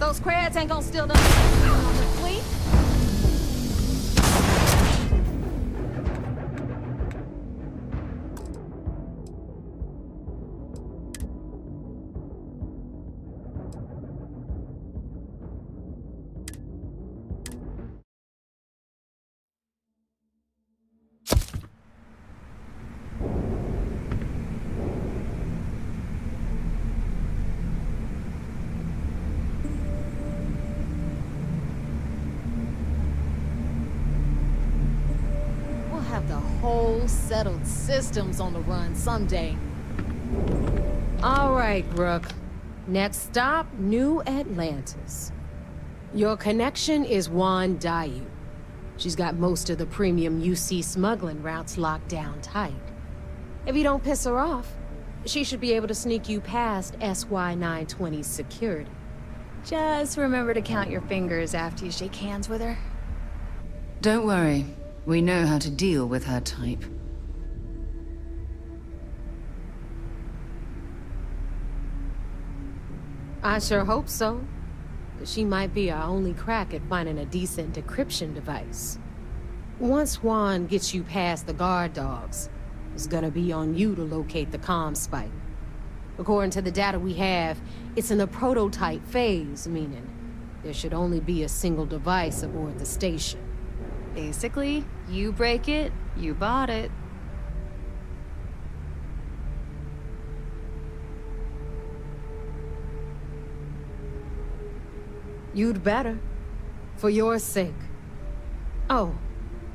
Those crabs ain't gonna steal them on the fleet. Have the whole settled systems on the run someday. All right, Brooke. Next stop, New Atlantis. Your connection is Juan Dayu. She's got most of the premium UC smuggling routes locked down tight. If you don't piss her off, she should be able to sneak you past SY-920's security. Just remember to count your fingers after you shake hands with her. Don't worry. We know how to deal with her type. I sure hope so. She might be our only crack at finding a decent decryption device. Once Juan gets you past the guard dogs, it's gonna be on you to locate the comm spike. According to the data we have, it's in the prototype phase, meaning there should only be a single device aboard the station. Basically, you break it, you bought it. You'd better. For your sake. Oh,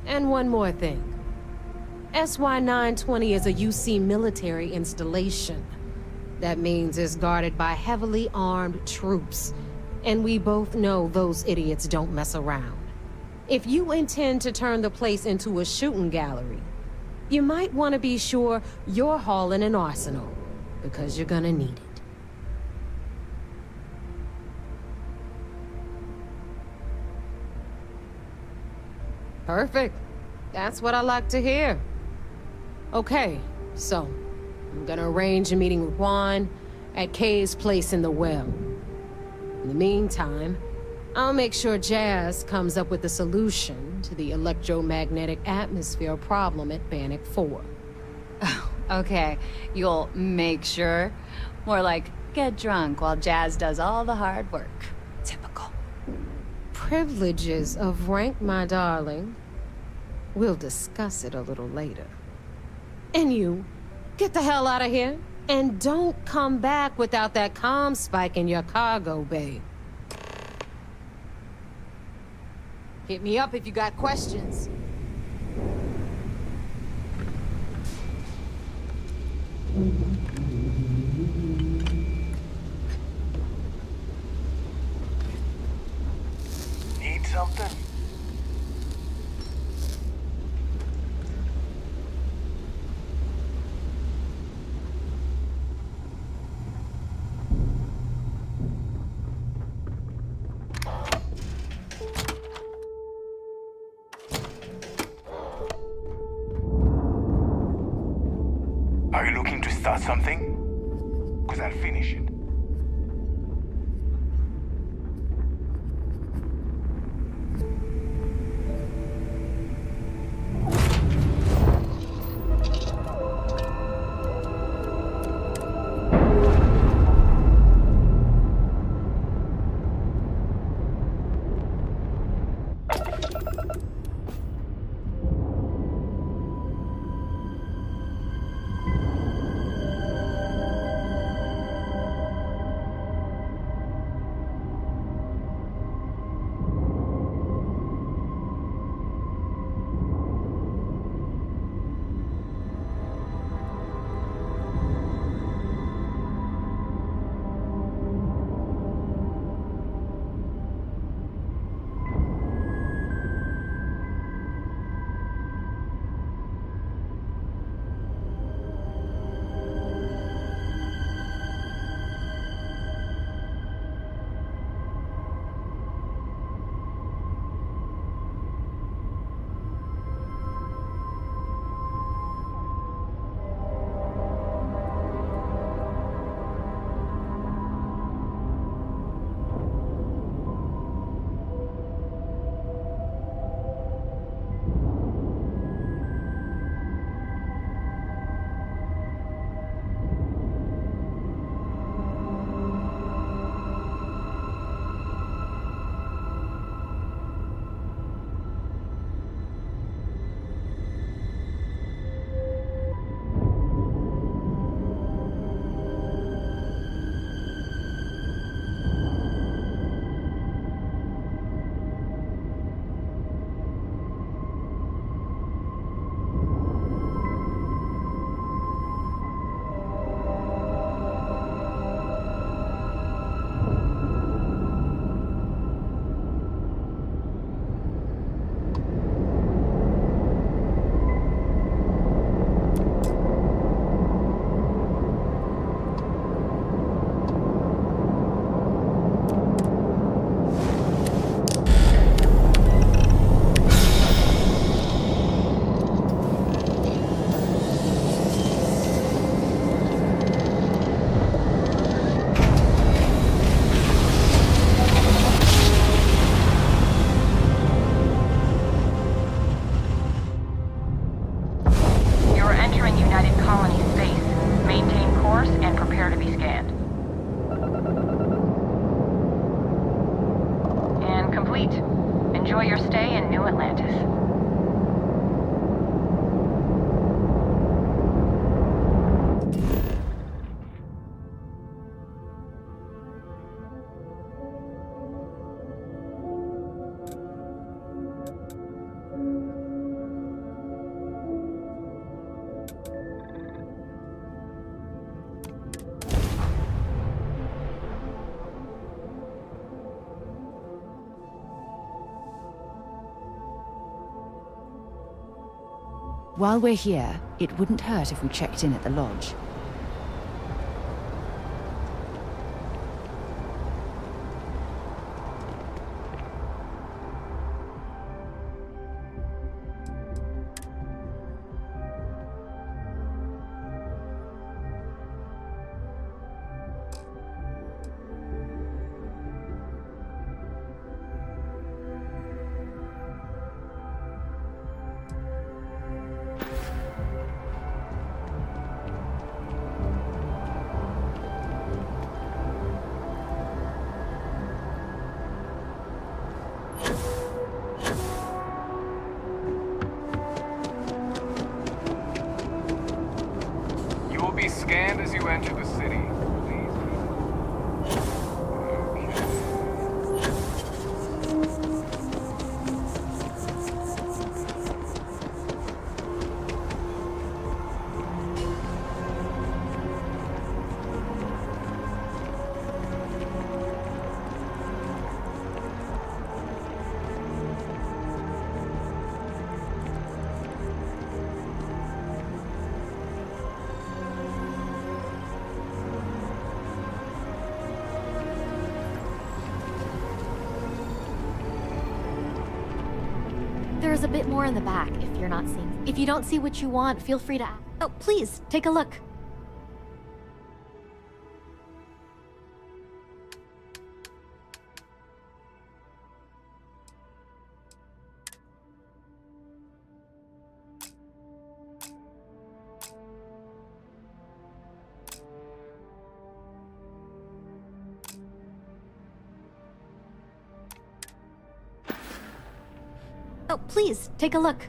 and one more thing. SY-920 is a UC military installation. That means it's guarded by heavily armed troops. And we both know those idiots don't mess around. If you intend to turn the place into a shooting gallery, you might want to be sure you're hauling an arsenal, because you're gonna need it. Perfect. That's what I like to hear. Okay, so I'm gonna arrange a meeting with Juan at Kay's place in the well. In the meantime, I'll make sure Jazz comes up with a solution to the electromagnetic atmosphere problem at Bannock 4. Oh, okay. You'll make sure. More like, get drunk while Jazz does all the hard work. Typical. Privileges of rank, my darling. We'll discuss it a little later. And you, get the hell out of here. And don't come back without that comm spike in your cargo bay. Hit me up if you got questions. Need something? Are you looking to start something? Because I'll finish it. Great. Enjoy your stay in New Atlantis. While we're here, it wouldn't hurt if we checked in at the lodge. You will be scanned as you enter the city. Please. There's a bit more in the back if you're not seeing. If you don't see what you want, feel free to. Oh, please, take a look. Oh, please, take a look.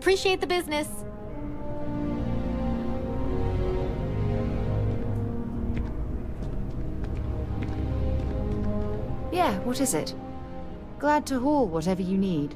Appreciate the business. Yeah, what is it? Glad to haul whatever you need.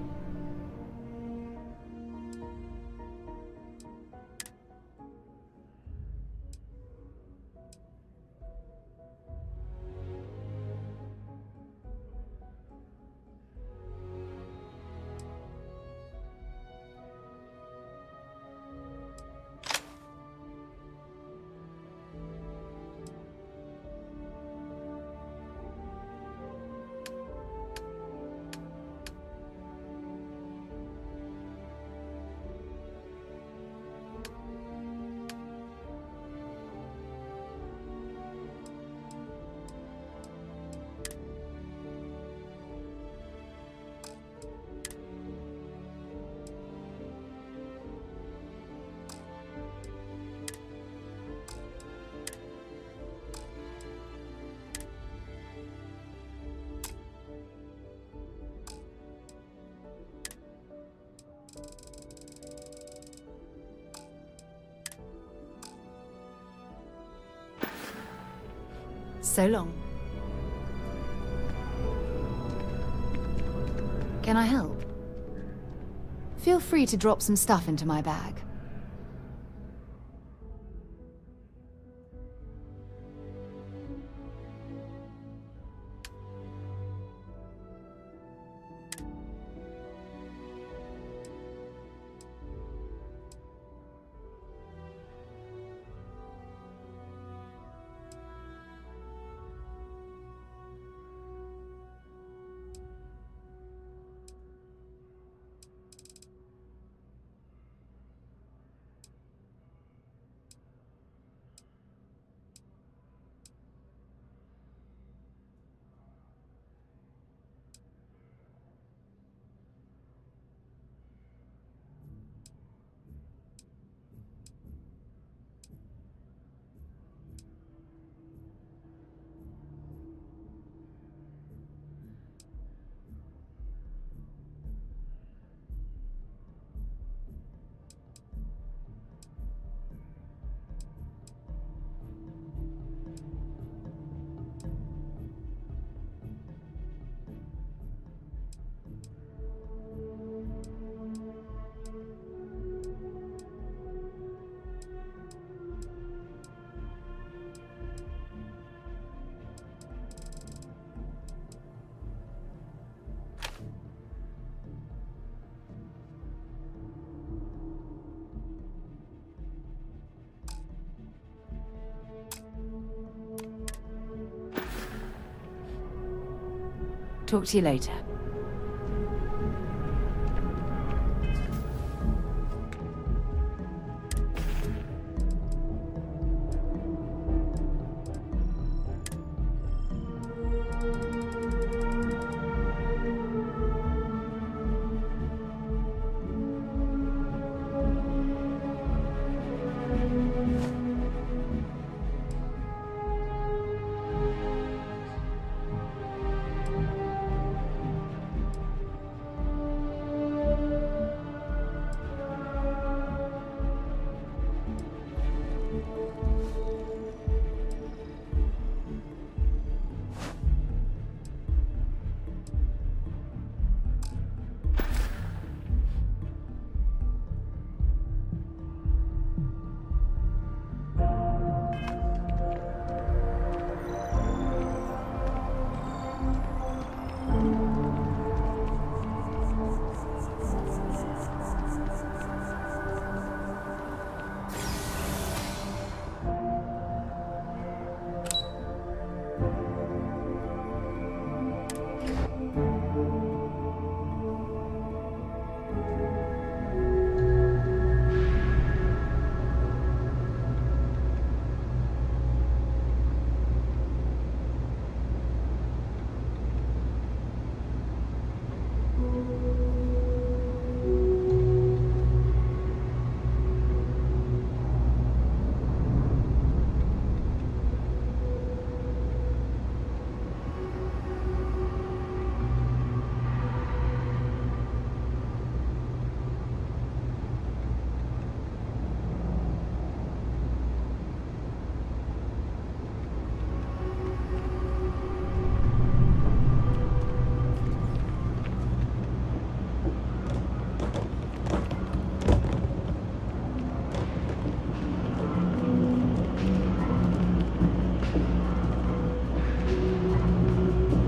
So long. Can I help? Feel free to drop some stuff into my bag. Talk to you later.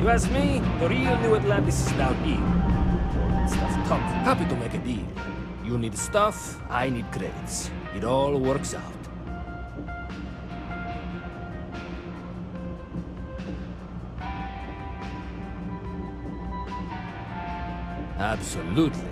You ask me, the real New Atlantis is down here. All that stuff talk. Happy to make a deal. You need stuff, I need credits. It all works out. Absolutely.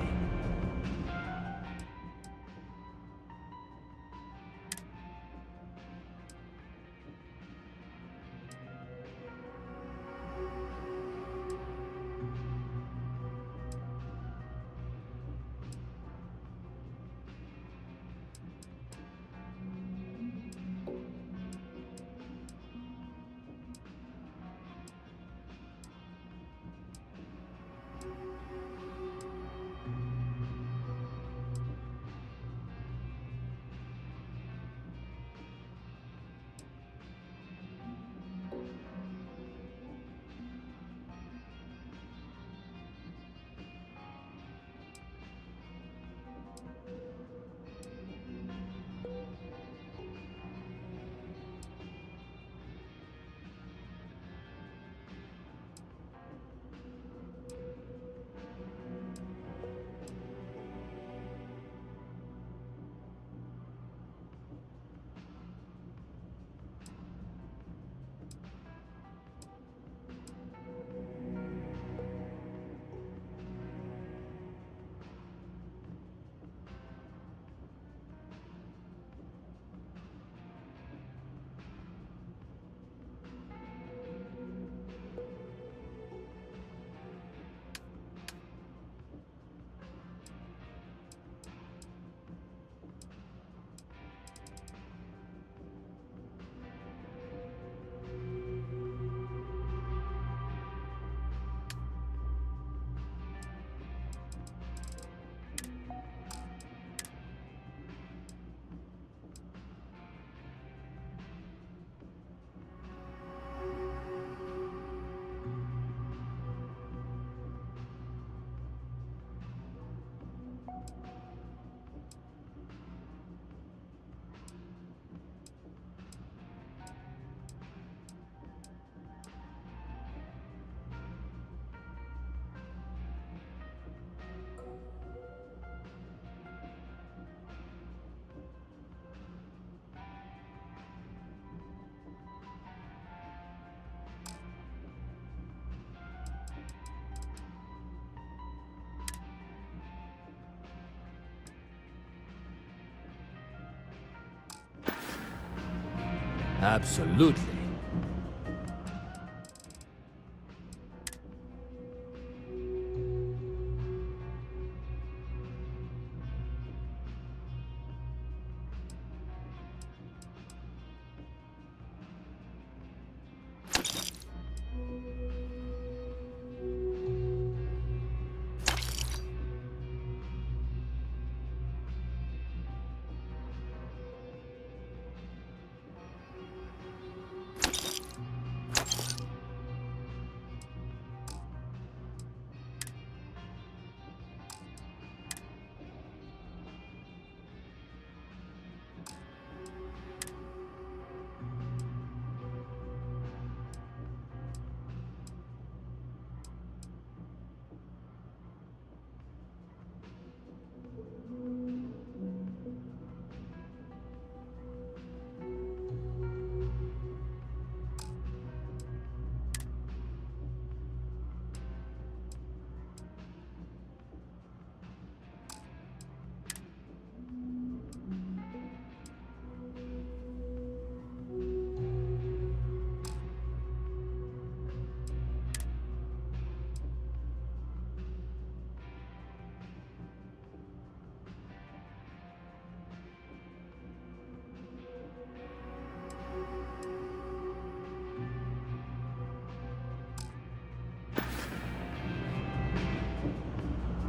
Absolutely.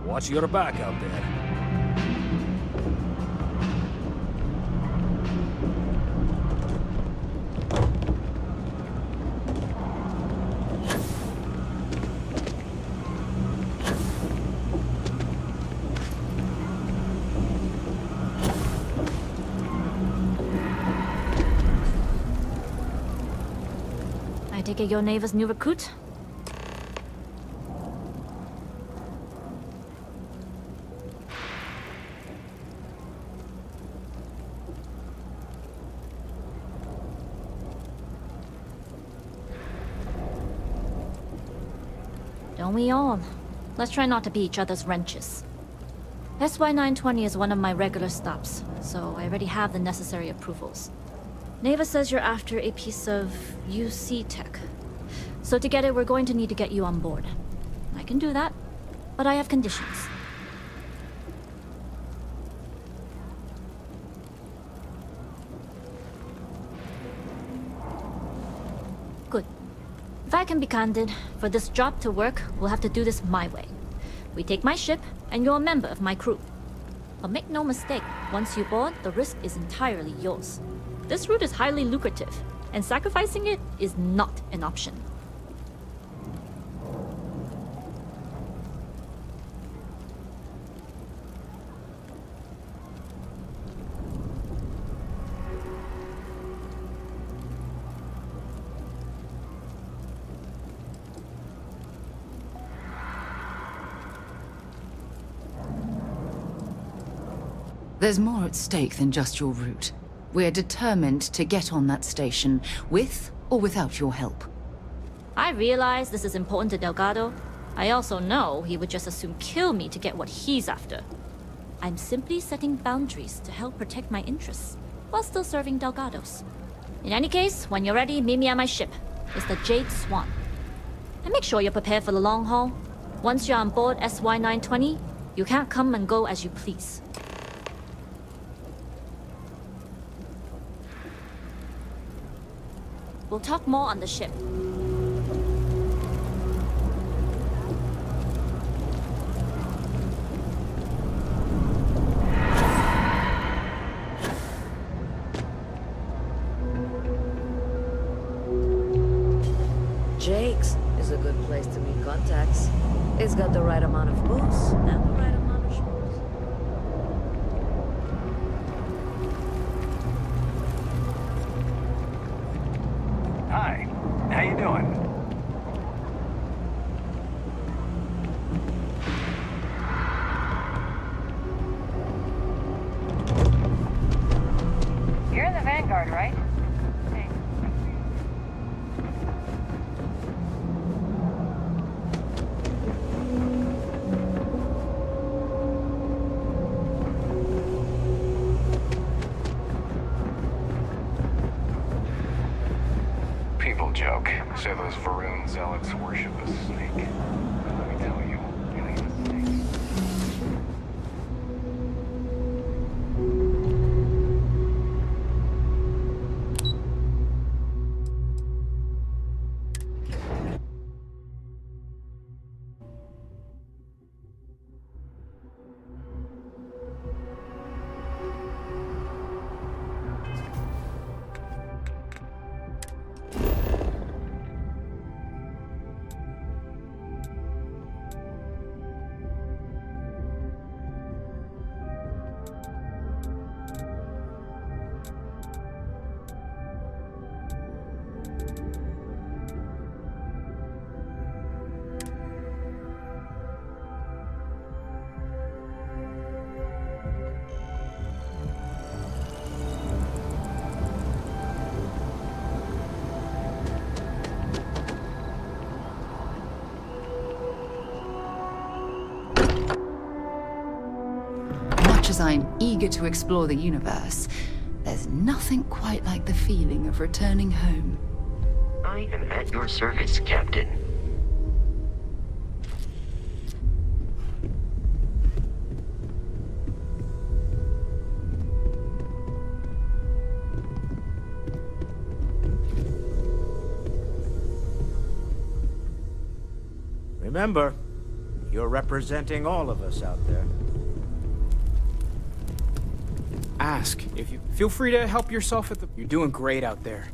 Watch your back out there. I take it your neighbor's new recruit? Don't we all? Let's try not to be each other's wrenches. SY-920 is one of my regular stops, so I already have the necessary approvals. Neva says you're after a piece of UC tech. So to get it, we're going to need to get you on board. I can do that, but I have conditions. Good. If I can be candid, for this job to work, we'll have to do this my way. We take my ship, and you're a member of my crew. But make no mistake, once you board, the risk is entirely yours. This route is highly lucrative, and sacrificing it is not an option. There's more at stake than just your route. We're determined to get on that station, with or without your help. I realize this is important to Delgado. I also know he would just as soon kill me to get what he's after. I'm simply setting boundaries to help protect my interests, while still serving Delgado's. In any case, when you're ready, meet me at my ship. It's the Jade Swan. And make sure you're prepared for the long haul. Once you're on board SY-920, you can't come and go as you please. We'll talk more on the ship. Jake's is a good place to meet contacts. It's got the right amount of booze and the right amount of schmooze. Hi, how you doing? You're in the Vanguard, right? Hey. People joke. Say those Varun zealots worship a snake. Let me tell you, it ain't a snake. Much as I'm eager to explore the universe, there's nothing quite like the feeling of returning home. I am at your service, Captain. Remember, you're representing all of us out there. Ask. If you feel free to help yourself at the... You're doing great out there.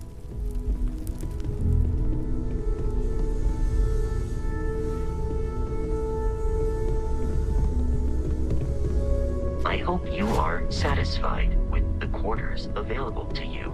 I hope you are satisfied with the quarters available to you.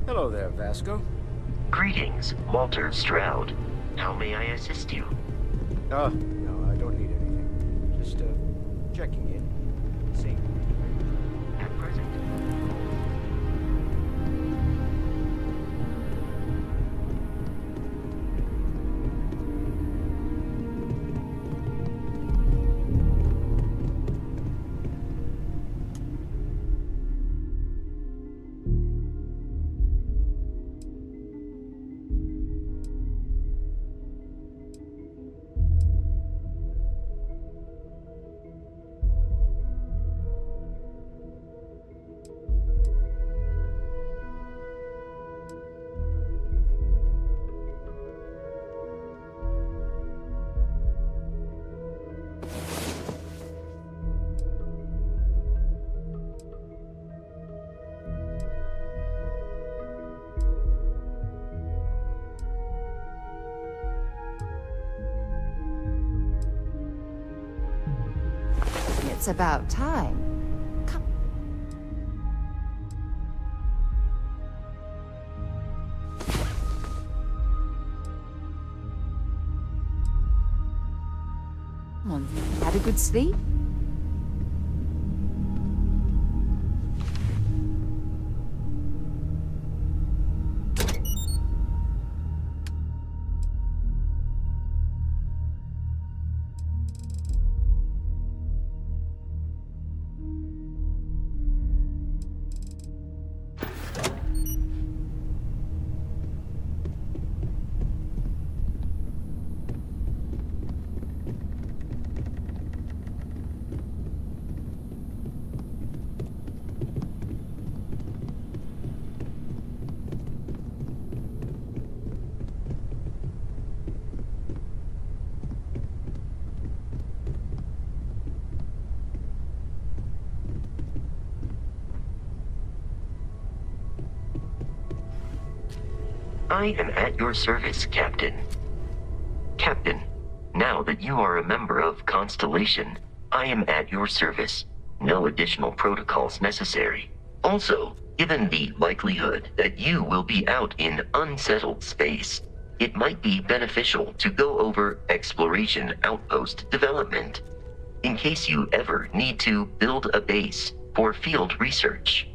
Hello there, Vasco. Greetings, Walter Stroud. How may I assist you? No, I don't need anything. Just, checking in. Seeing. At present. It's about time. Come. Come on, had a good sleep? I am at your service, Captain. Captain, now that you are a member of Constellation, I am at your service. No additional protocols necessary. Also, given the likelihood that you will be out in unsettled space, it might be beneficial to go over exploration outpost development, in case you ever need to build a base for field research.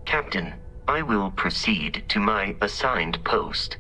Captain, I will proceed to my assigned post.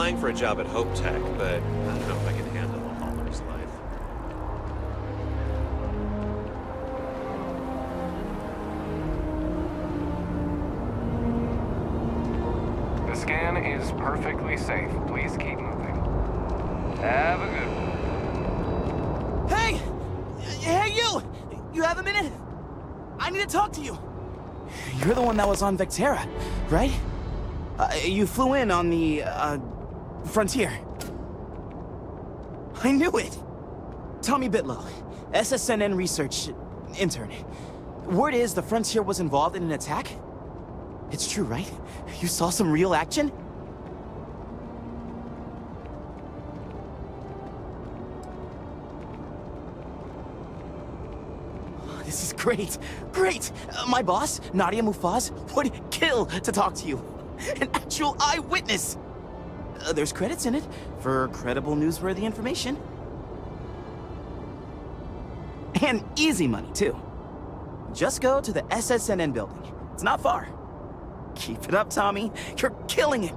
applying for a job at Hope Tech, but I don't know if I can handle a hauler's life. The scan is perfectly safe. Please keep moving. Have a good one. Hey! Hey, you! You have a minute? I need to talk to you. You're the one that was on Vectera, right? You flew in on the, Frontier. I knew it! Tommy Bitlow, SSNN research intern. Word is the Frontier was involved in an attack? It's true, right? You saw some real action? This is great! Great! My boss, Nadia Mufaz, would kill to talk to you. An actual eyewitness! There's credits in it for credible, newsworthy information. And easy money, too. Just go to the SSNN building. It's not far. Keep it up, Tommy. You're killing it!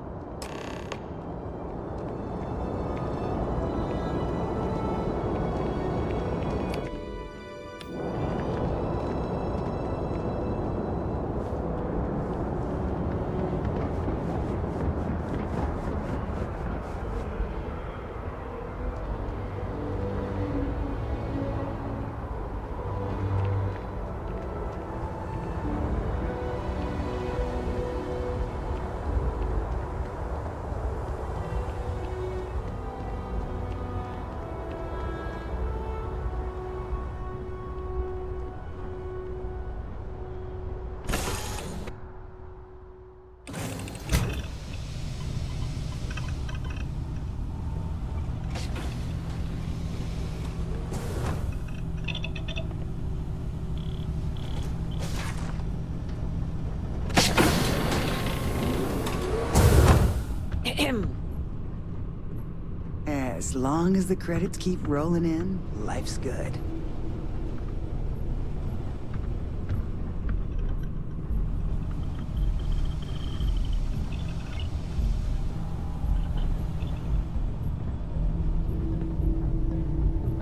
As long as the credits keep rolling in, life's good.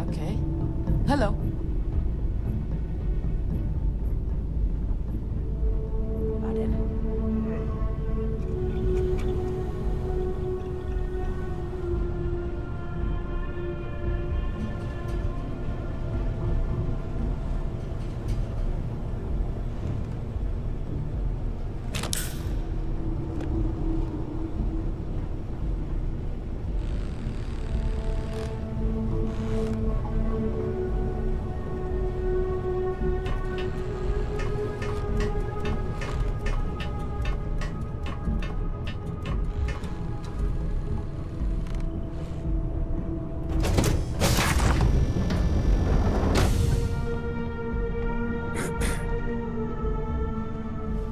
Okay. Hello.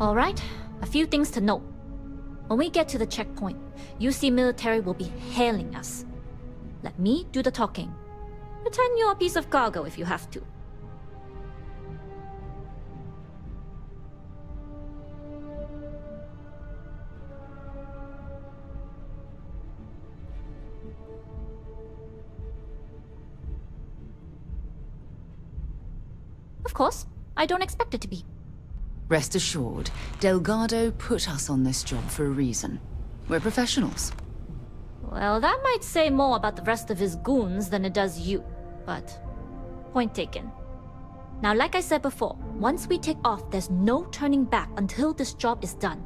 All right, a few things to note. When we get to the checkpoint, UC military will be hailing us. Let me do the talking. Pretend you're a piece of cargo if you have to. Of course, I don't expect it to be. Rest assured, Delgado put us on this job for a reason. We're professionals. Well, that might say more about the rest of his goons than it does you, but point taken. Now, like I said before, once we take off, there's no turning back until this job is done.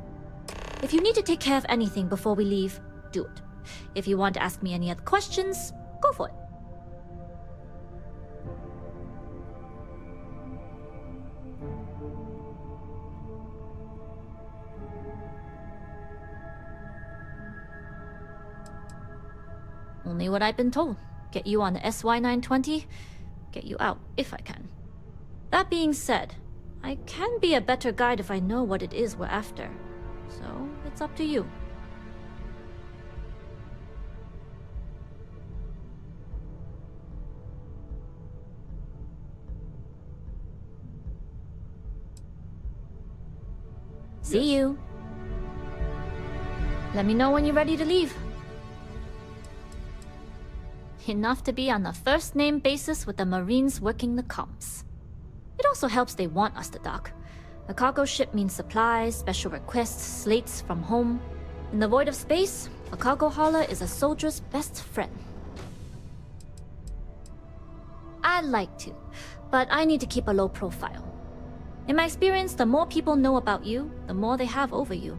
If you need to take care of anything before we leave, do it. If you want to ask me any other questions, go for it. Only what I've been told. Get you on the SY-920, get you out if I can. That being said, I can be a better guide if I know what it is we're after. So, it's up to you. See you. Let me know when you're ready to leave. enough to be on a first-name basis with the Marines working the comms. It also helps they want us to dock. A cargo ship means supplies, special requests, slates from home. In the void of space, a cargo hauler is a soldier's best friend. I'd like to, but I need to keep a low profile. In my experience, the more people know about you, the more they have over you.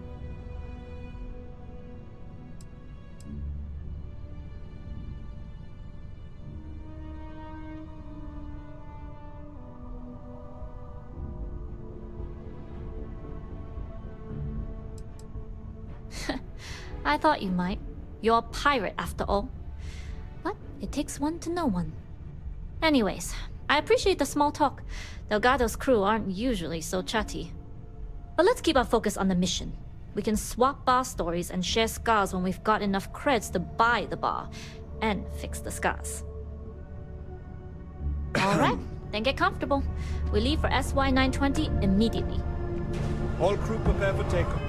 I thought you might. You're a pirate after all. But it takes one to know one. Anyways, I appreciate the small talk. Delgado's crew aren't usually so chatty. But let's keep our focus on the mission. We can swap bar stories and share scars when we've got enough creds to buy the bar and fix the scars. Alright, then get comfortable. We leave for SY-920 immediately. All crew prepare for takeoff.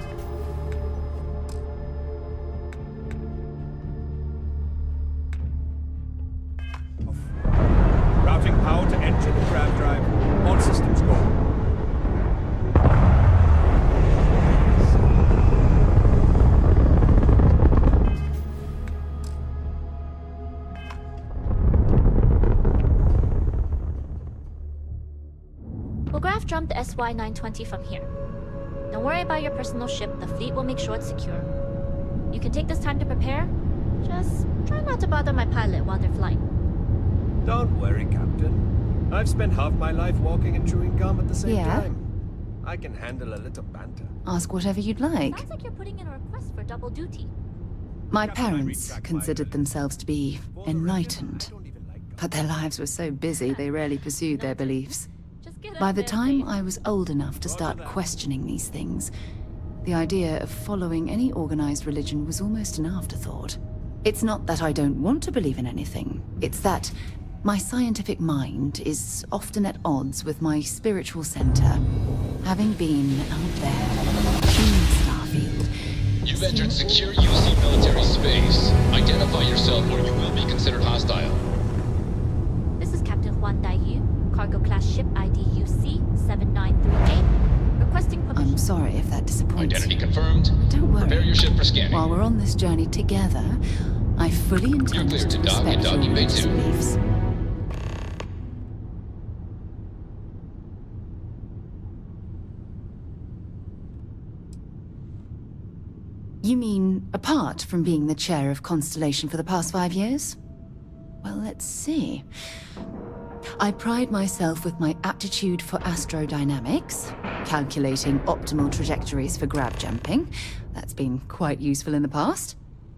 Routing power to engine and grav drive. All systems go. We'll grav jump the SY-920 from here. Don't worry about your personal ship, the fleet will make sure it's secure. You can take this time to prepare. Just try not to bother my pilot while they're flying. Don't worry, Captain. I've spent half my life walking and chewing gum at the same time. I can handle a little banter. Ask whatever you'd like. Sounds like you're putting in a request for double duty. My parents considered themselves to be enlightened, but their lives were so busy they rarely pursued their beliefs. By the time I was old enough to start questioning these things, the idea of following any organized religion was almost an afterthought. It's not that I don't want to believe in anything, it's that my scientific mind is often at odds with my spiritual center, having been out there in StarField. You've entered secure UC military space. Identify yourself or you will be considered hostile. This is Captain Juan Daiyu, cargo class ship ID UC-7938. Requesting permission. I'm sorry if that disappoints Identity you. confirmed. Don't worry. Prepare your ship for scanning. While we're on this journey together, I fully intend to respect your religious beliefs. You mean, apart from being the chair of Constellation for the past 5 years? Well, let's see. I pride myself with my aptitude for astrodynamics, calculating optimal trajectories for grav jumping. That's been quite useful in the past.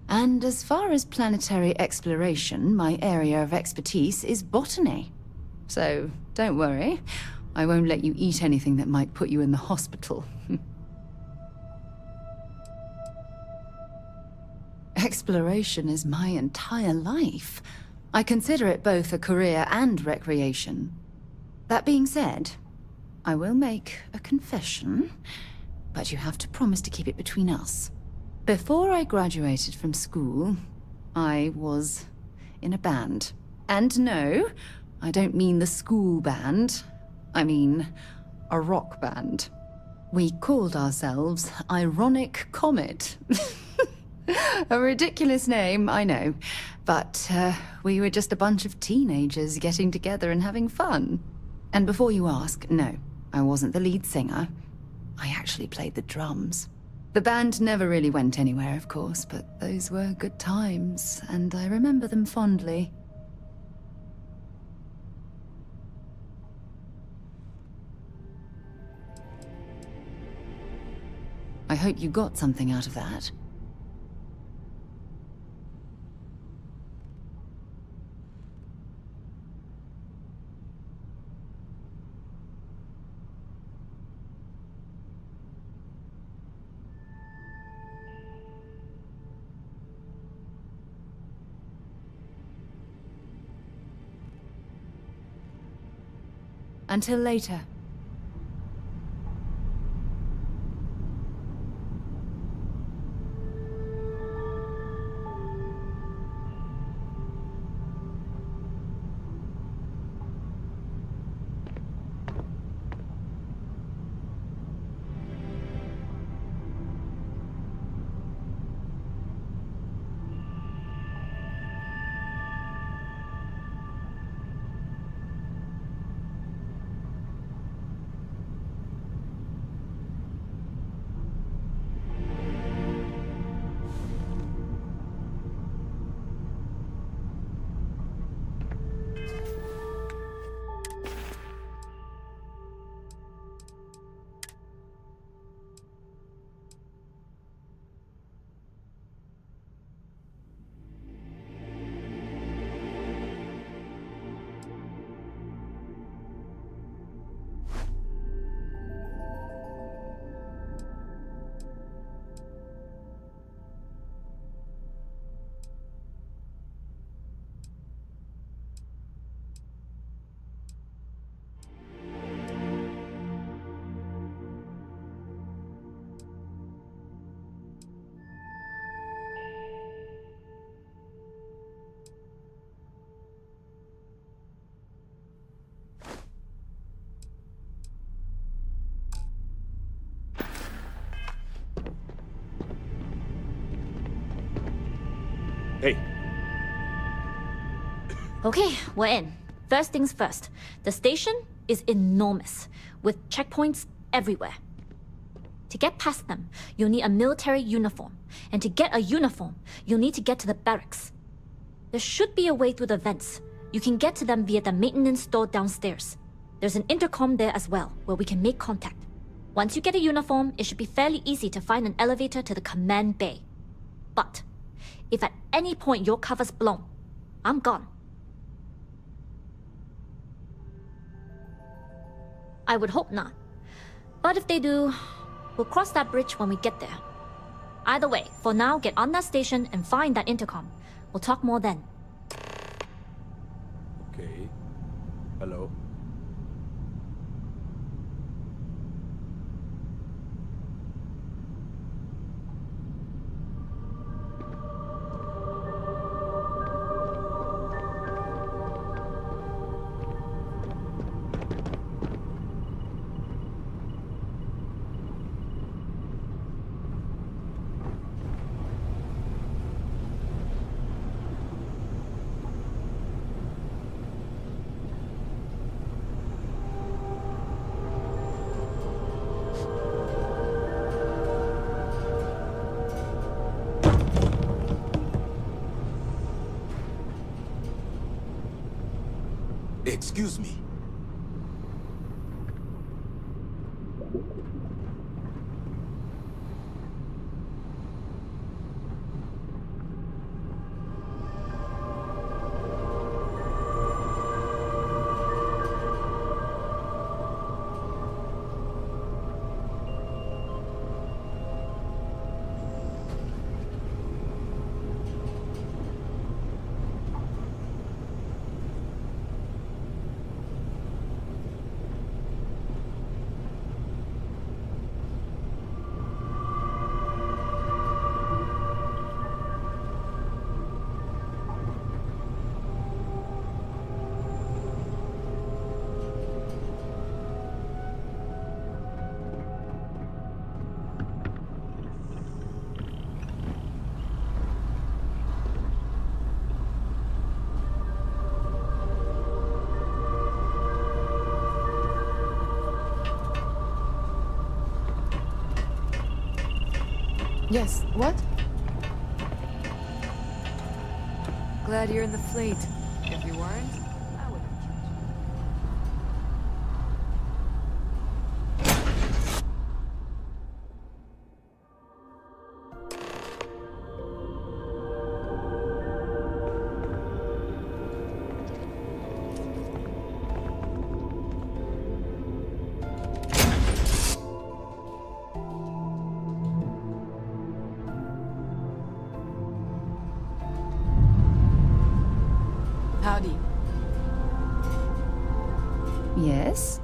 And as far as planetary exploration, my area of expertise is botany. So, don't worry. I won't let you eat anything that might put you in the hospital. Exploration is my entire life. I consider it both a career and recreation. That being said, I will make a confession, but you have to promise to keep it between us. Before I graduated from school, I was in a band. And no, I don't mean the school band. I mean a rock band. We called ourselves Ironic Comet. A ridiculous name, I know. But we were just a bunch of teenagers getting together and having fun. And before you ask, no, I wasn't the lead singer. I actually played the drums. The band never really went anywhere, of course, but those were good times, and I remember them fondly. I hope you got something out of that. Until later. Hey. Okay, we're in. First things first. The station is enormous, with checkpoints everywhere. To get past them, you'll need a military uniform. And to get a uniform, you'll need to get to the barracks. There should be a way through the vents. You can get to them via the maintenance store downstairs. There's an intercom there as well, where we can make contact. Once you get a uniform, it should be fairly easy to find an elevator to the command bay. But if at any point your cover's blown, I'm gone. I would hope not. But if they do, we'll cross that bridge when we get there. Either way, for now, get on that station and find that intercom. We'll talk more then. Okay. Hello. Excuse me. Yes, what? Glad you're in the fleet. If you weren't, I would have killed Howdy. Yes?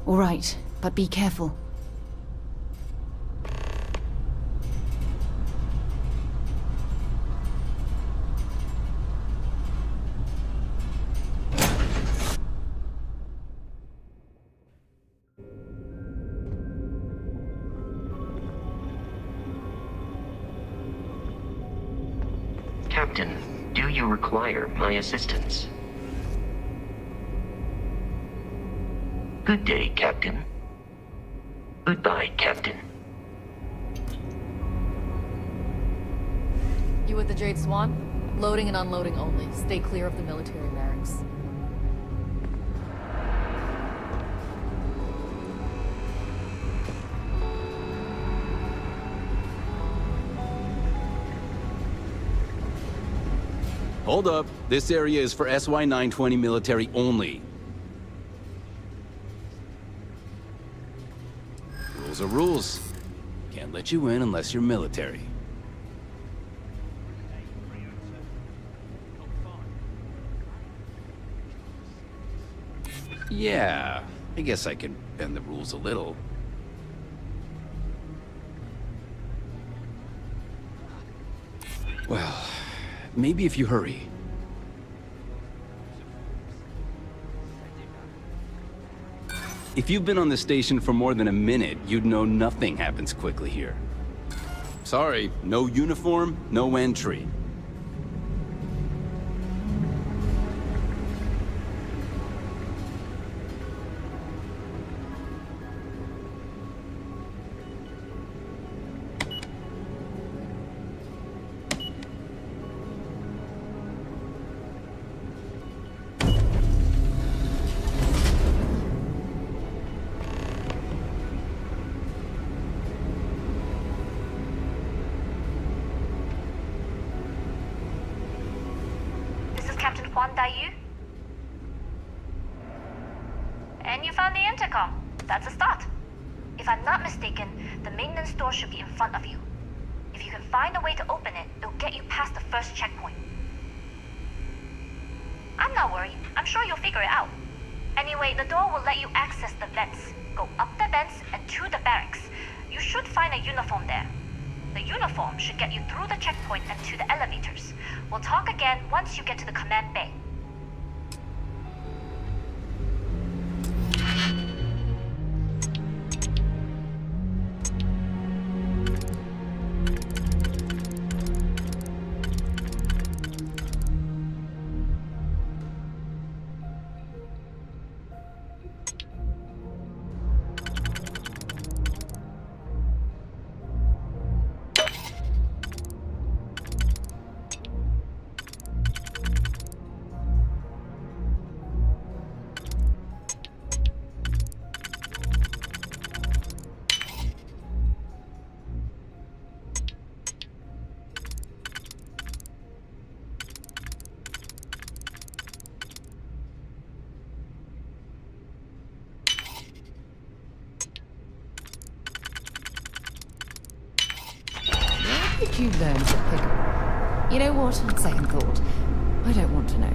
All right, but be careful. Captain, do you require my assistance? Good day, Captain. Goodbye, Captain. You with the Jade Swan? Loading and unloading only. Stay clear of the military barracks. Hold up. This area is for SY-920 military only. Rules are rules. Can't let you in unless you're military. Yeah, I guess I can bend the rules a little. Well, maybe if you hurry. If you've been on the station for more than a minute, you'd know nothing happens quickly here. Sorry, no uniform, no entry. Captain Huan Daiyu? And you found the intercom. That's a start. If I'm not mistaken, the maintenance door should be in front of you. If you can find a way to open it, it'll get you past the first checkpoint. I'm not worried. I'm sure you'll figure it out. Anyway, the door will let you access the vents. Go up the vents and to the barracks. You should find a uniform there. The uniform should get you through the checkpoint and to the elevators. We'll talk again once you get to the command bay. Did you learn to pick? You know what? On second thought, I don't want to know.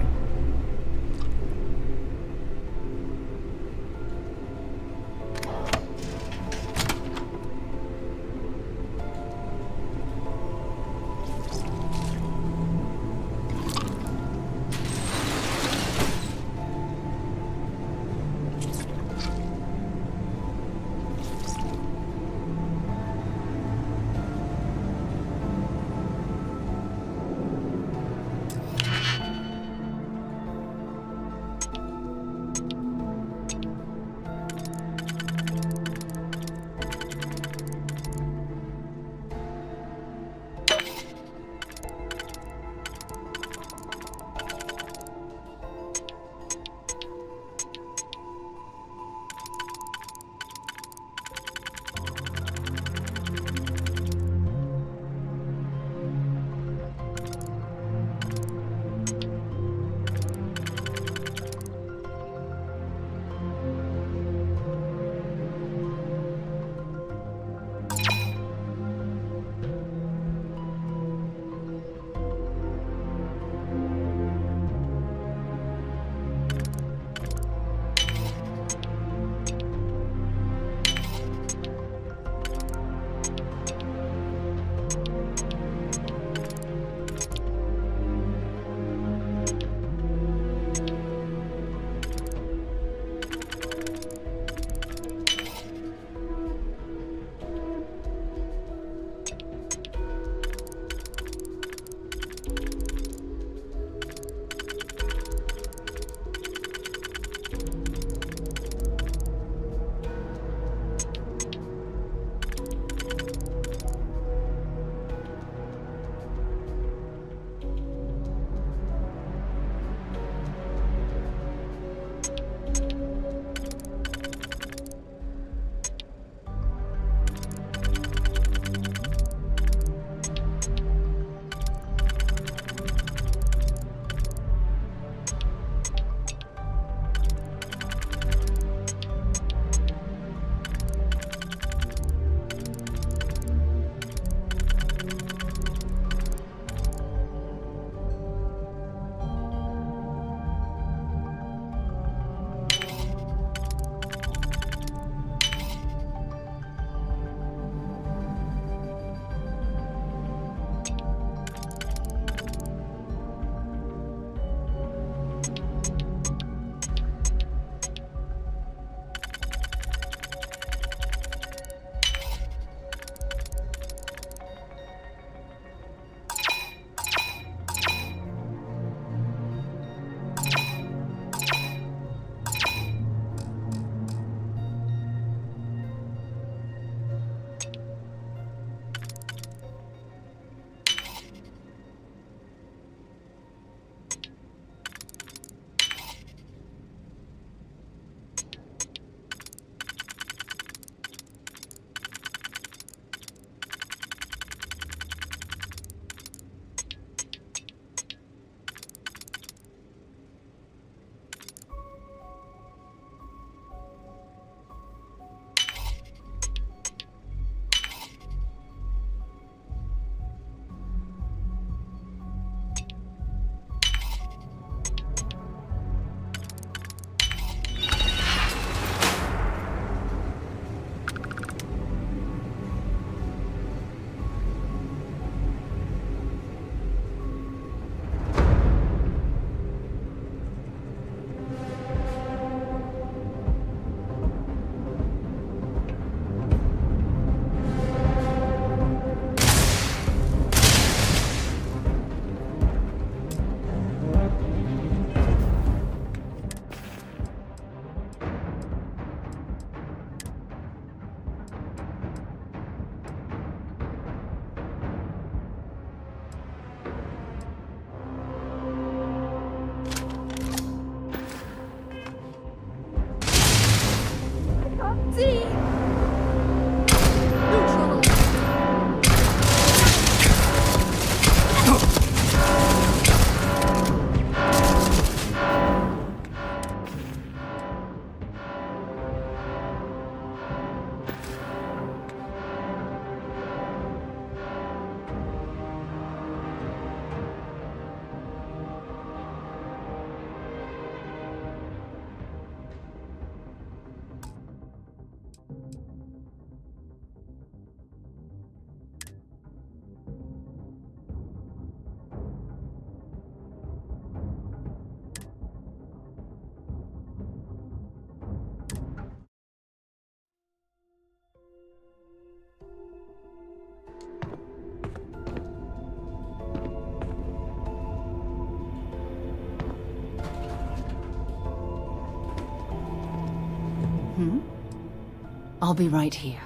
I'll be right here.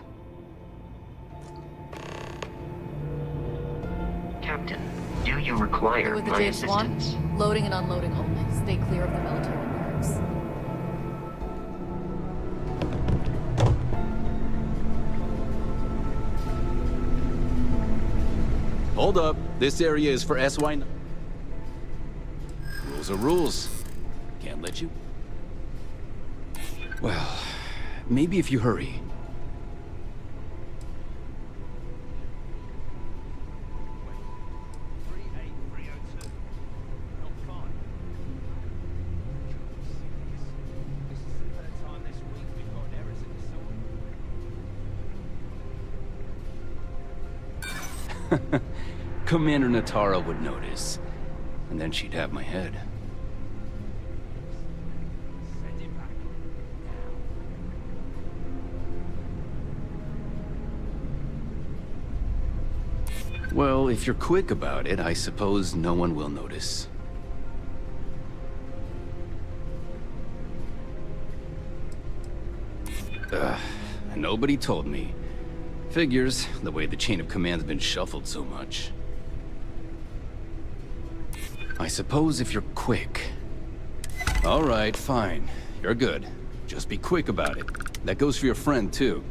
Captain, do you require With the my James assistance? One, loading and unloading only. Stay clear of the military barracks. Hold up. This area is for SY. Rules are rules. Can't let you. Well, maybe if you hurry. Commander Natara would notice, and then she'd have my head. Well, if you're quick about it, I suppose no one will notice. Nobody told me. Figures, the way the chain of command's been shuffled so much. I suppose if you're quick. All right, fine. You're good. Just be quick about it. That goes for your friend, too.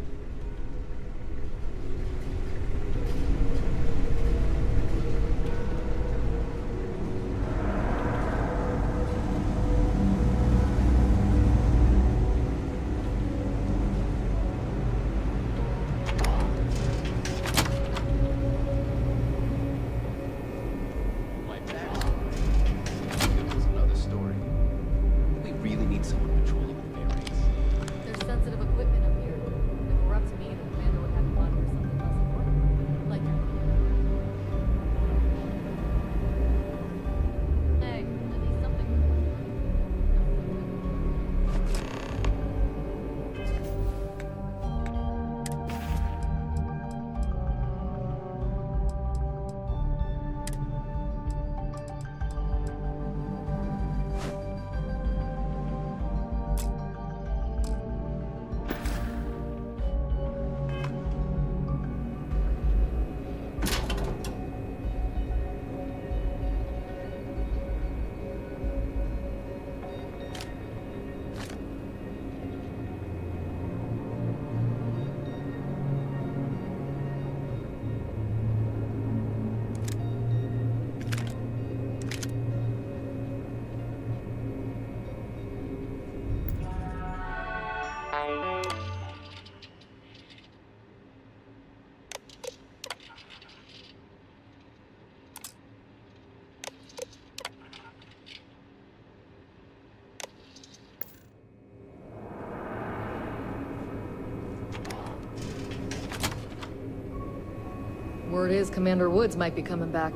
Word is Commander Woods might be coming back.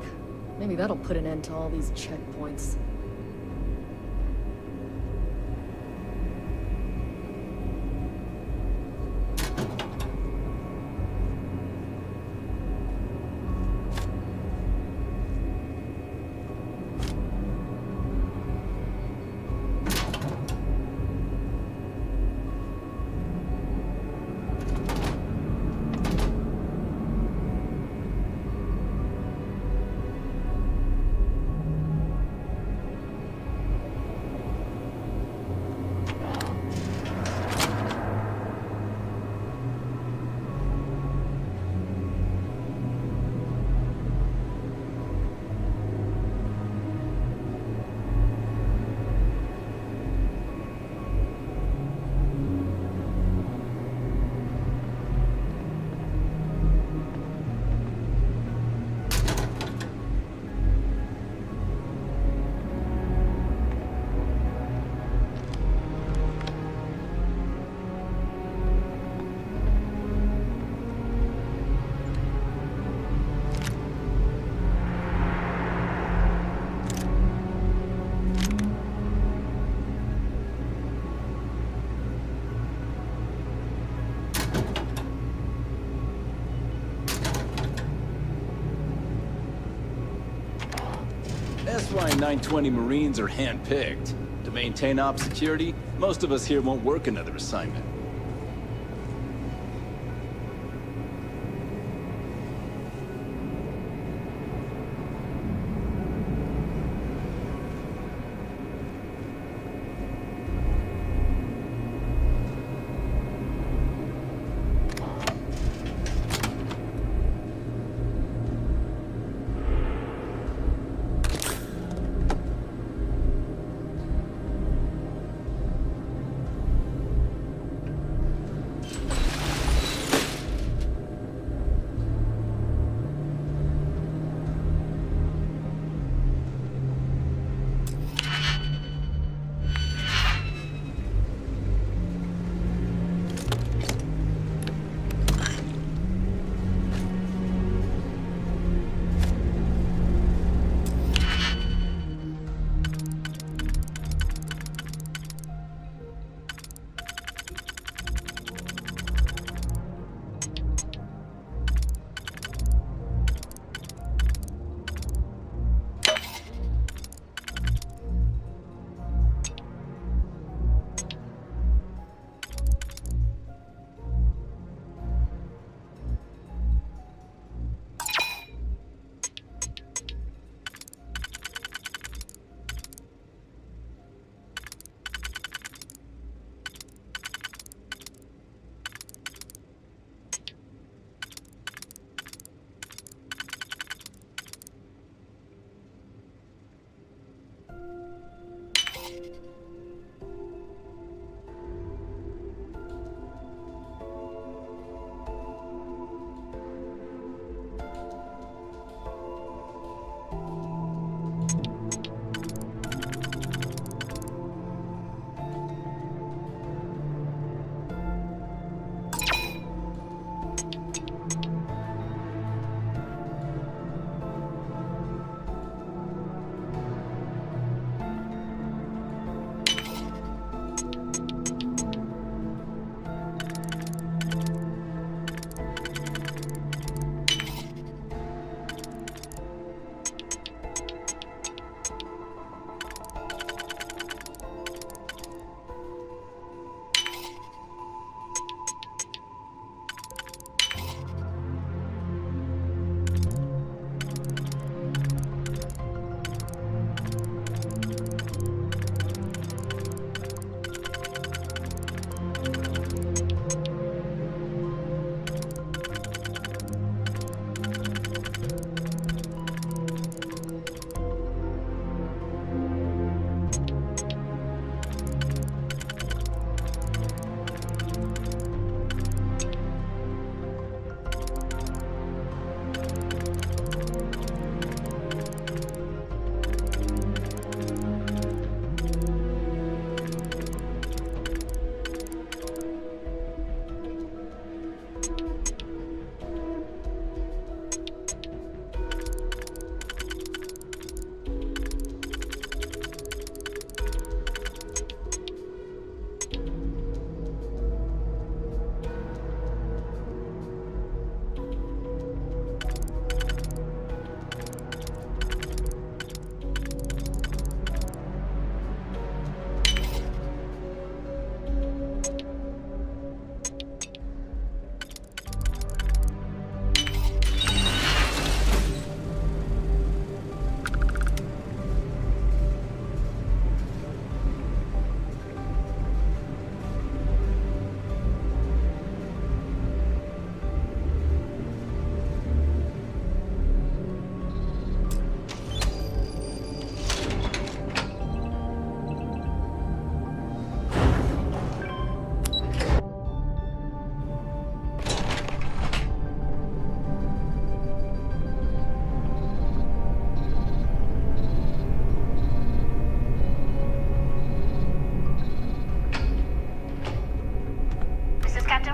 Maybe that'll put an end to all these checkpoints. SY-920 Marines are hand-picked. To maintain op security, most of us here won't work another assignment.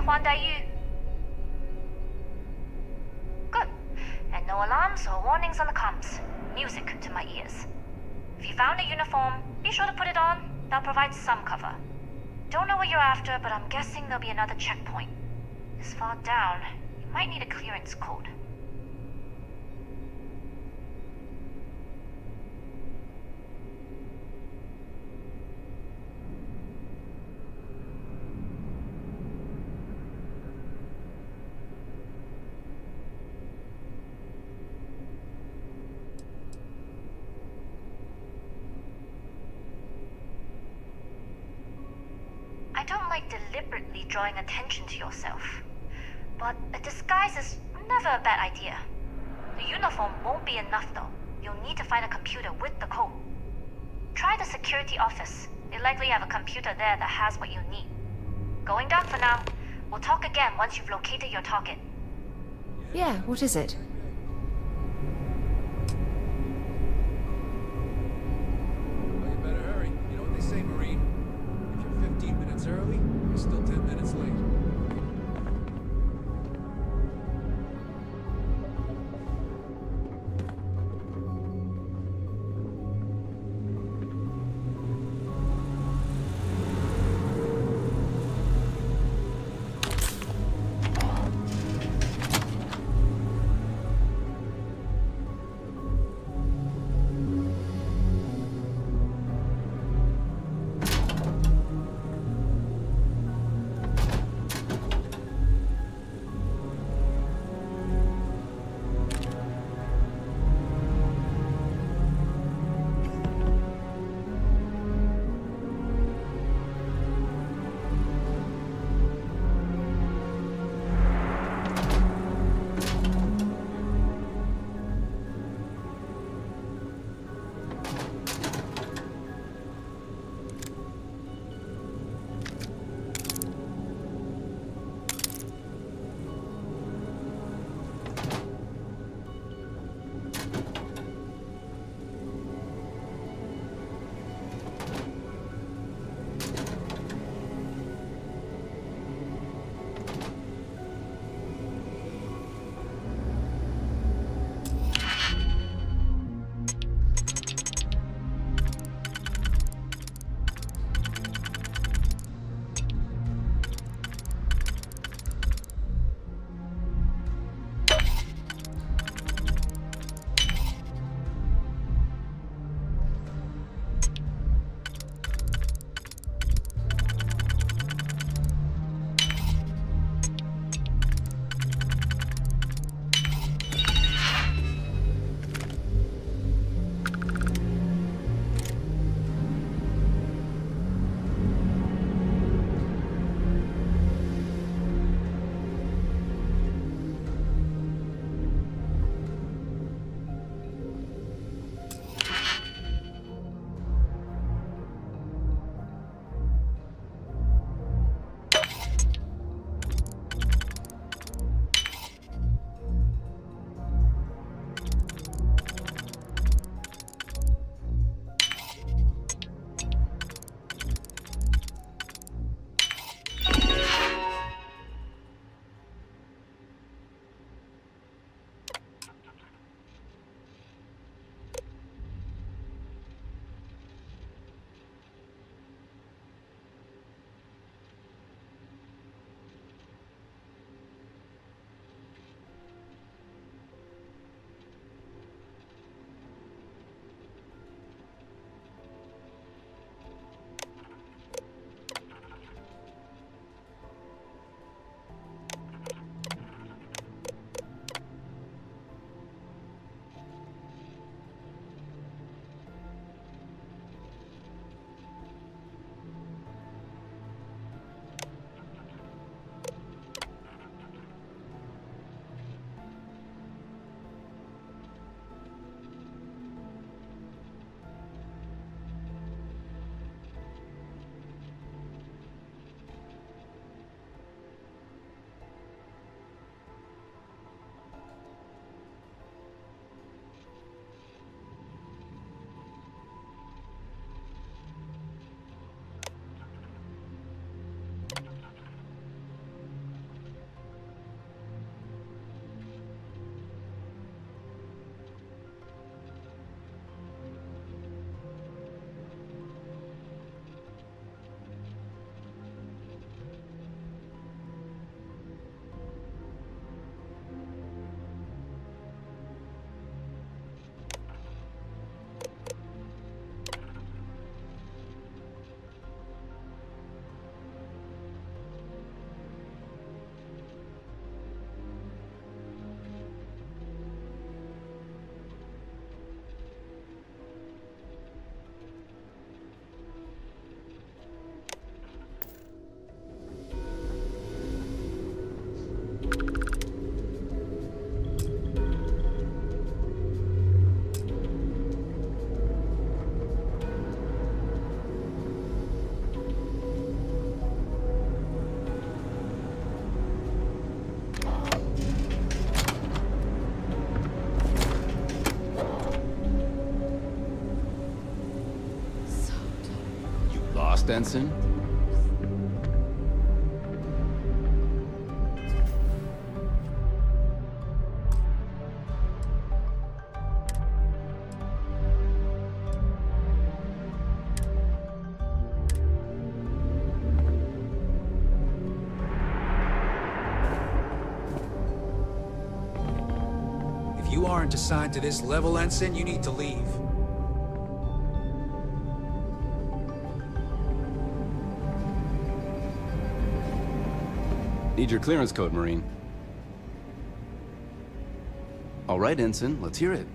Huan Dai Yu? Good. And no alarms or warnings on the comms. Music to my ears. If you found a uniform, be sure to put it on. That'll provide some cover. Don't know what you're after, but I'm guessing there'll be another checkpoint. This far down, you might need a clearance code. I don't like deliberately drawing attention to yourself, but a disguise is never a bad idea. The uniform won't be enough though. You'll need to find a computer with the code. Try the security office. They likely have a computer there that has what you need. Going dark for now. We'll talk again once you've located your target. Yeah, what is it? Well, you better hurry. You know what they say, Marine? If you're 15 minutes early, you're still 10 minutes late. next, Ensign? If you aren't assigned to this level, Ensign, you need to leave. Need your clearance code, Marine. All right, Ensign, let's hear it.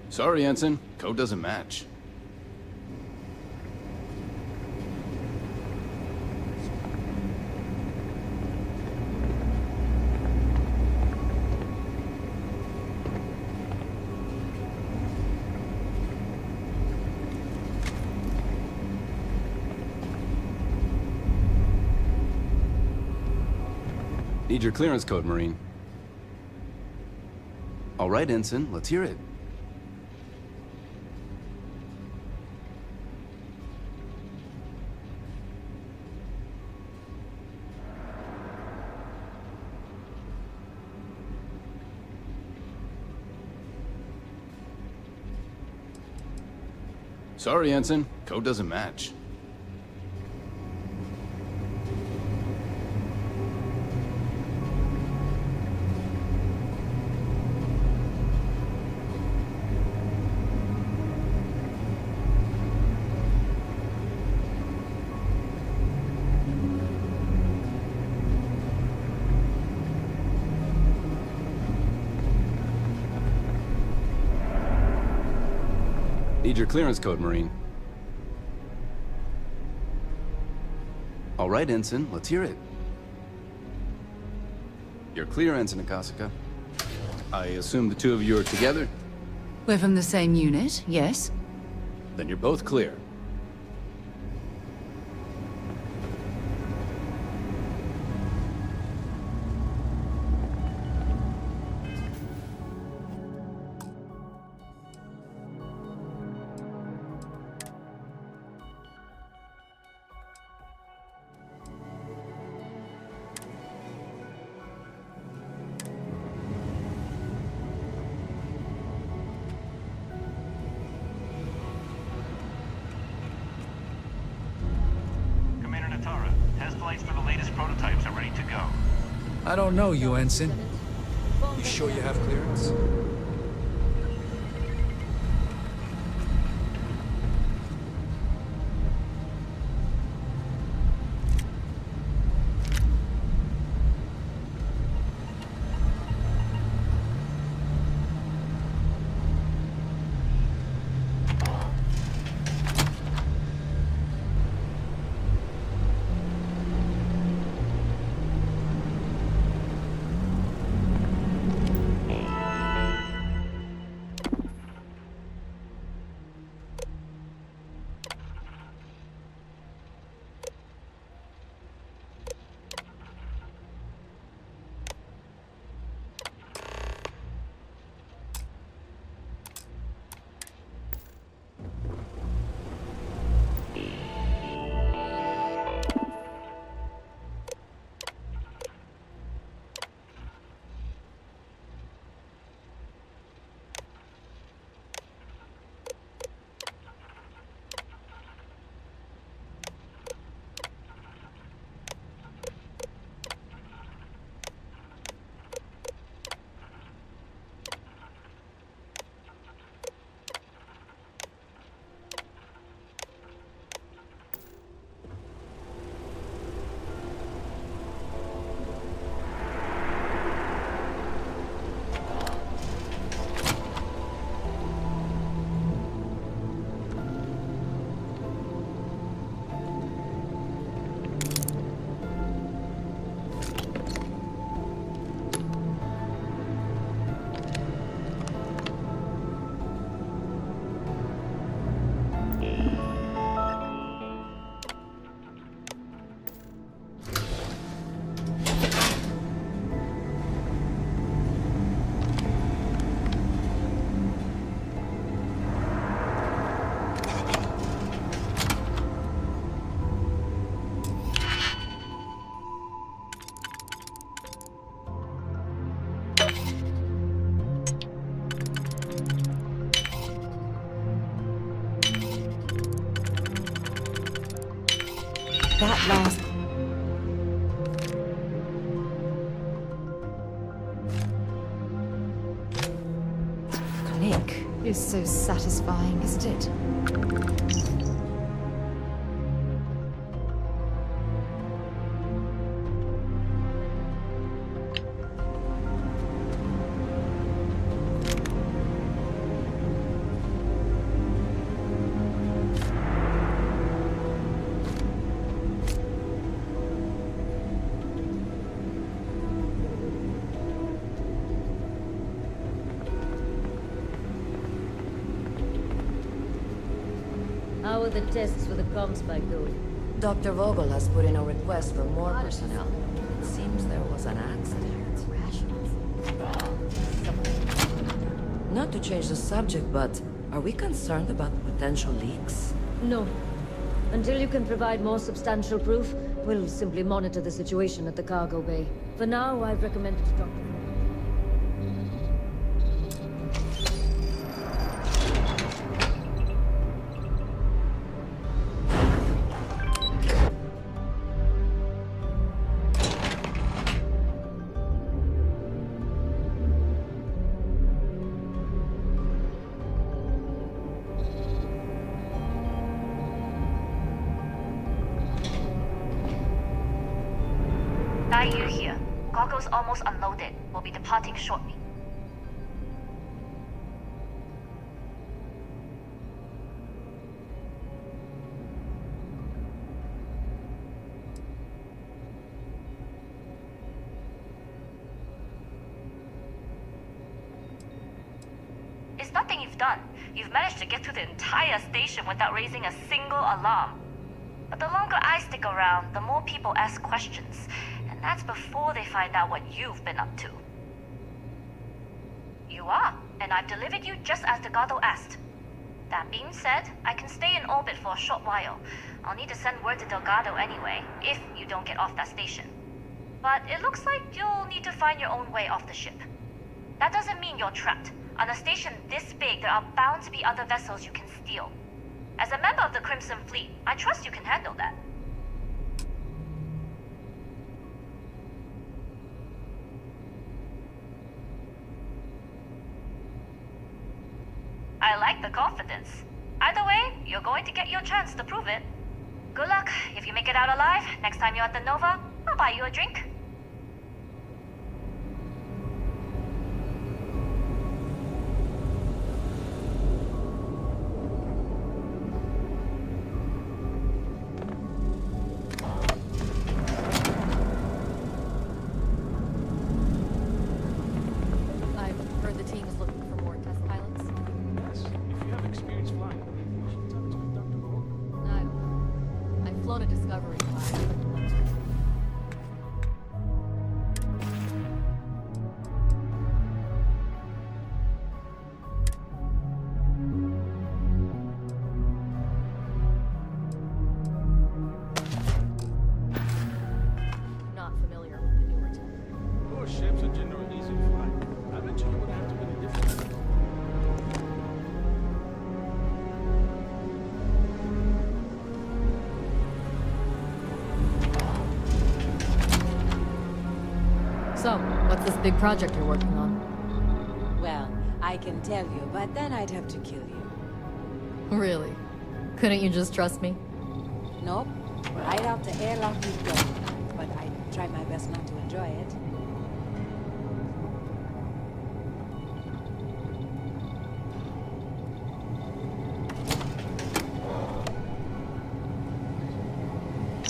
Sorry, Ensign. Code doesn't match. Need your clearance code, Marine. All right, Ensign, let's hear it. Sorry, Ensign. Code doesn't match. Need your clearance code, Marine. All right, Ensign, let's hear it. You're clear, Ensign Akasaka. I assume the two of you are together? We're from the same unit, yes. Then you're both clear. Test flights for the latest prototypes are ready to go. I don't know you, Ensign. You sure you have clearance? That last... click is so satisfying, isn't it? How are the tests for the comm spike doing? Dr. Vogel has put in a request for more personnel. It seems there was an accident. Not to change the subject, but are we concerned about potential leaks? No. Until you can provide more substantial proof, we'll simply monitor the situation at the cargo bay. For now, I've recommended to Dr. You here. Cargo's almost unloaded. We'll be departing shortly. It's nothing you've done. You've managed to get through the entire station without raising a single alarm. But the longer I stick around, the more people ask questions. And that's before they find out what you've been up to. You are, and I've delivered you just as Delgado asked. That being said, I can stay in orbit for a short while. I'll need to send word to Delgado anyway, if you don't get off that station. But it looks like you'll need to find your own way off the ship. That doesn't mean you're trapped. On a station this big, there are bound to be other vessels you can steal. As a member of the Crimson Fleet, I trust you can handle that. I like the confidence. Either way, you're going to get your chance to prove it. Good luck. If you make it out alive, next time you're at the Nova, I'll buy you a drink. So, what's this big project you're working on? Well, I can tell you, but then I'd have to kill you. Really? Couldn't you just trust me? Nope. Right out the airlock you go. But I try my best not to enjoy it.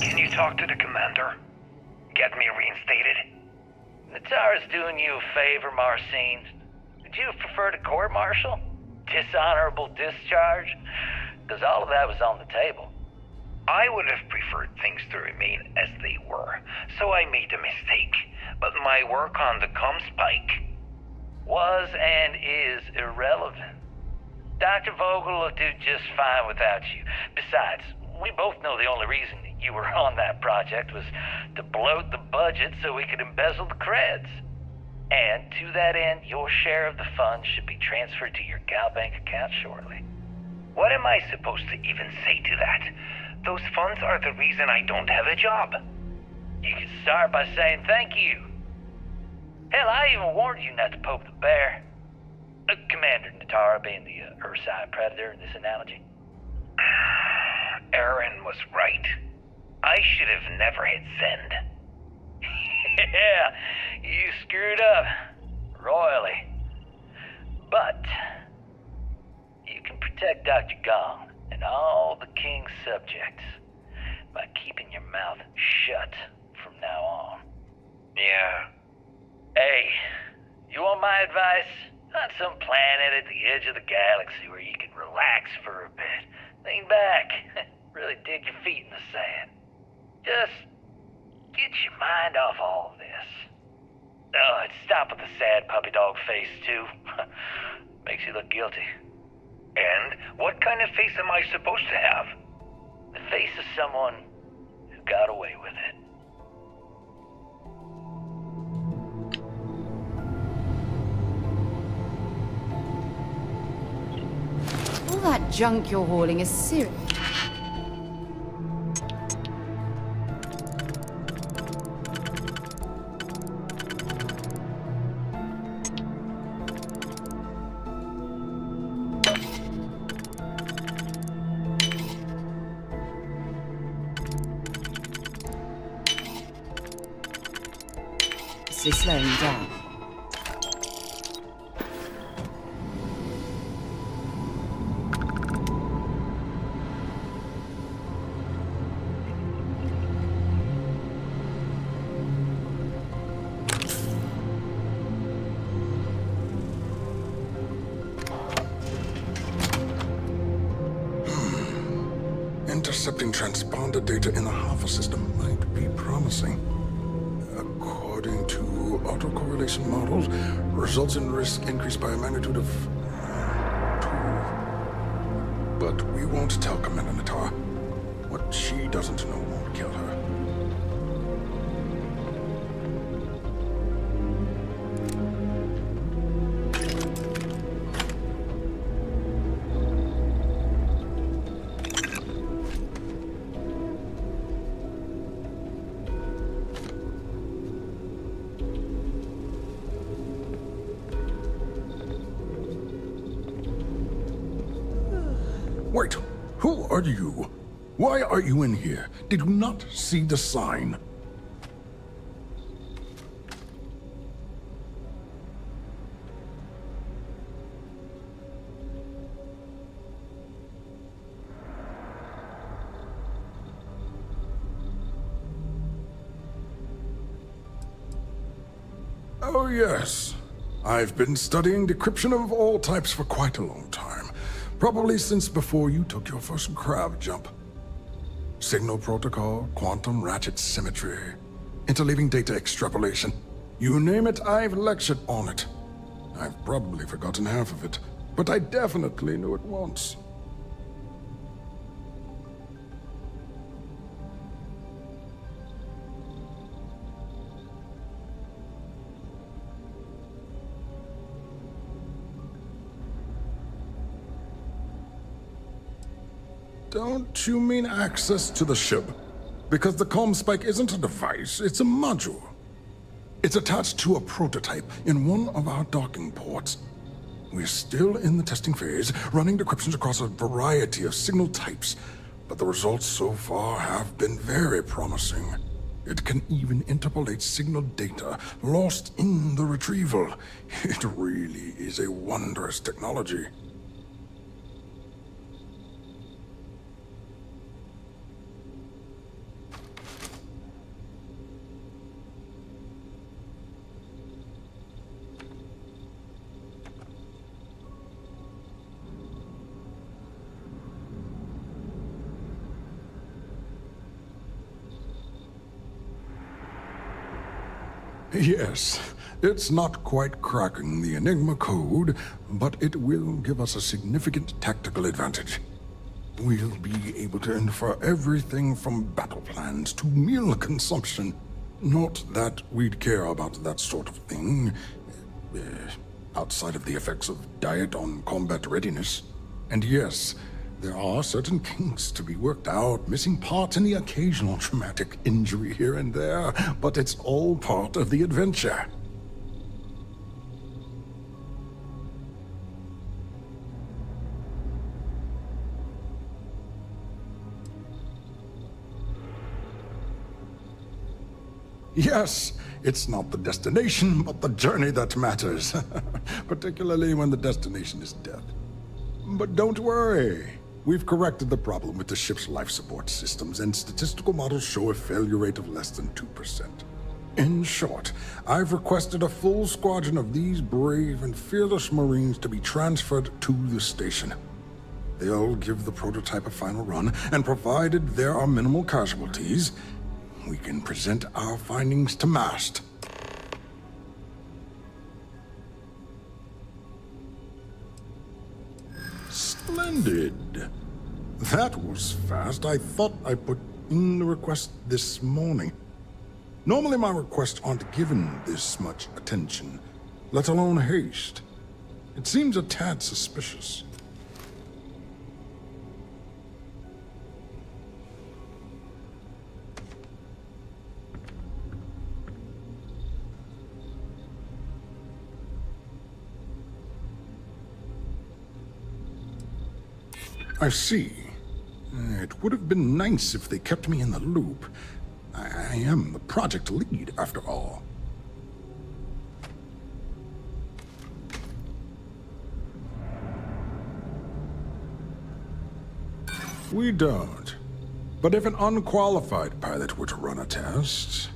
Can you talk to the commander? Get me reinstated? Natara's doing you a favor, Marcine. Would you prefer to court-martial? Dishonorable discharge? Because all of that was on the table. I would have preferred things to remain as they were, so I made a mistake. But my work on the comm spike was and is irrelevant. Dr. Vogel will do just fine without you. Besides, we both know the only reason you were on that project was to bloat the budget so we could embezzle the creds. And to that end, your share of the funds should be transferred to your Gal Bank account shortly. What am I supposed to even say to that? Those funds are the reason I don't have a job. You can start by saying thank you. Hell, I even warned you not to poke the bear. Commander Natara being the Ursine predator in this analogy. Aaron was right. I should have never hit send. Yeah, you screwed up. Royally. But you can protect Dr. Gong and all the King's subjects by keeping your mouth shut from now on. Yeah. Hey, you want my advice? On some planet at the edge of the galaxy where you can relax for a bit. Lean back. Really dig your feet in the sand. Just get your mind off all of this. Oh, and stop with the sad puppy dog face, too. Makes you look guilty. And what kind of face am I supposed to have? The face of someone who got away with it. All that junk you're hauling is serious. Slowing down. Intercepting transponder data in the Alpha system might be promising. According to autocorrelation models, results in risk increased by a magnitude of 2. But we won't tell Commander Natara. What she doesn't know won't kill her. Wait, who are you? Why are you in here? Did you not see the sign? Oh yes. I've been studying decryption of all types for quite a long time. Probably since before you took your first crab jump. Signal protocol, quantum ratchet symmetry, interleaving data extrapolation. You name it, I've lectured on it. I've probably forgotten half of it, but I definitely knew it once. Don't you mean access to the ship? Because the comm spike isn't a device, it's a module. It's attached to a prototype in one of our docking ports. We're still in the testing phase, running decryptions across a variety of signal types, but the results so far have been very promising. It can even interpolate signal data lost in the retrieval. It really is a wondrous technology. Yes, it's not quite cracking the Enigma code, but it will give us a significant tactical advantage. We'll be able to infer everything from battle plans to meal consumption. Not that we'd care about that sort of thing, outside of the effects of diet on combat readiness. And yes, There are certain kinks to be worked out, missing parts and the occasional traumatic injury here and there, but it's all part of the adventure. Yes, it's not the destination, but the journey that matters, particularly when the destination is death. But don't worry. We've corrected the problem with the ship's life support systems, and statistical models show a failure rate of less than 2%. In short, I've requested a full squadron of these brave and fearless Marines to be transferred to the station. They'll give the prototype a final run, and provided there are minimal casualties, we can present our findings to MAST. Splendid. That was fast. I thought I put in the request this morning. Normally my requests aren't given this much attention, let alone haste. It seems a tad suspicious. I see. It would have been nice if they kept me in the loop. I am the project lead, after all. We don't. But if an unqualified pilot were to run a test,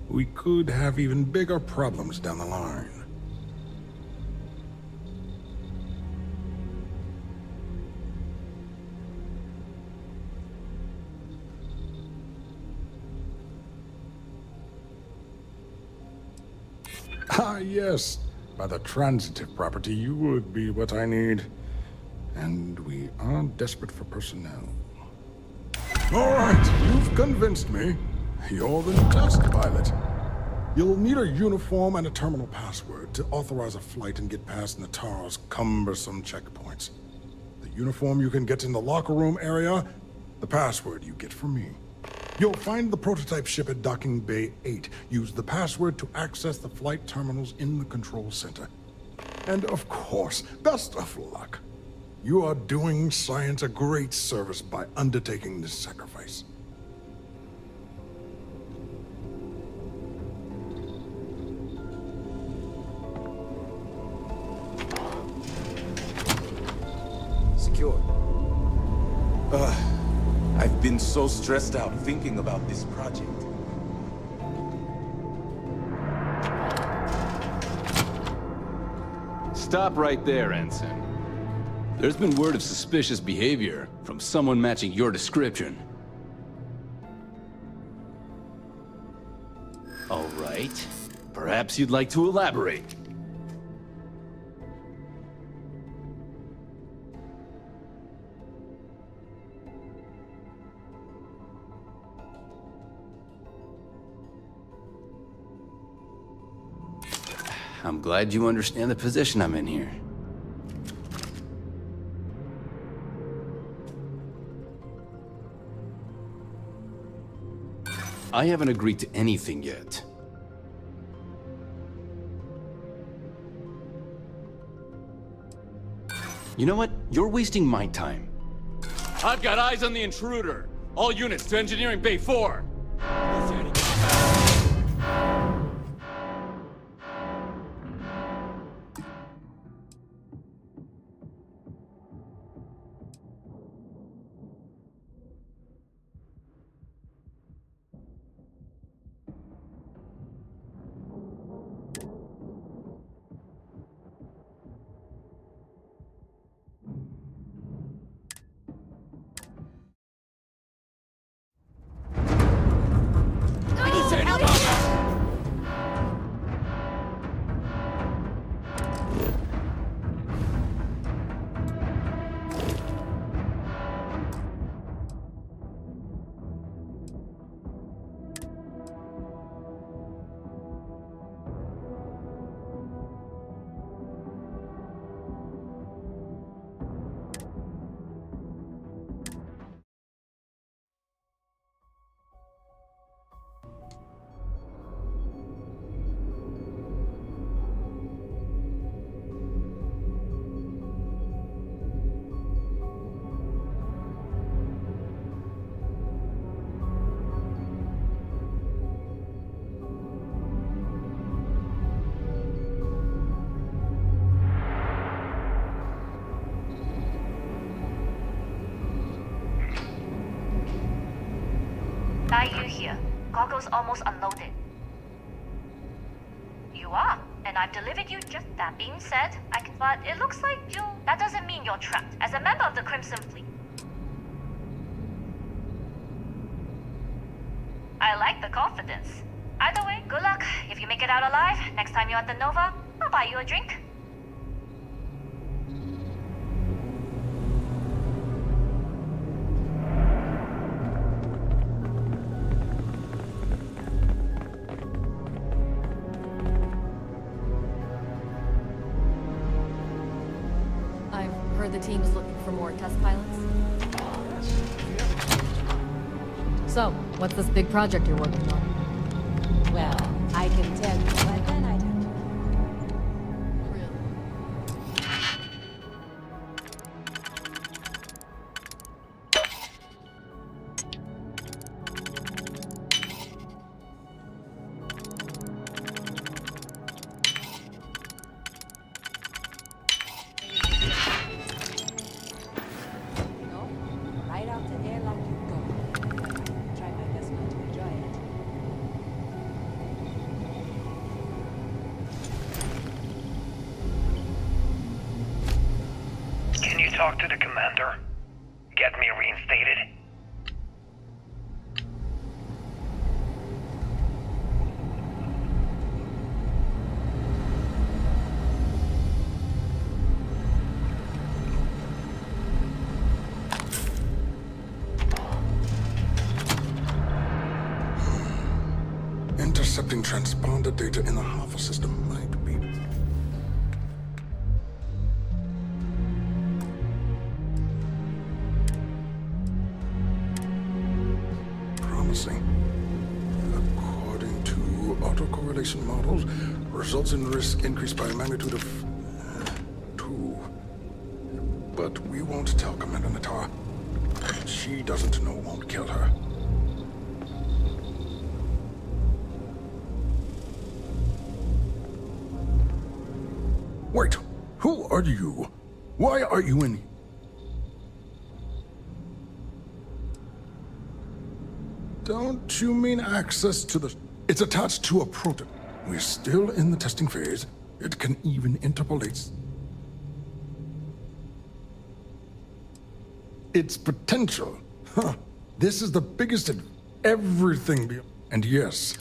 we could have even bigger problems down the line. Ah, yes. By the transitive property, you would be what I need. And we are desperate for personnel. All right, you've convinced me. You're the new test pilot. You'll need a uniform and a terminal password to authorize a flight and get past Natara's cumbersome checkpoints. The uniform you can get in the locker room area, the password you get from me. You'll find the prototype ship at Docking Bay 8. Use the password to access the flight terminals in the control center. And of course, best of luck. You are doing science a great service by undertaking this sacrifice. Secure. I've been so stressed out thinking about this project. Stop right there, Ensign. There's been word of suspicious behavior from someone matching your description. All right. Perhaps you'd like to elaborate. I'm glad you understand the position I'm in here. I haven't agreed to anything yet. You know what? You're wasting my time. I've got eyes on the intruder. All units to Engineering Bay 4. here. Cargo's almost unloaded. You are, and I've delivered you just that being said. But it looks like that doesn't mean you're trapped. As a member of the Crimson Fleet. I like the confidence. Either way, good luck. If you make it out alive, next time you're at the Nova, I'll buy you a drink. I've heard the team's looking for more test pilots. So, what's this big project you're working on? Well, I can tell you, but then I'd have to. Right out the airlock you go. Try my best not to enjoy it. Can you talk to the commander? Get me reinstated? Intercepting transponder data in the Alpha system might be promising. According to autocorrelation models, results in risk increased by a magnitude of 2. But we won't tell Commander Natar. She doesn't know won't kill her. Wait, who are you? Why are you in? Don't you mean access to the... It's attached to a prototype. We're still in the testing phase. It can even interpolate its potential. Huh. This is the biggest in everything. And yes,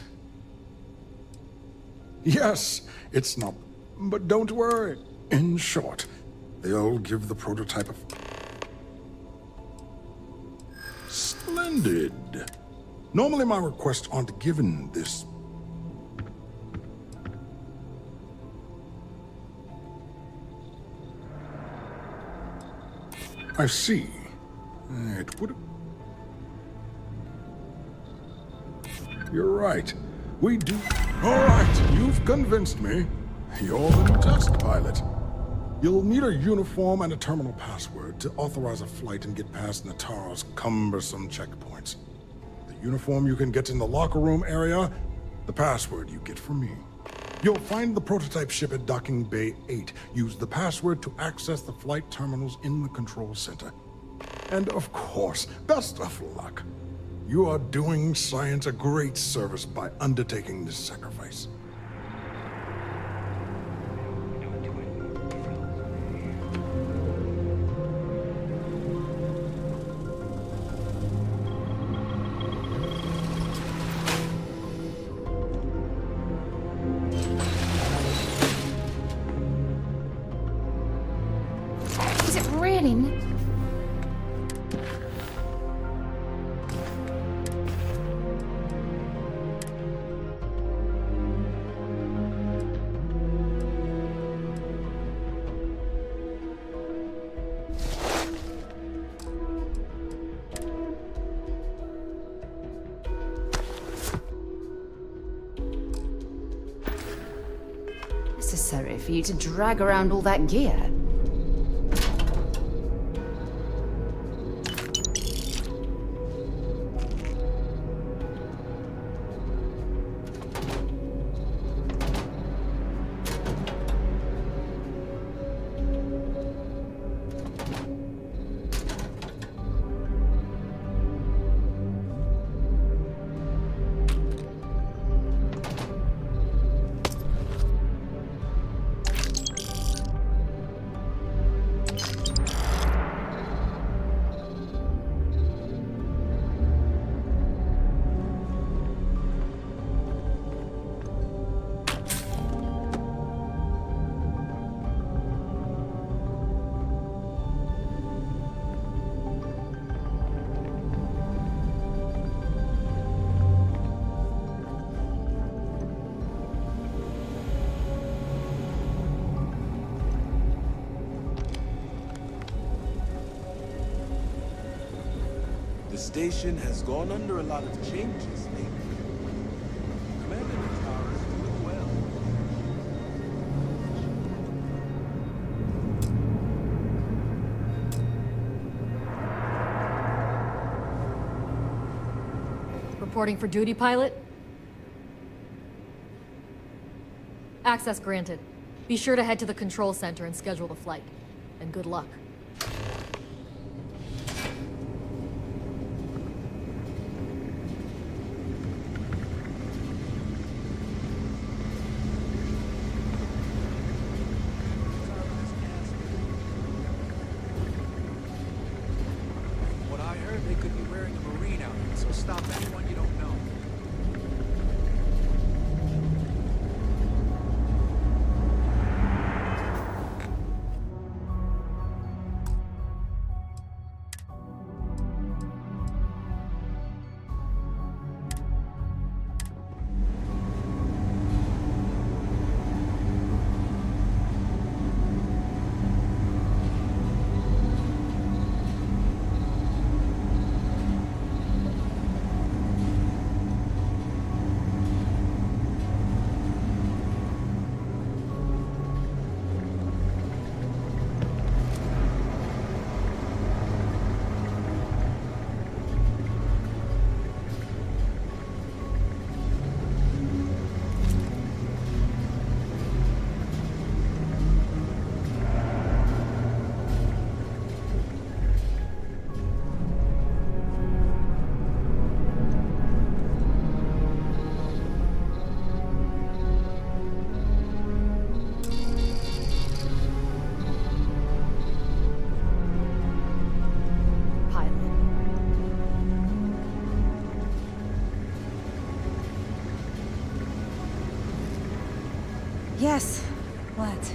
it's not. But don't worry. In short, they'll give the prototype a... Splendid. Normally my requests aren't given this. I see. It would... You're right. We do... All right, you've convinced me. You're the new test pilot. You'll need a uniform and a terminal password to authorize a flight and get past Natara's cumbersome checkpoints. The uniform you can get in the locker room area, the password you get from me. You'll find the prototype ship at Docking Bay 8. Use the password to access the flight terminals in the control center. And of course, best of luck. You are doing science a great service by undertaking this sacrifice. Is it really? Necessary for you to drag around all that gear. station has gone under a lot of changes lately. Commander Natara is doing well. Reporting for duty, pilot? Access granted. Be sure to head to the control center and schedule the flight. And good luck. What I heard, they could be wearing a Marine outfit, so stop anyone you don't know. Yes. What?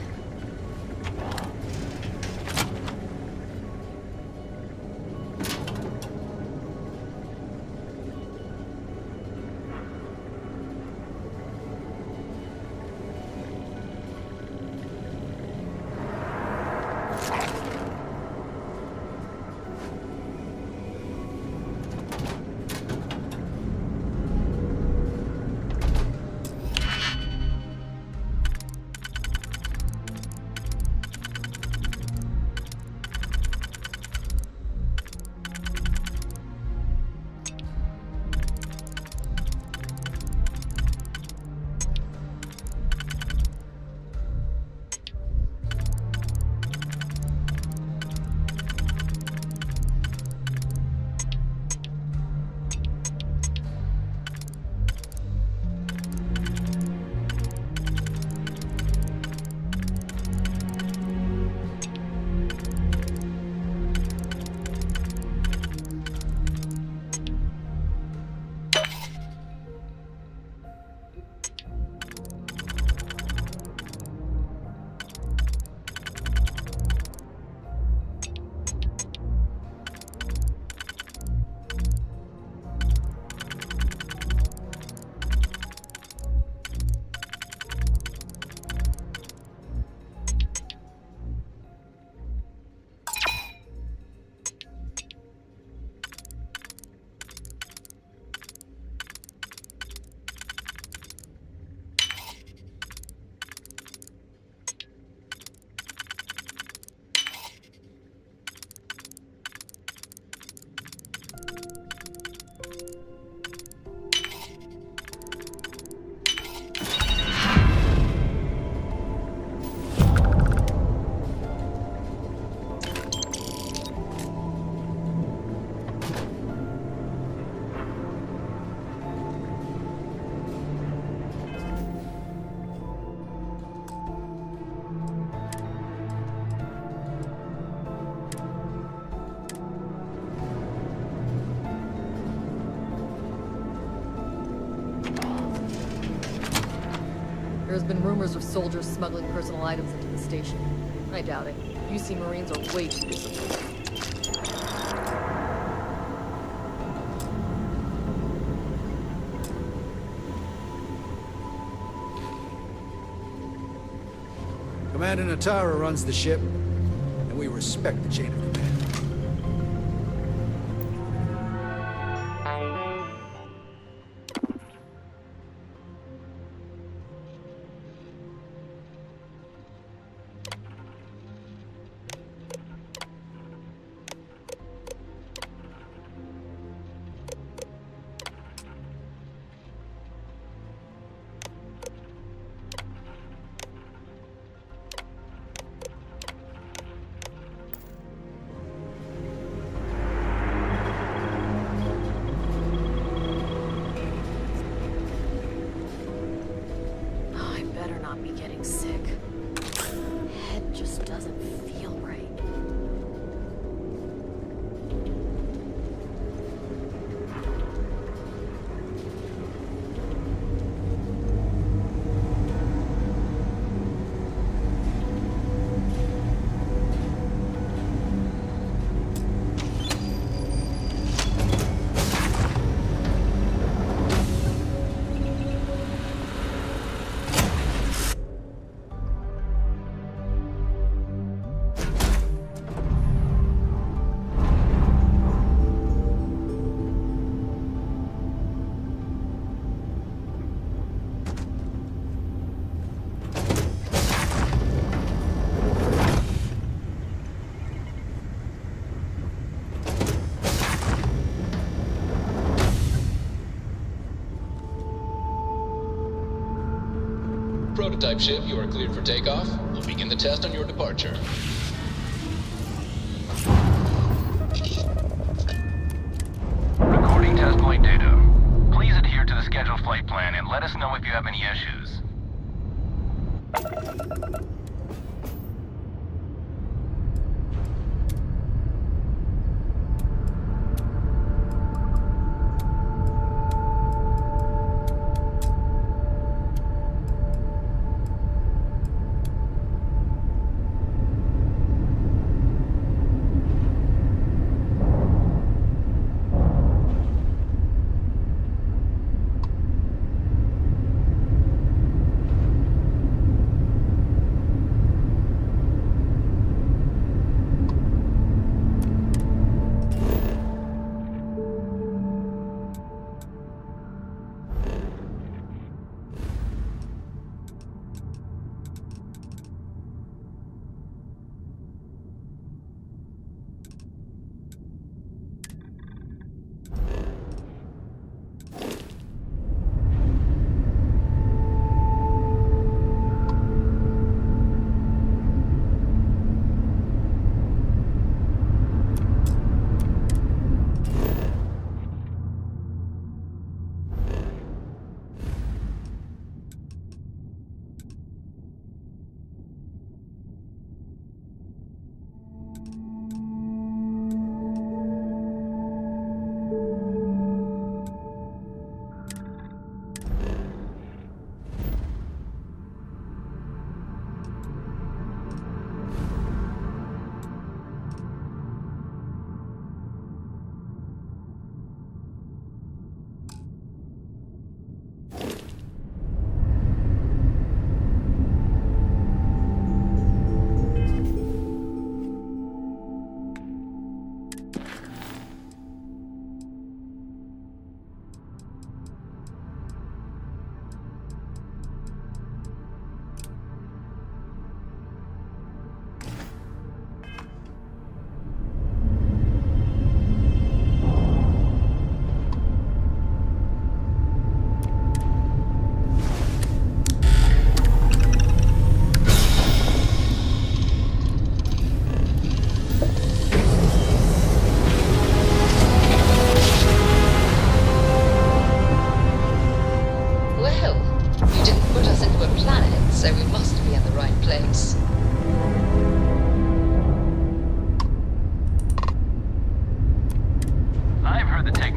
There's been rumors of soldiers smuggling personal items into the station. I doubt it. UC Marines are way too disciplined. Commander Natara runs the ship, and we respect the chain of command. got me getting sick. Head just doesn't feel right. Prototype ship, you are cleared for takeoff. We'll begin the test on your departure. Recording test flight data. Please adhere to the scheduled flight plan and let us know if you have any issues.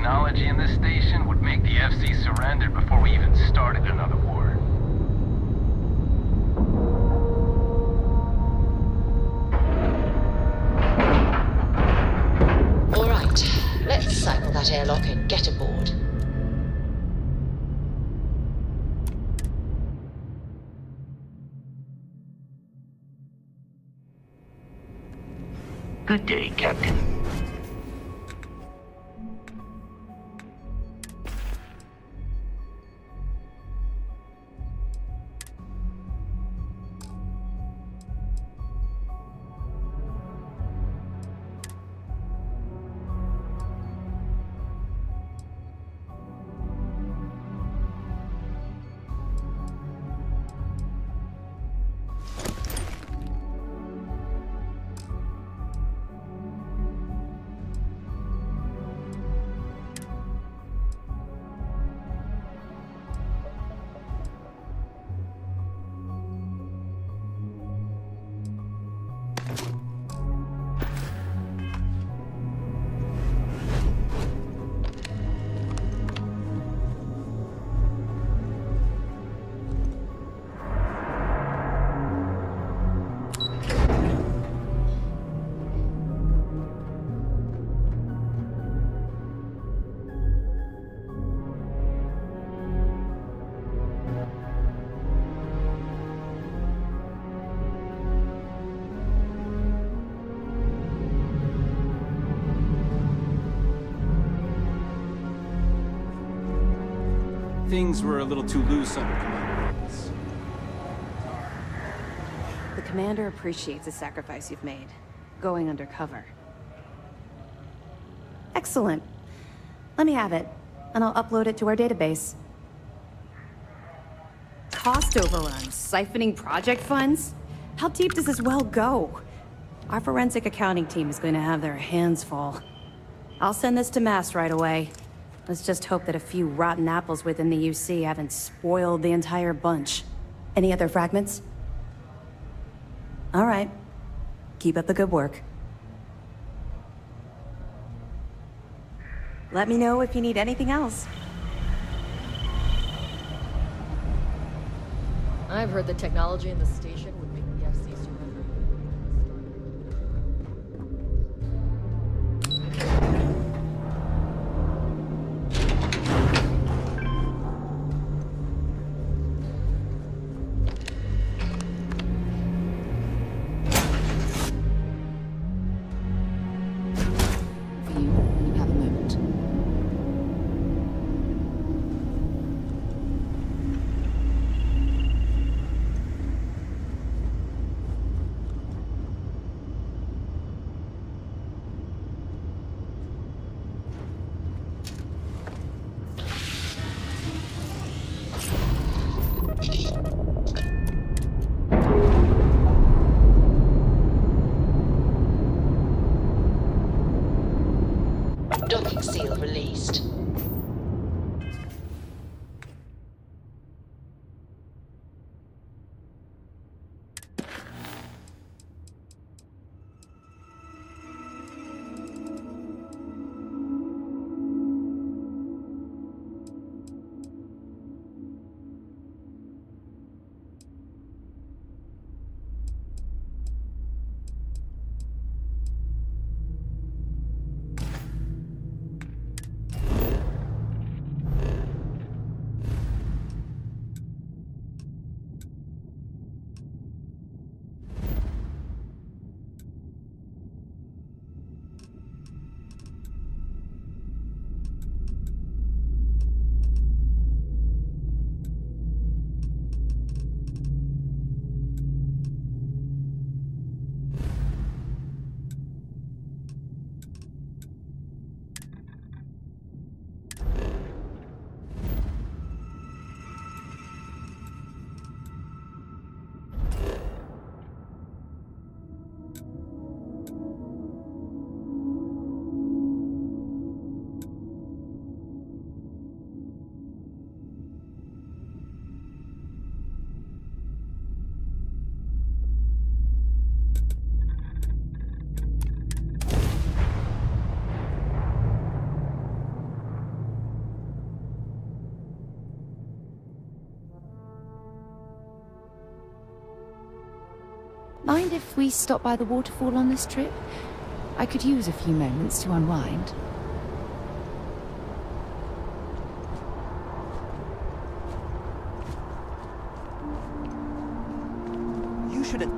technology in this station would make the FC surrender before we even started another war. All right, let's cycle that airlock and get aboard. Good day, Captain. Things were a little too loose under Commander Ross. The Commander appreciates the sacrifice you've made, going undercover. Excellent. Let me have it, and I'll upload it to our database. Cost overruns, siphoning project funds? How deep does this well go? Our forensic accounting team is going to have their hands full. I'll send this to Mass right away. Let's just hope that a few rotten apples within the UC haven't spoiled the entire bunch. Any other fragments? All right. Keep up the good work. Let me know if you need anything else. I've heard the technology in the station would make the FC surrender. For you, when you have a moment. Docking seal released. Mind if we stop by the waterfall on this trip? I could use a few moments to unwind. You shouldn't...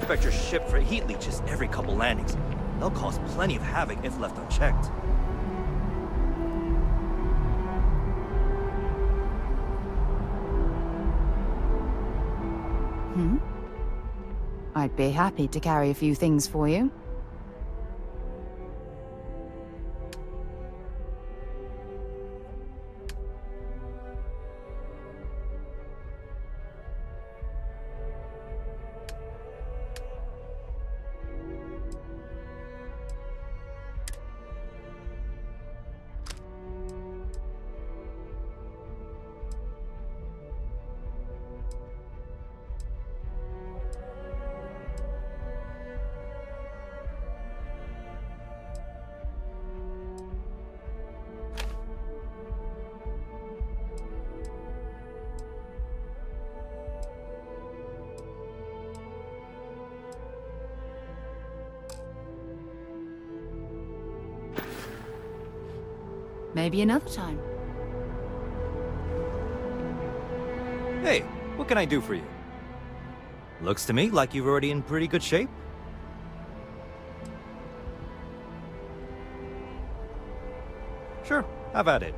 Expect your ship for heat leeches every couple landings. They'll cause plenty of havoc if left unchecked. I'd be happy to carry a few things for you. Maybe another time. Hey, what can I do for you? Looks to me like you're already in pretty good shape. Sure, have at it.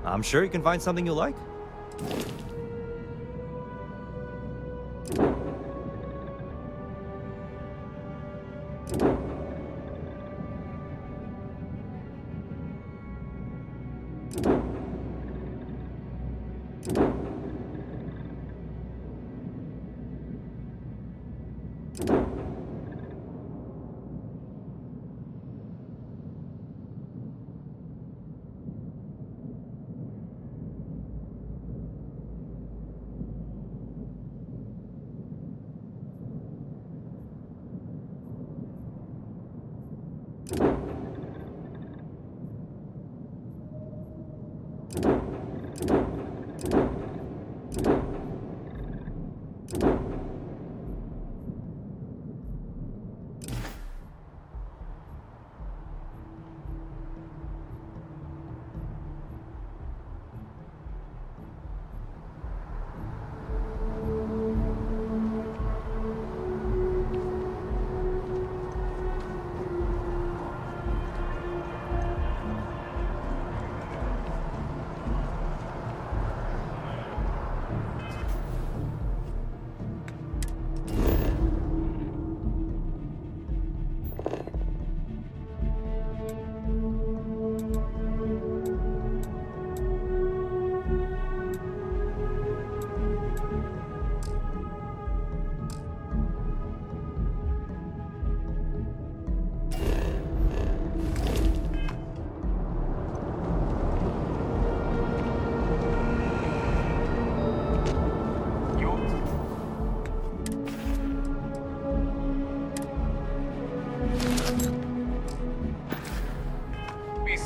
I'm sure you can find something you like.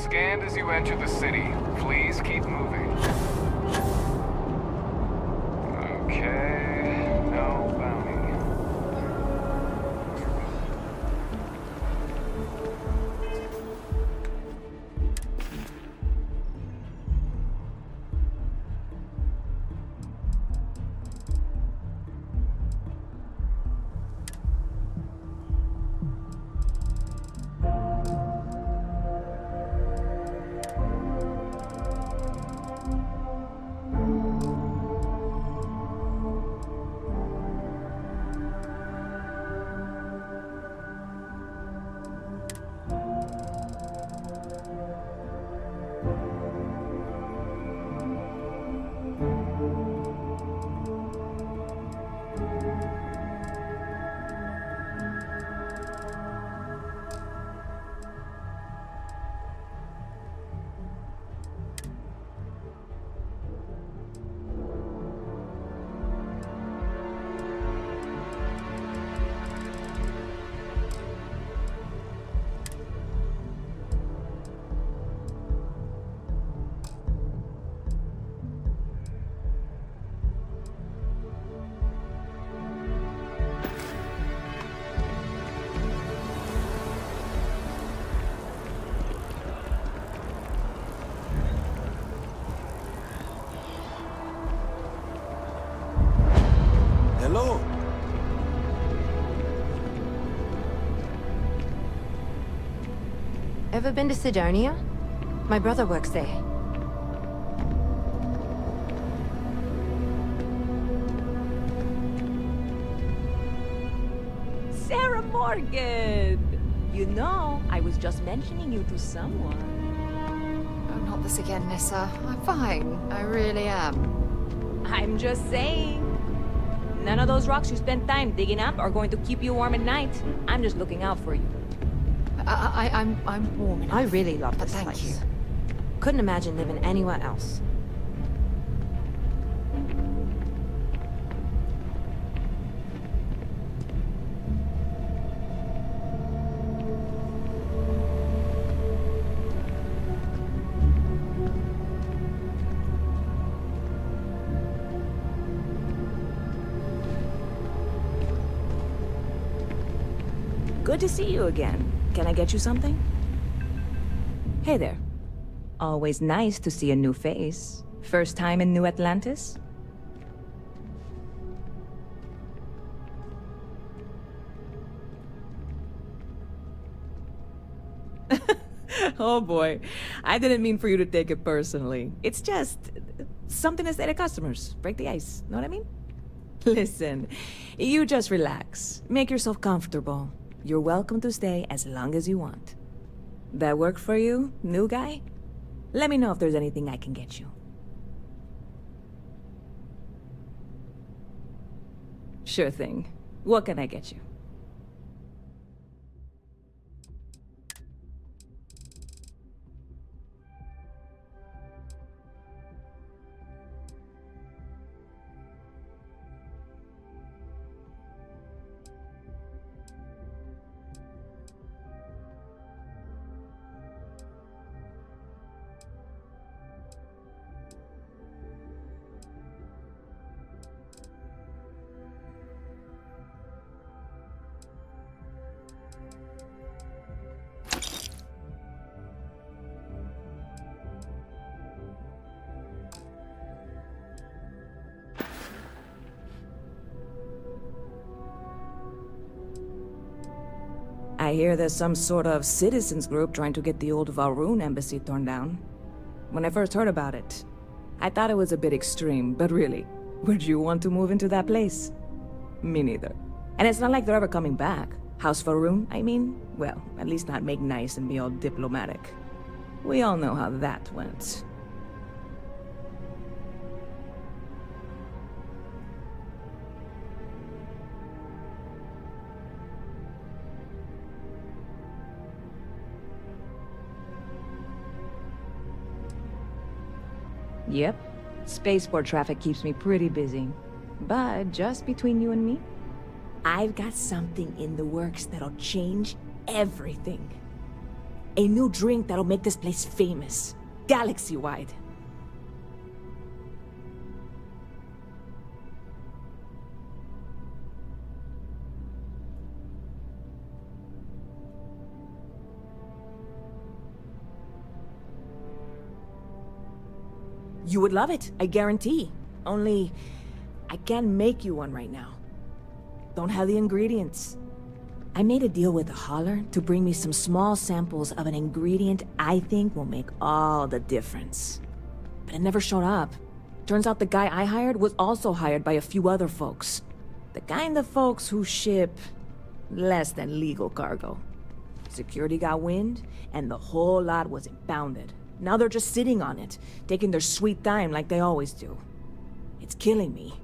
Scanned as you enter the city. Please keep moving. Okay, no bounty. Ever been to Sidonia? My brother works there. Sarah Morgan! You know, I was just mentioning you to someone. Oh, not this again, Nissa. I'm fine. I really am. I'm just saying. None of those rocks you spent time digging up are going to keep you warm at night. I'm just looking out for you. I'm warm enough. I really love this Thank place. you. Couldn't imagine living anywhere else. Good to see you again. Can I get you something? Hey there. Always nice to see a new face. First time in New Atlantis? Oh boy. I didn't mean for you to take it personally. It's just something to say to customers. Break the ice. Know what I mean? Listen, you just relax. Make yourself comfortable. You're welcome to stay as long as you want. That work for you, new guy? Let me know if there's anything I can get you. Sure thing. What can I get you? I hear there's some sort of citizens group trying to get the old Valroon embassy torn down. When I first heard about it, I thought it was a bit extreme, but really, would you want to move into that place? Me neither. And it's not like they're ever coming back. House Valroon, I mean? Well, at least not make nice and be all diplomatic. We all know how that went. Yep. Spaceport traffic keeps me pretty busy. But just between you and me, I've got something in the works that'll change everything. A new drink that'll make this place famous. Galaxy-wide. You would love it, I guarantee. Only, I can't make you one right now. Don't have the ingredients. I made a deal with a hauler to bring me some small samples of an ingredient I think will make all the difference. But it never showed up. Turns out the guy I hired was also hired by a few other folks. The kind of folks who ship less than legal cargo. Security got wind, and the whole lot was impounded. Now they're just sitting on it, taking their sweet time like they always do. It's killing me.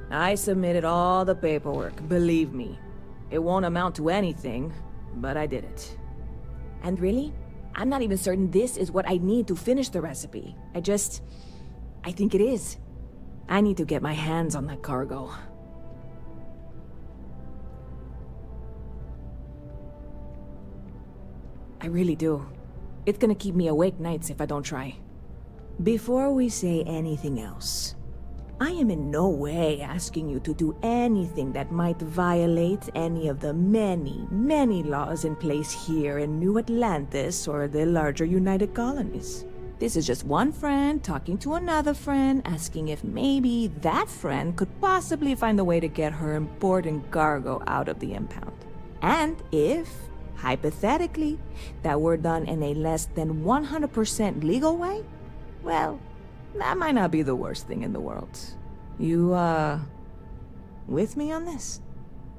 I submitted all the paperwork, believe me. It won't amount to anything, but I did it. And really, I'm not even certain this is what I need to finish the recipe. I think it is. I need to get my hands on that cargo. I really do. It's gonna keep me awake nights if I don't try. Before we say anything else, I am in no way asking you to do anything that might violate any of the many, many laws in place here in New Atlantis or the larger United Colonies. This is just one friend talking to another friend, asking if maybe that friend could possibly find a way to get her important cargo out of the impound. And if, hypothetically, that were done in a less than 100% legal way, well, that might not be the worst thing in the world. You, with me on this?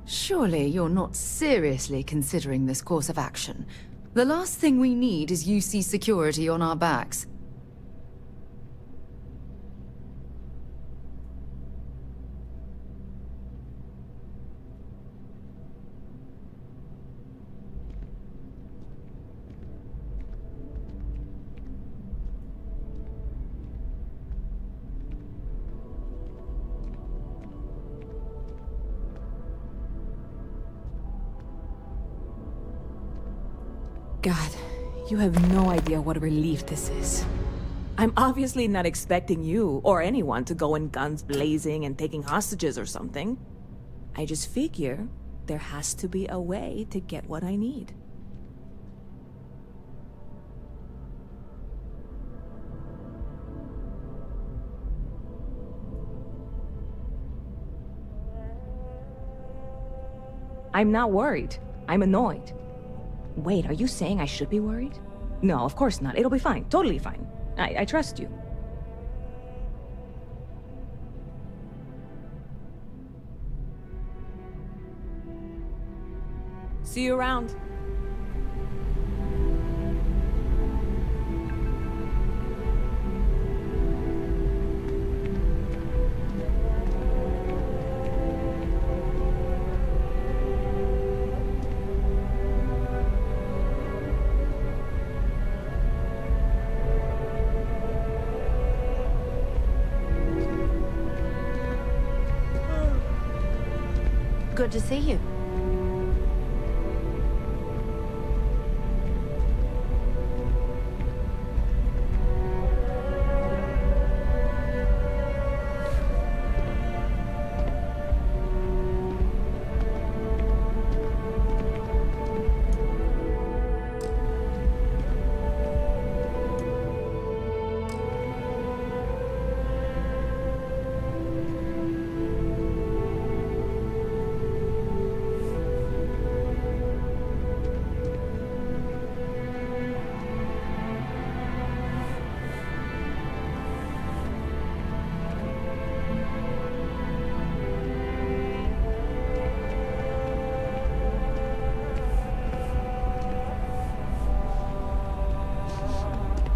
Surely you're not seriously considering this course of action. The last thing we need is UC security on our backs. God, you have no idea what a relief this is. I'm obviously not expecting you or anyone to go in guns blazing and taking hostages or something. I just figure there has to be a way to get what I need. I'm not worried. I'm annoyed. Wait, are you saying I should be worried? No, of course not. It'll be fine. Totally fine. I trust you. See you around. Good to see you.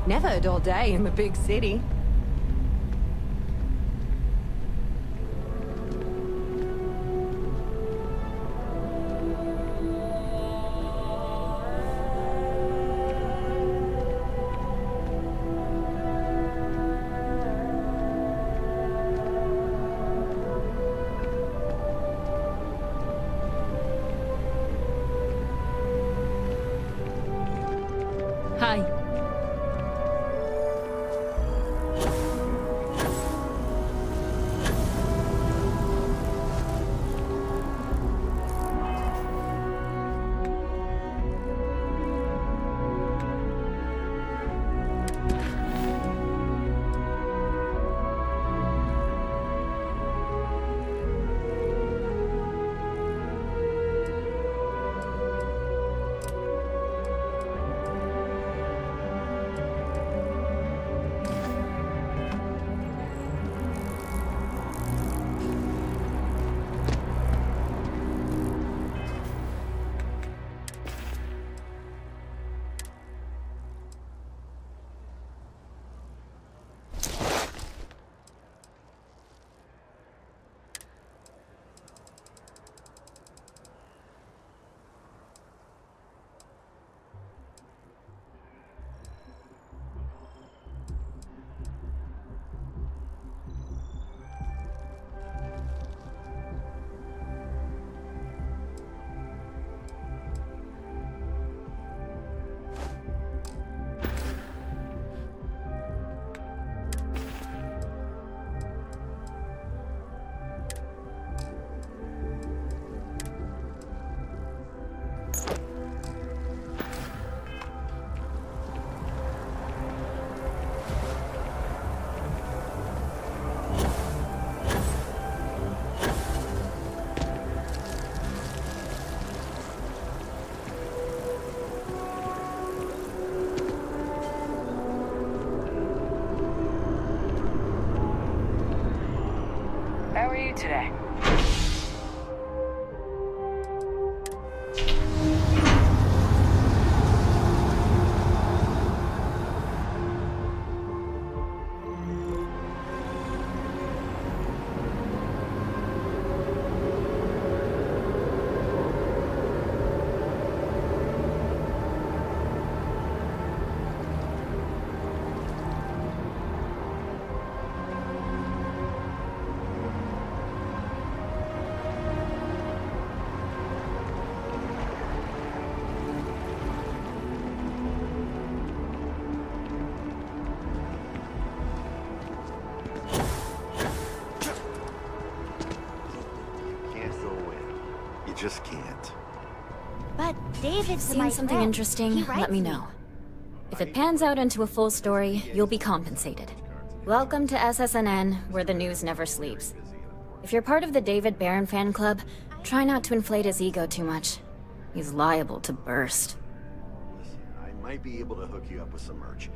Never a dull day in the big city. Hi. today. Just can't. But David's Seen my something friend. interesting? He Let writes me know. If it pans out into a full story, you'll be compensated. Welcome to SSNN, where the news never sleeps. If you're part of the David Barron fan club, try not to inflate his ego too much. He's liable to burst. I might be able to hook you up with some merch.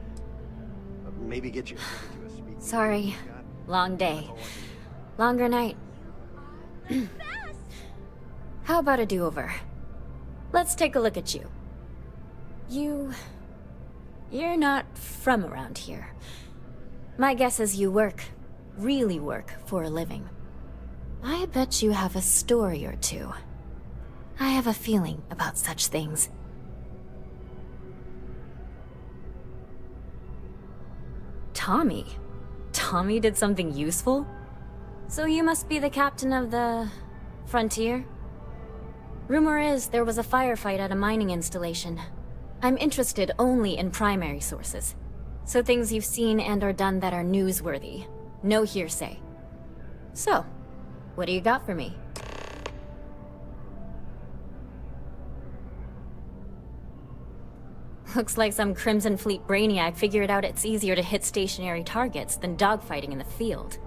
Maybe get you to a speaking. Sorry. Long day. Longer night. How about a do-over? Let's take a look at you. You're not from around here. My guess is you really work for a living. I bet you have a story or two. I have a feeling about such things. Tommy? Tommy did something useful? So you must be the captain of the... Frontier? Rumor is there was a firefight at a mining installation. I'm interested only in primary sources. So things you've seen and or done that are newsworthy. No hearsay. So, what do you got for me? Looks like some Crimson Fleet brainiac figured out it's easier to hit stationary targets than dogfighting in the field.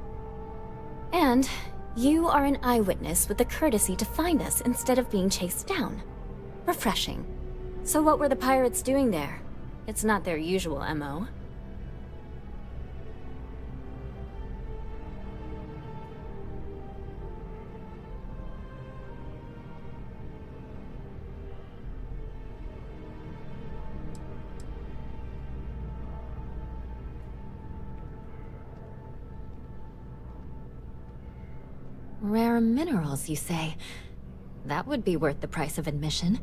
And you are an eyewitness with the courtesy to find us instead of being chased down. Refreshing. So what were the pirates doing there? It's not their usual MO. Rare minerals, you say? That would be worth the price of admission.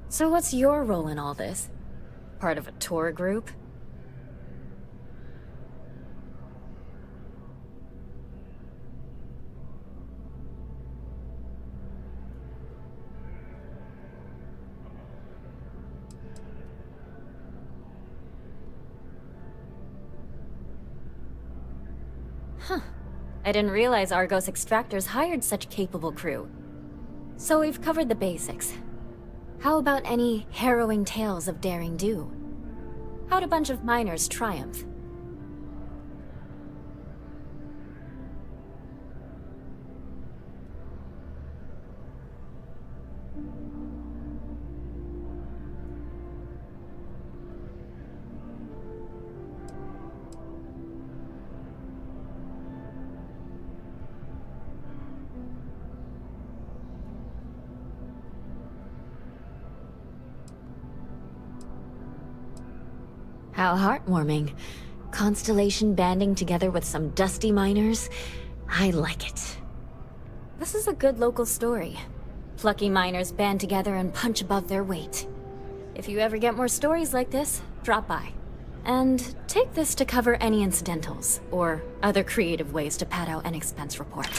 So what's your role in all this? Part of a tour group? Huh. I didn't realize Argos Extractors hired such capable crew. So we've covered the basics. How about any harrowing tales of daring do? How'd a bunch of miners triumph? How heartwarming. Constellation banding together with some dusty miners. I like it. This is a good local story. Plucky miners band together and punch above their weight. If you ever get more stories like this, drop by. And take this to cover any incidentals, or other creative ways to pad out an expense report.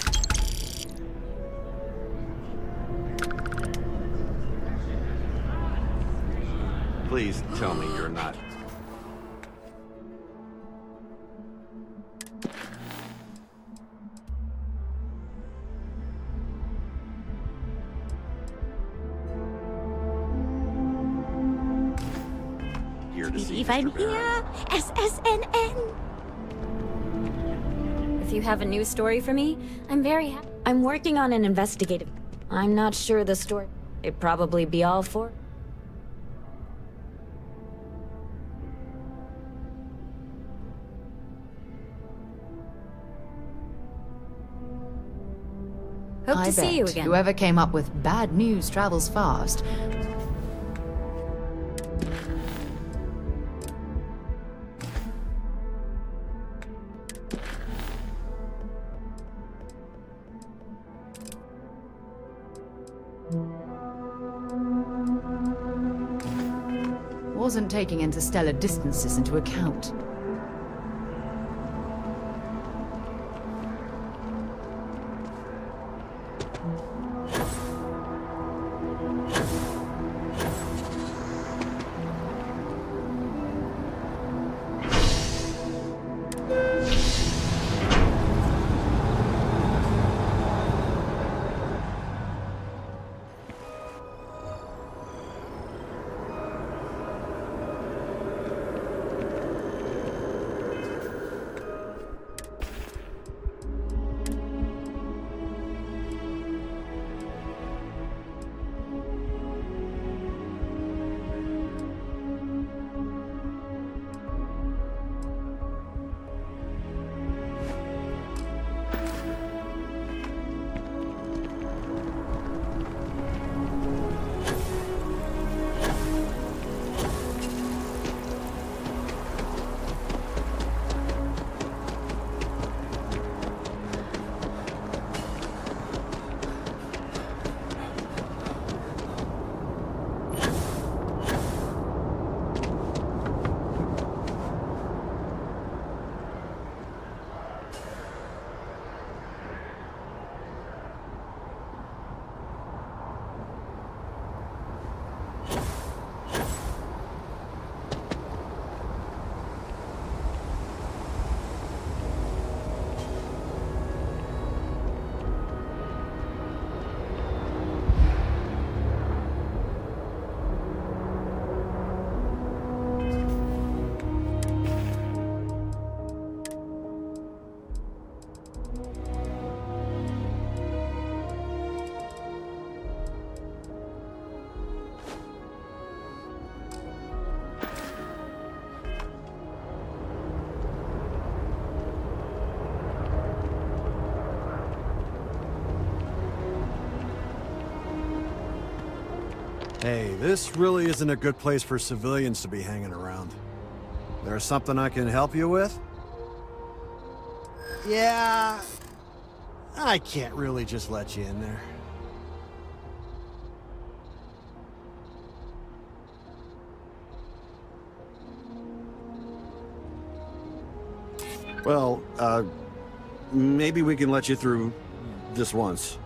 Please tell me you're not... Believe I'm here. SSNN. If you have a new story for me, I'm very happy. I'm working on an investigative. I'm not sure the story. It'd probably be all for. Hope I to see you bet again. whoever came up with bad news travels fast. Wasn't taking interstellar distances into account. Hey, this really isn't a good place for civilians to be hanging around. There's something I can help you with? Yeah, I can't really just let you in there. Well, maybe we can let you through this once.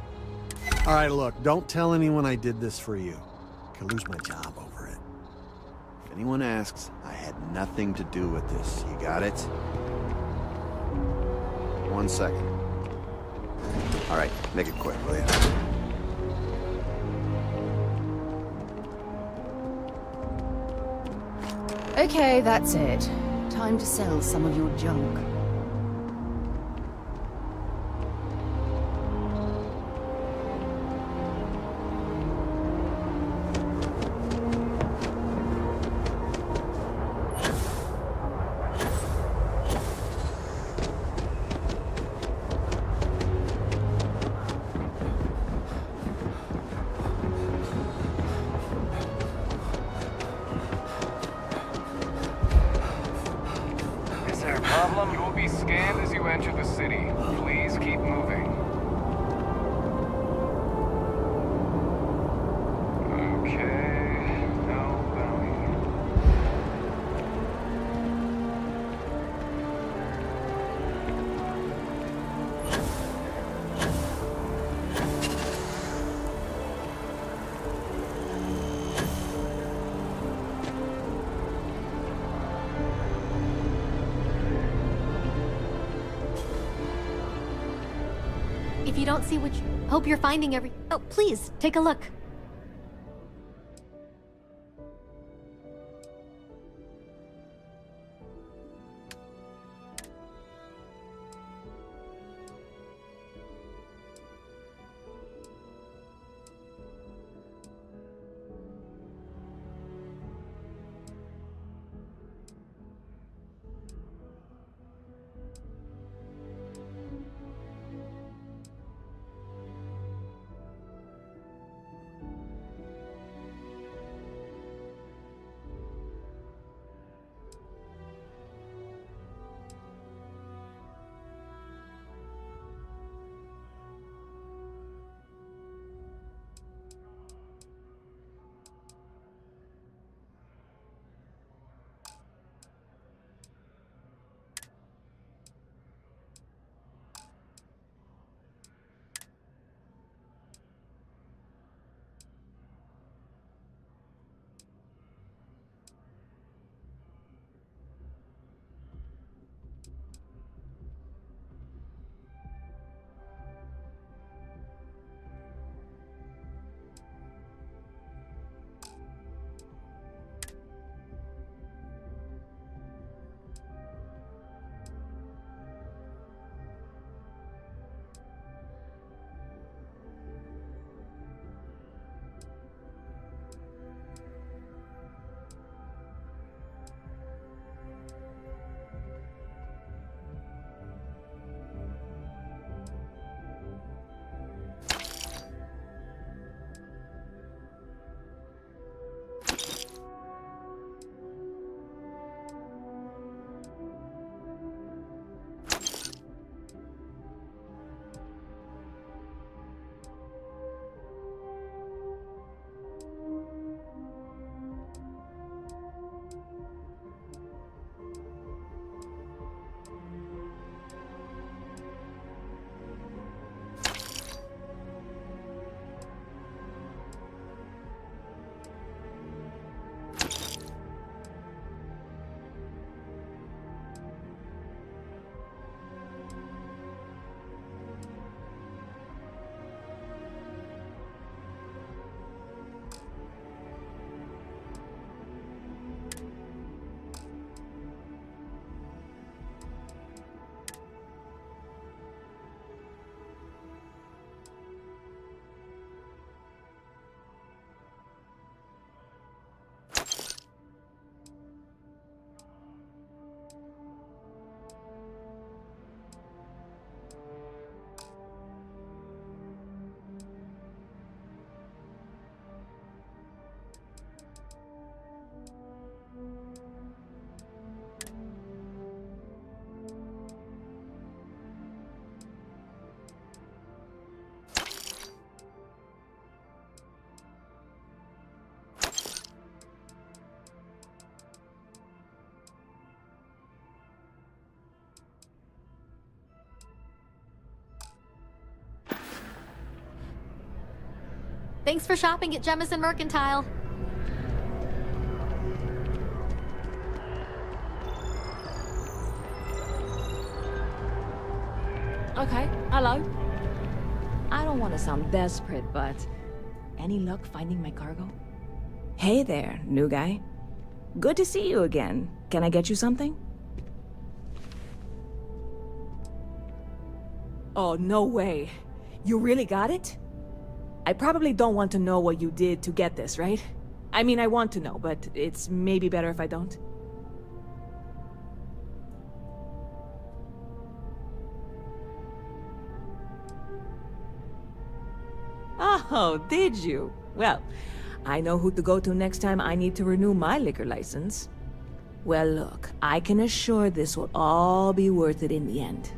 All right, look, don't tell anyone I did this for you. I could lose my job over it. If anyone asks, I had nothing to do with this. You got it? 1 second. All right, make it quick, will you? Okay, that's it. Time to sell some of your junk. You will be scanned as you enter the city. Please keep moving. Okay, no bounty. If you don't see what you... Hope you're finding every... Oh, please, take a look. Thanks for shopping at Jemison Mercantile. Okay, hello. I don't want to sound desperate, but any luck finding my cargo? Hey there, new guy. Good to see you again. Can I get you something? Oh, no way. You really got it? I probably don't want to know what you did to get this, right? I mean, I want to know, but it's maybe better if I don't. Oh, did you? Well, I know who to go to next time I need to renew my liquor license. Well, look, I can assure this will all be worth it in the end.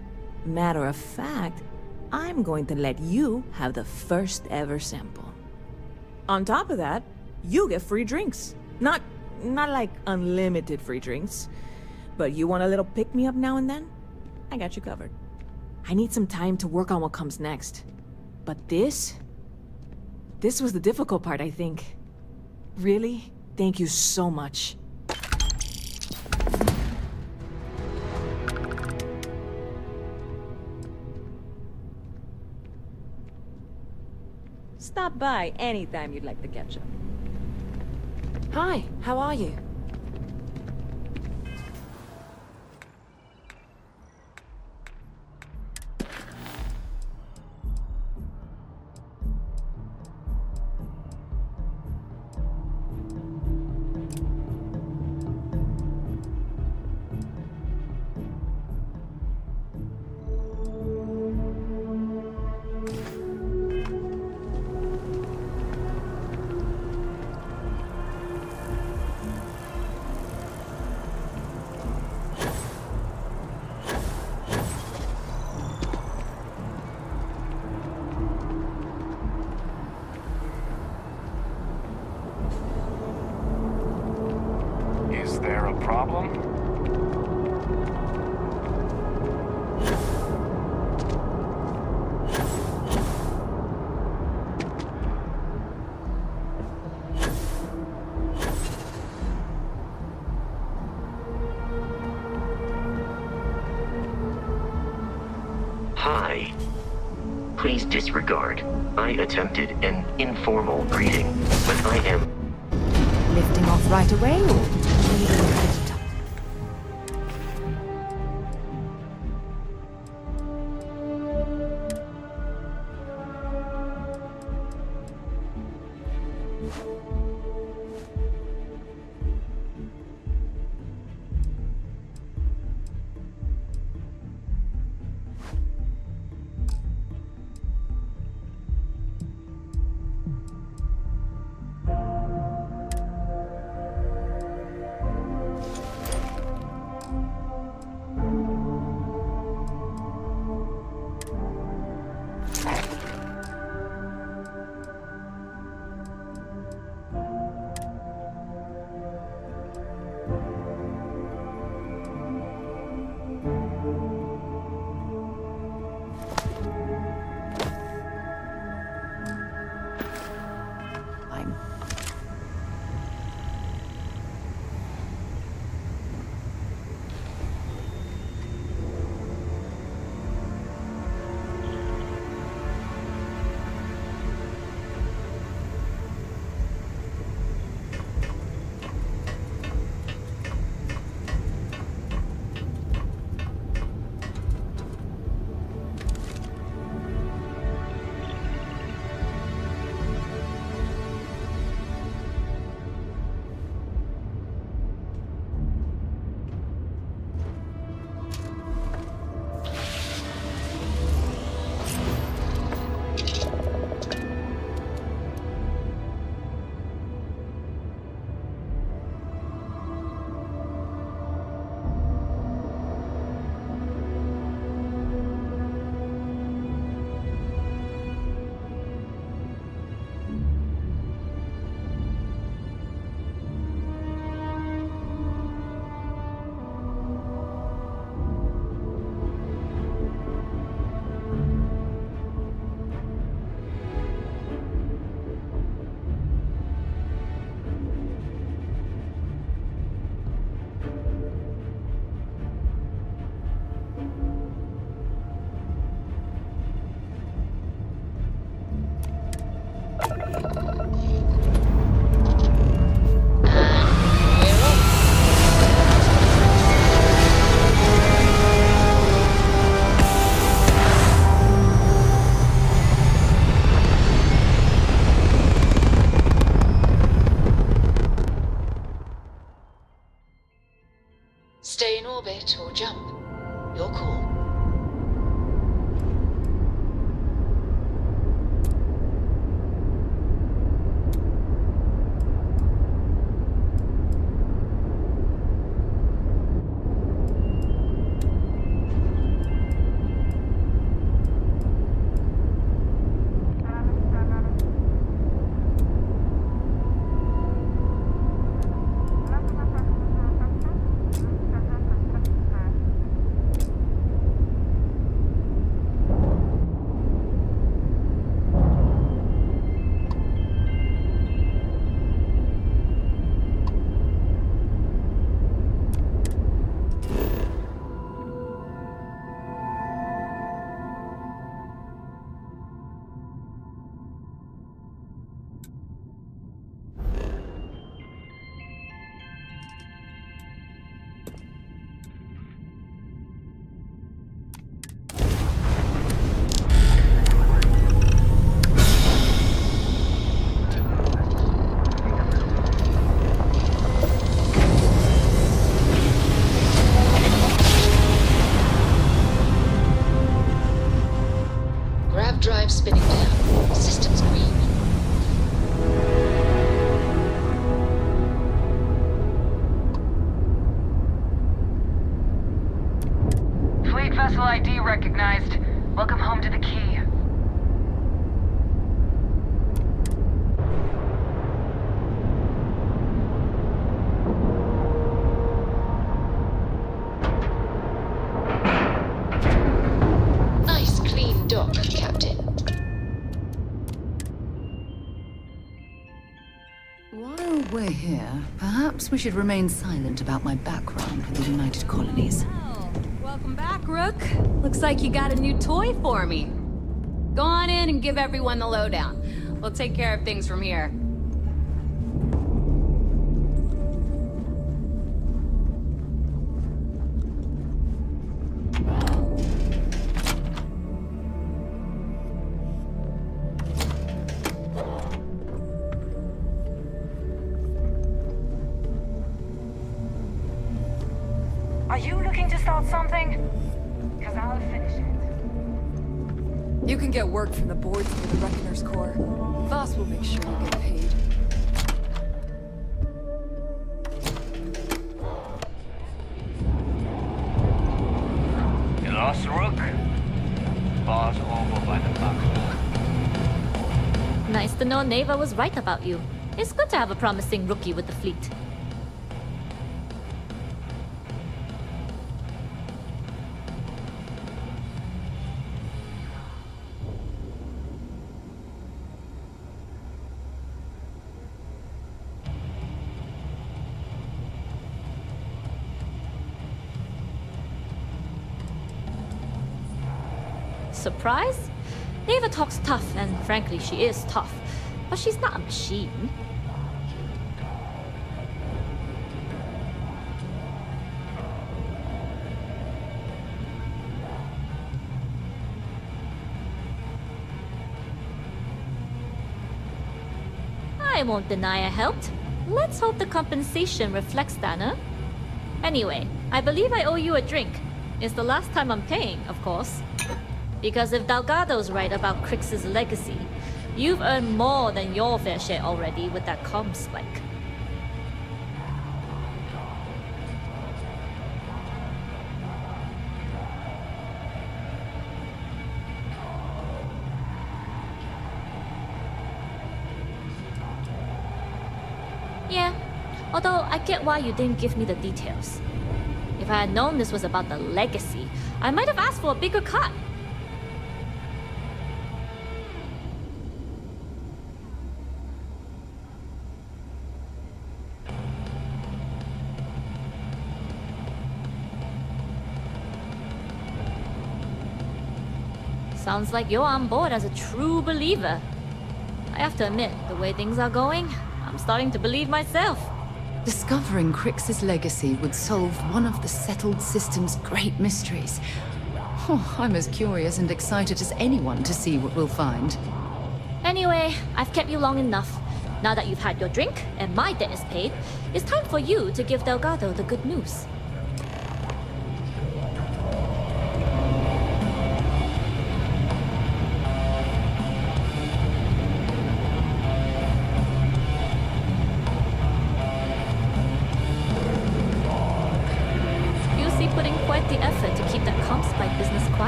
Matter of fact, I'm going to let you have the first ever sample. On top of that, you get free drinks. Not like unlimited free drinks, but you want a little pick-me-up now and then? I got you covered. I need some time to work on what comes next. But this was the difficult part, I think. Really? Thank you so much. Stop by anytime you'd like to catch up. Hi, how are you? Is there a problem? Hi. Please disregard. I attempted an informal greeting, but I am... Lifting off right away, or needing a bit of time? You're cool. Drive spinning down. Systems green. Fleet vessel ID recognized. Welcome home to the Key. Nice clean dock, Captain. While we're here, perhaps we should remain silent about my background with the United Colonies. Oh, welcome back, Rook. Looks like you got a new toy for me. Go on in and give everyone the lowdown. We'll take care of things from here. Are you looking to start something? Because I'll finish it. You can get work from the boards near the Reckoner's Core. Voss will make sure you get paid. You lost Rook? Boss over by the box. Nice to know Neva was right about you. It's good to have a promising rookie with the fleet. Surprise? Neva talks tough, and frankly, she is tough. But she's not a machine. I won't deny I helped. Let's hope the compensation reflects that, huh? Anyway, I believe I owe you a drink. It's the last time I'm paying, of course. Because if Delgado's right about Crix's legacy, you've earned more than your fair share already with that comm spike. Yeah, although I get why you didn't give me the details. If I had known this was about the legacy, I might have asked for a bigger cut. Sounds like you're on board as a true believer. I have to admit, the way things are going, I'm starting to believe myself. Discovering Crix's legacy would solve one of the settled system's great mysteries. Oh, I'm as curious and excited as anyone to see what we'll find. Anyway, I've kept you long enough. Now that you've had your drink and my debt is paid, it's time for you to give Delgado the good news.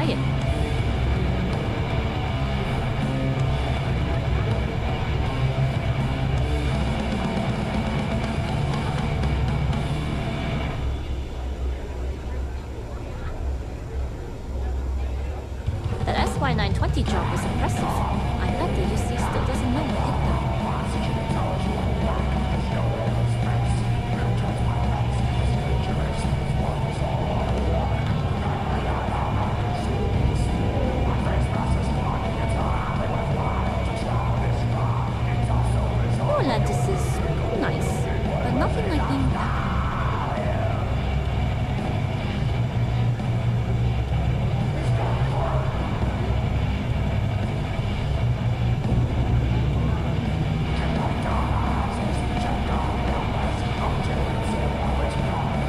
quiet. That SY-920 job was impressive. I bet the UC still doesn't know what hit them. Atlantis is nice, but nothing like being back.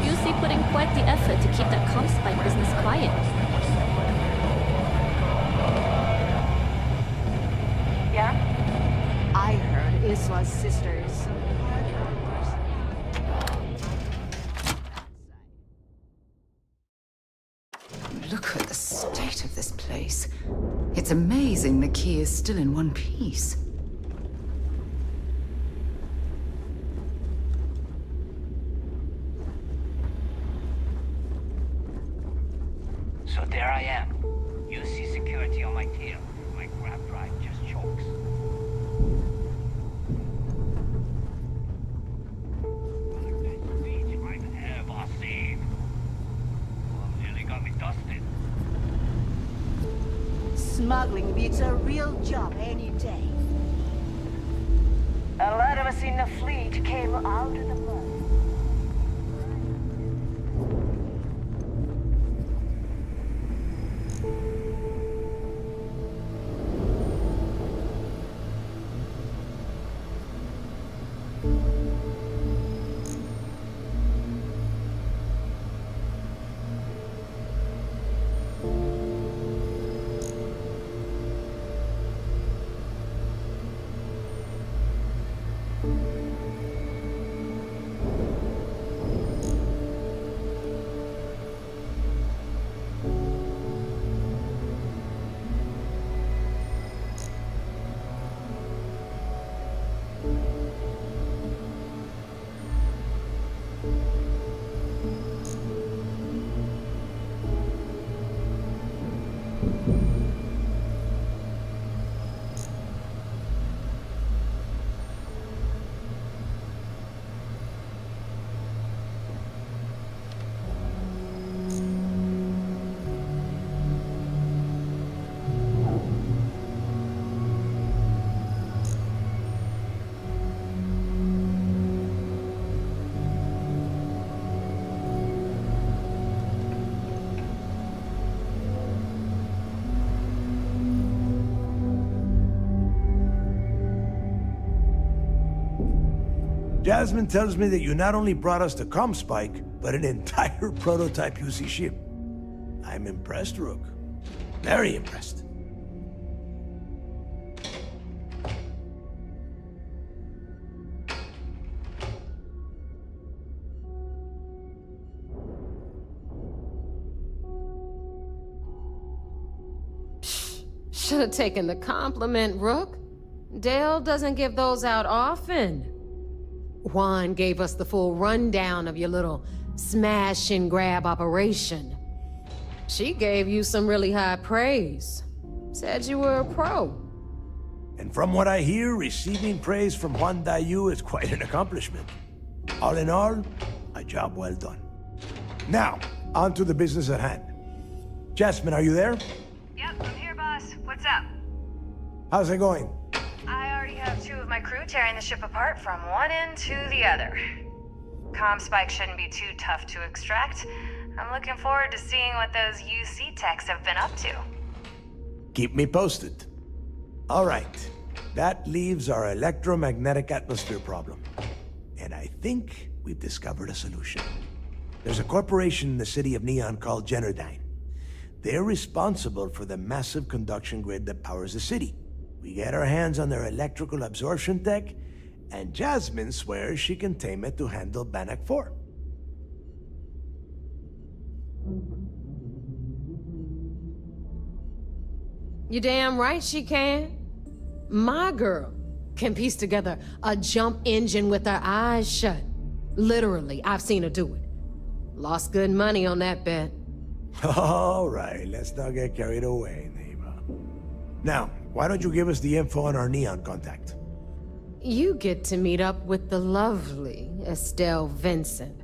UC put in quite the effort to keep that Comspike business quiet. Yeah? I heard Isla's sister is some Look at the state of this place. It's amazing the key is still in one piece. So there I am. You see security on my tail. My grab drive just chokes. I've ever seen. Well, nearly got me dusted. smuggling beats a real job any day. A lot of us in the fleet came out of the mud. Jasmine tells me that you not only brought us the Comspike, but an entire prototype UC ship. I'm impressed, Rook. Very impressed. Should have taken the compliment, Rook. Dale doesn't give those out often. Juan gave us the full rundown of your little smash and grab operation. She gave you some really high praise. Said you were a pro. And from what I hear, receiving praise from Juan Dayu is quite an accomplishment. All in all, a job well done. Now, on to the business at hand. Jasmine, are you there? Yep, I'm here, boss. What's up? How's it going? I already have 2 of my crew tearing the ship apart from one end to the other. Comspike shouldn't be too tough to extract. I'm looking forward to seeing what those UC techs have been up to. Keep me posted. All right, that leaves our electromagnetic atmosphere problem. And I think we've discovered a solution. There's a corporation in the city of Neon called Generdyne. They're responsible for the massive conduction grid that powers the city. We get our hands on their electrical absorption tech, and Jasmine swears she can tame it to handle Bannock 4. You damn right she can. My girl can piece together a jump engine with her eyes shut. Literally, I've seen her do it. Lost good money on that bet. All right, let's not get carried away, neighbor. Now, why don't you give us the info on our Neon contact? You get to meet up with the lovely Estelle Vincent.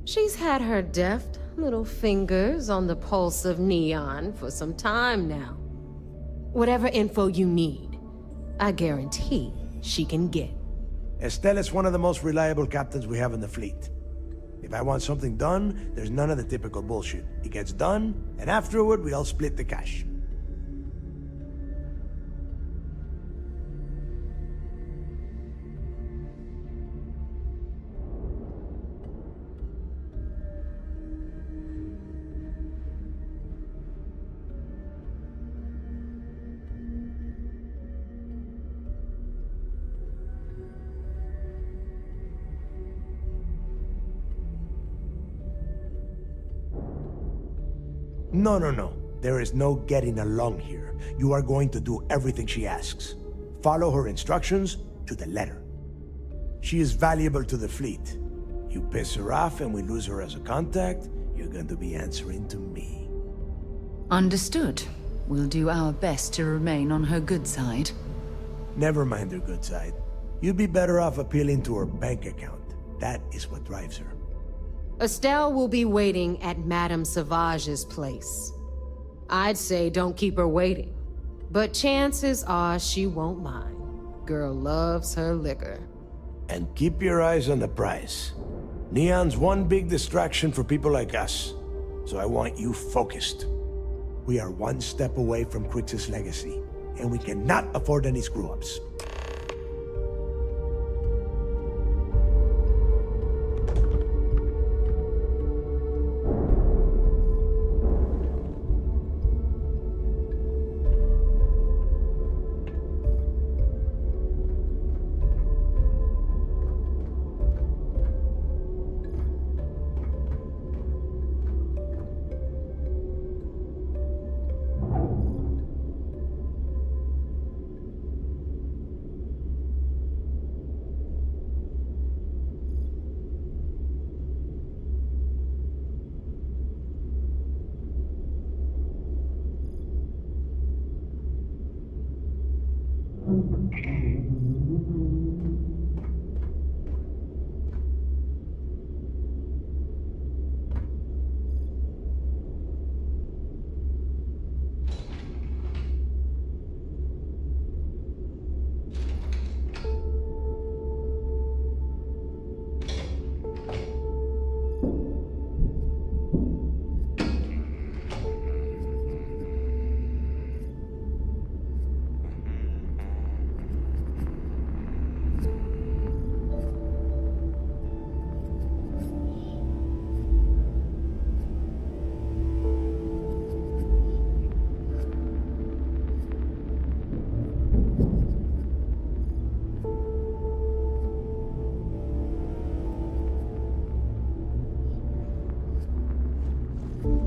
She's had her deft little fingers on the pulse of Neon for some time now. Whatever info you need, I guarantee she can get. Estelle is one of the most reliable captains we have in the fleet. If I want something done, there's none of the typical bullshit. It gets done, and afterward, we all split the cash. No. There is no getting along here. You are going to do everything she asks. Follow her instructions to the letter. She is valuable to the fleet. You piss her off and we lose her as a contact, you're going to be answering to me. Understood. We'll do our best to remain on her good side. Never mind her good side. You'd be better off appealing to her bank account. That is what drives her. Estelle will be waiting at Madame Sauvage's place. I'd say don't keep her waiting, but chances are she won't mind. Girl loves her liquor. And keep your eyes on the prize. Neon's one big distraction for people like us, so I want you focused. We are one step away from Crix's legacy, and we cannot afford any screw-ups.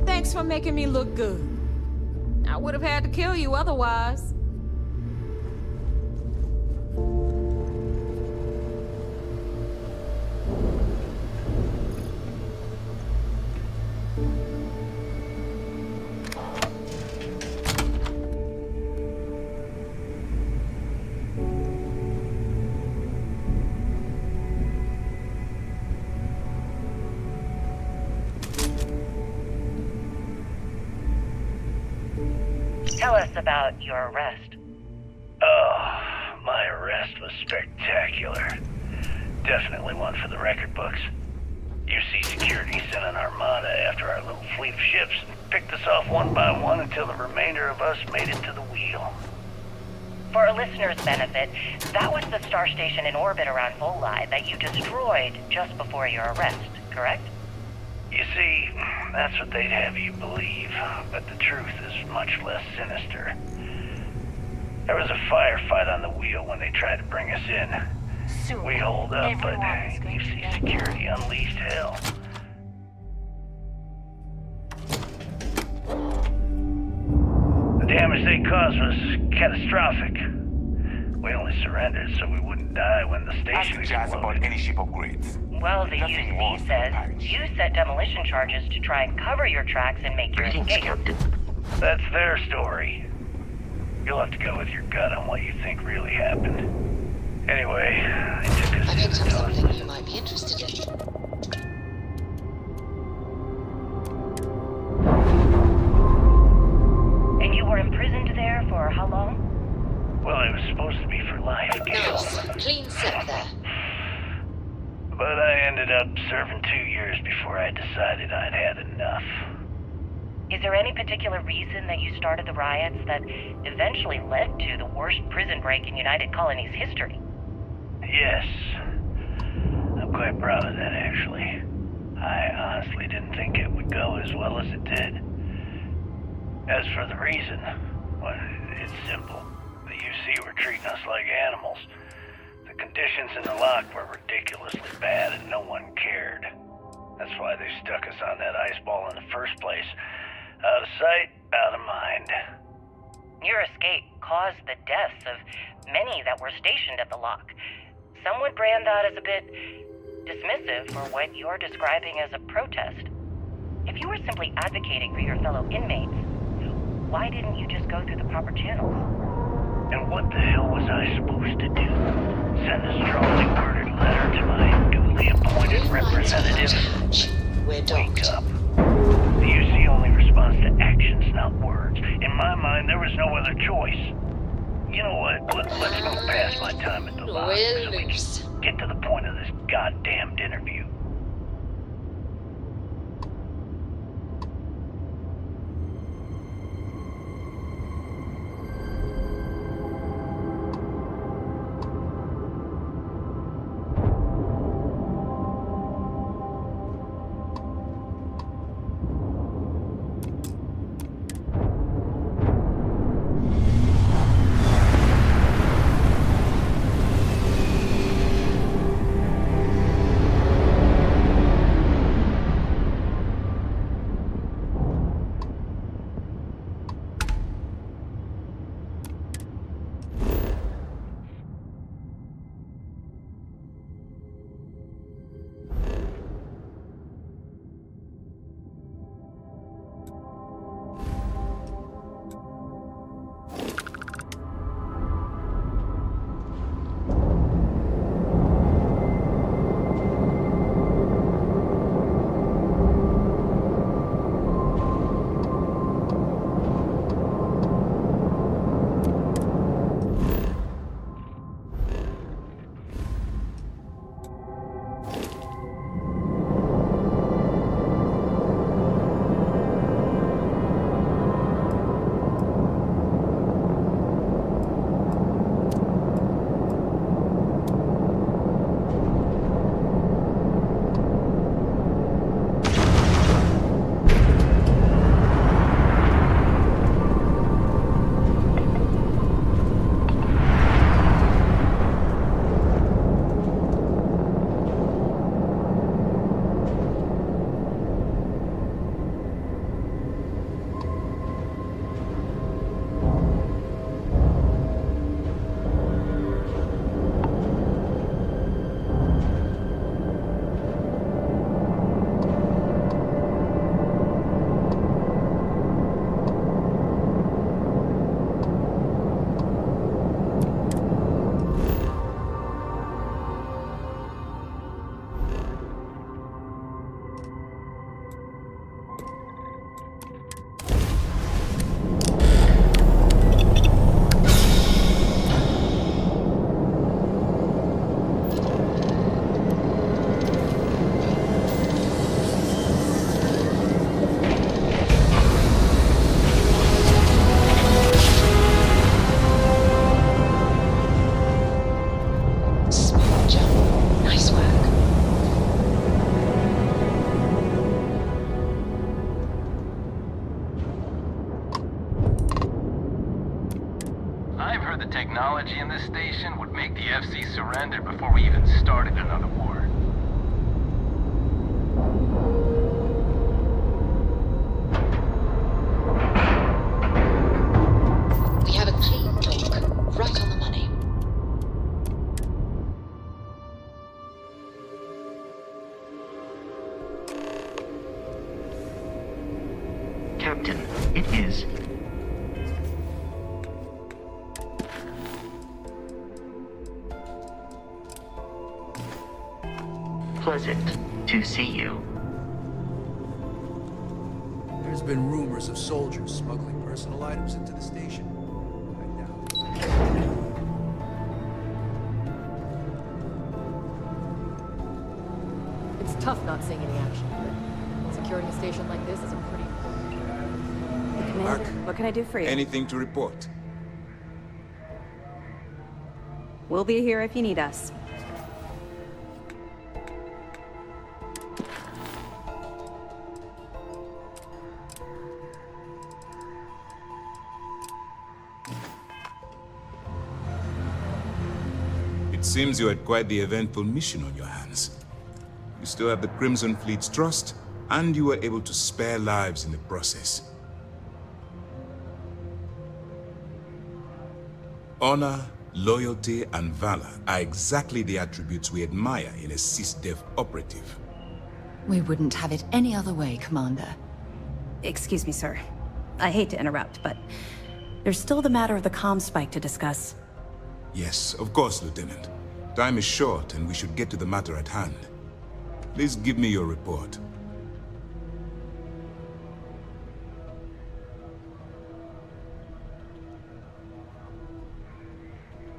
Thanks for making me look good. I would have had to kill you otherwise. Tell us about your arrest. Oh, my arrest was spectacular. Definitely one for the record books. UC Security sent an armada after our little fleet of ships and picked us off one by one until the remainder of us made it to the wheel. For our listeners' benefit, that was the star station in orbit around Voli that you destroyed just before your arrest, correct? You see, that's what they'd have you believe, but the truth is much less sinister. There was a firefight on the wheel when they tried to bring us in. We holed up, but UC Security unleashed hell. The damage damage they caused was catastrophic. We only surrendered so we wouldn't die when the station exploded. About any ship upgrades. Well, the UC says you set demolition charges to try and cover your tracks and make your escape. That's their story. You'll have to go with your gut on what you think really happened. Anyway, they took us I in picked the up dog. something you might be interested in. And you were imprisoned there for how long? Well, it was supposed to be for life. Nice. Clean set there. But I ended up serving 2 years before I decided I'd had enough. Is there any particular reason that you started the riots that eventually led to the worst prison break in United Colony's history? Yes. I'm quite proud of that, actually. I honestly didn't think it would go as well as it did. As for the reason, well, it's simple. The UC were treating us like animals. The conditions in the lock were ridiculously bad and no one cared. That's why they stuck us on that ice ball in the first place. Out of sight, out of mind. Your escape caused the deaths of many that were stationed at the lock. Some would brand that as a bit dismissive for what you're describing as a protest. If you were simply advocating for your fellow inmates, why didn't you just go through the proper channels? And what the hell was I supposed to do? Send a strongly worded letter to my duly appointed representative? Wake up. The UC only responds to actions, not words. In my mind, there was no other choice. You know what? Let's move past my time at the lock so we can get to the point of this goddamned interview. The technology in this station would make the FC surrender before we even started another war. It is. Pleasant to see you. There's been rumors of soldiers smuggling personal items into the station. It's tough not seeing any action, but securing a station like this is a pretty... Commander, what can I do for you? Anything to report? We'll be here if you need us. It seems you had quite the eventful mission on your hands. You still have the Crimson Fleet's trust, and you were able to spare lives in the process. Honor, loyalty, and valor are exactly the attributes we admire in a CISDEF operative. We wouldn't have it any other way, Commander. Excuse me, sir. I hate to interrupt, but there's still the matter of the comm spike to discuss. Yes, of course, Lieutenant. Time is short, and we should get to the matter at hand. Please give me your report.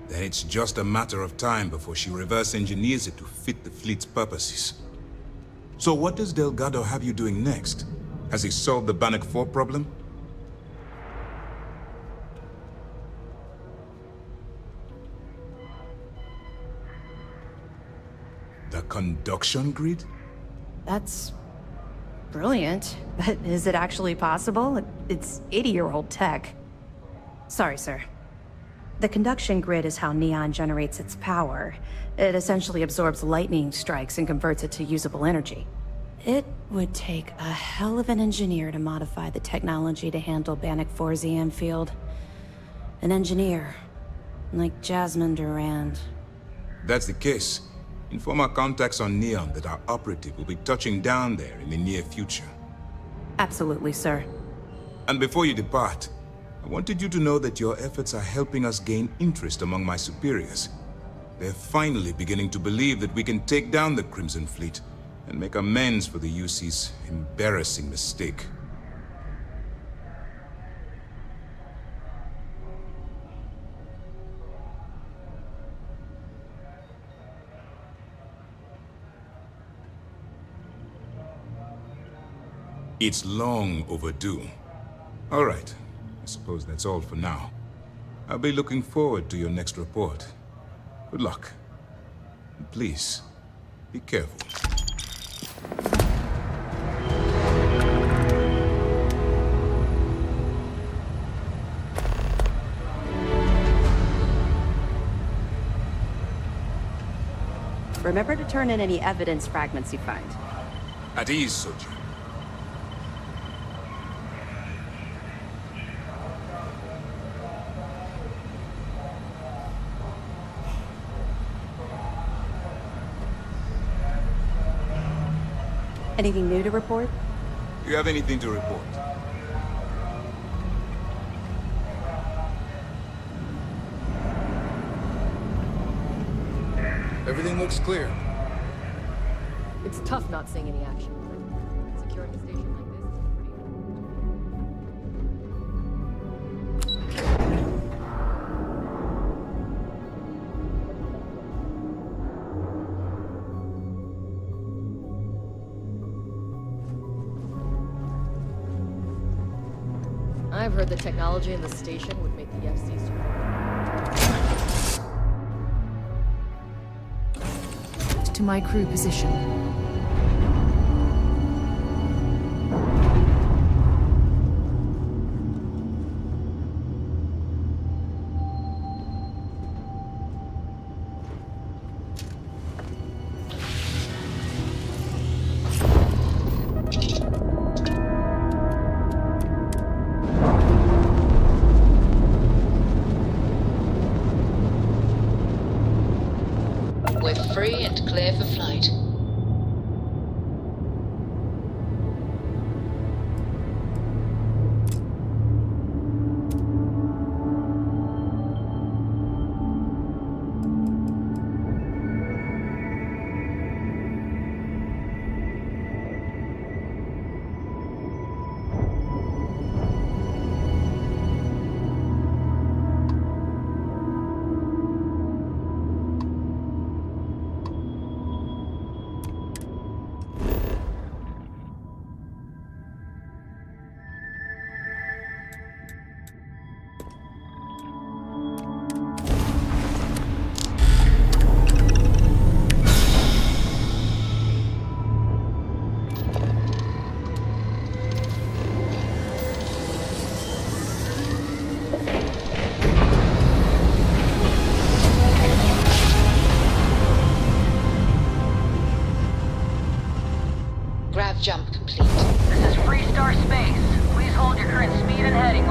Then it's just a matter of time before she reverse engineers it to fit the fleet's purposes. So what does Delgado have you doing next? Has he solved the Bannock 4 problem? The conduction grid? That's brilliant, but is it actually possible? It's 80-year-old tech. Sorry, sir. The conduction grid is how Neon generates its power. It essentially absorbs lightning strikes and converts it to usable energy. It would take a hell of an engineer to modify the technology to handle Bannock 4's EM field. An engineer, like Jasmine Durand. That's the case. Inform our contacts on Neon that our operative will be touching down there in the near future. Absolutely, sir. And before you depart, I wanted you to know that your efforts are helping us gain interest among my superiors. They're finally beginning to believe that we can take down the Crimson Fleet and make amends for the UC's embarrassing mistake. It's long overdue. All right. I suppose that's all for now. I'll be looking forward to your next report. Good luck. And please, be careful. Remember to turn in any evidence fragments you find. At ease, soldier. Anything new to report? Do you have anything to report? Everything looks clear. It's tough not seeing any action. Securing a station like this is pretty... I've heard the technology in the station would make the FC to my crew position. We're free and clear for flight.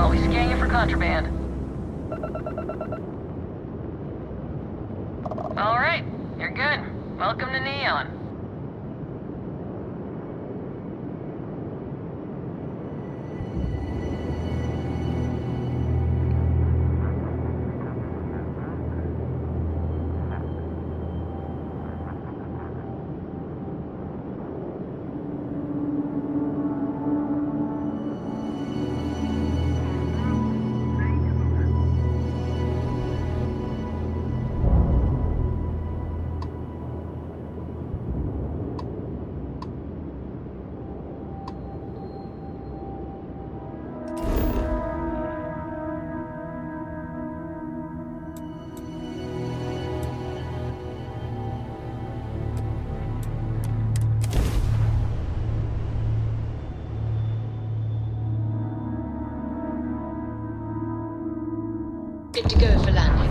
while we scan you for contraband. Alright, you're good. Welcome to Neon. Good to go for landing.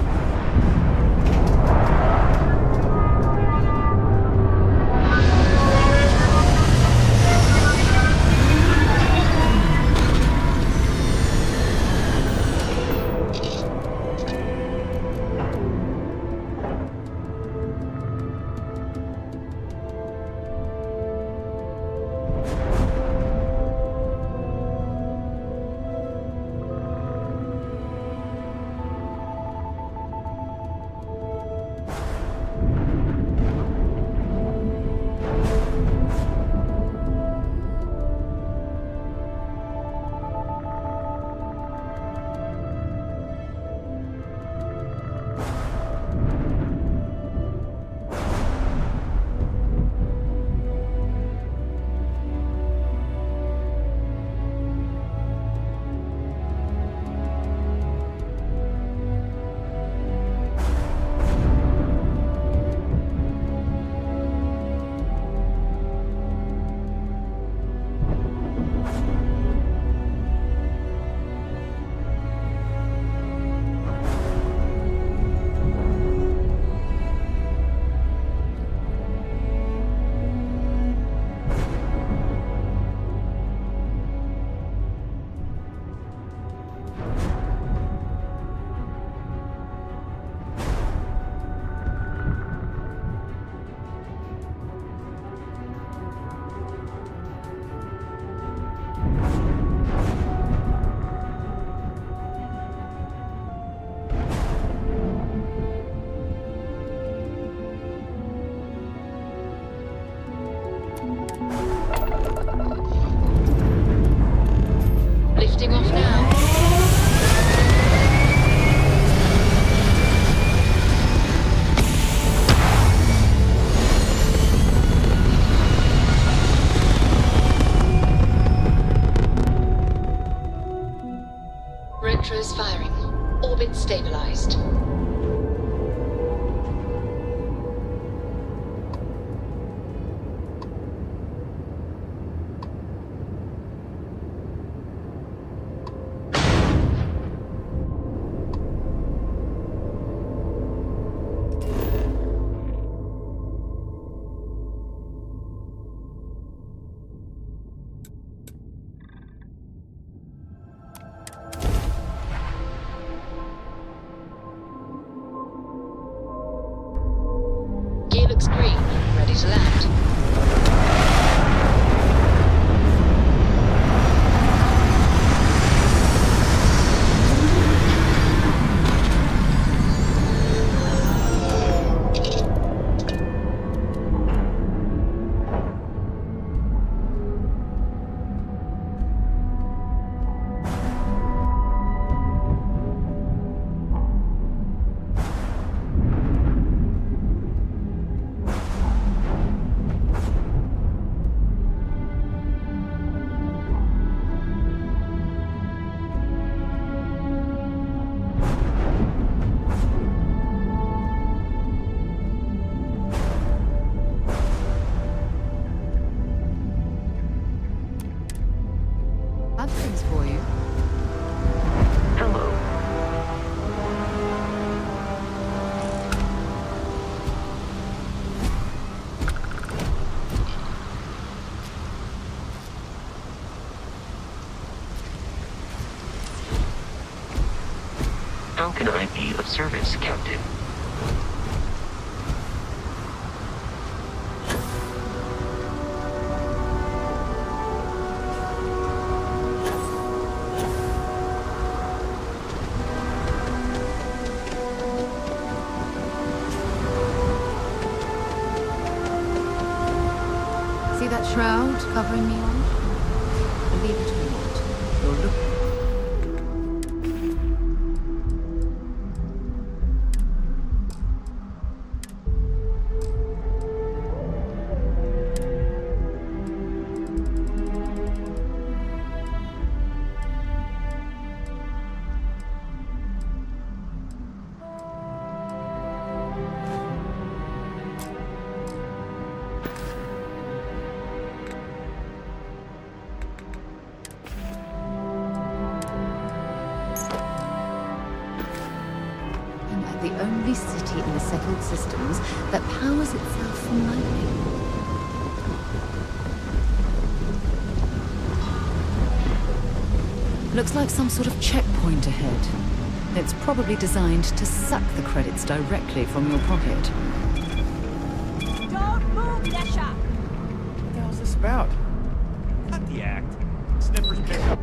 Lifting off now. Retros firing. Orbit stabilized. How can I be of service, Captain? See that shroud covering me on? Believe it or not, you're looking. The only city in the settled systems that powers itself from lightning. Looks like some sort of checkpoint ahead. It's probably designed to suck the credits directly from your pocket. Don't move, Desha! What the hell's this about? Cut the act. Snippers pick up.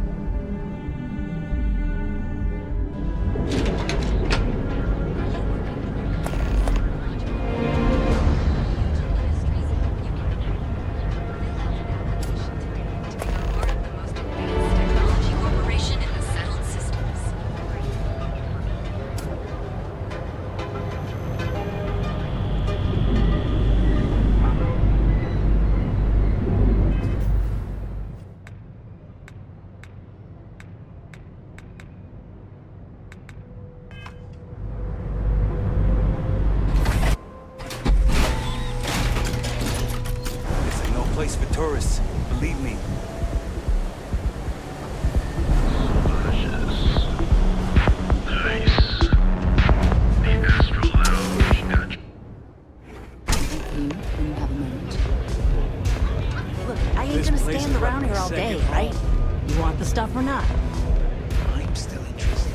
Place for tourists, believe me. Look, I ain't gonna stand around here all day, right? You want the stuff or not? I'm still interested.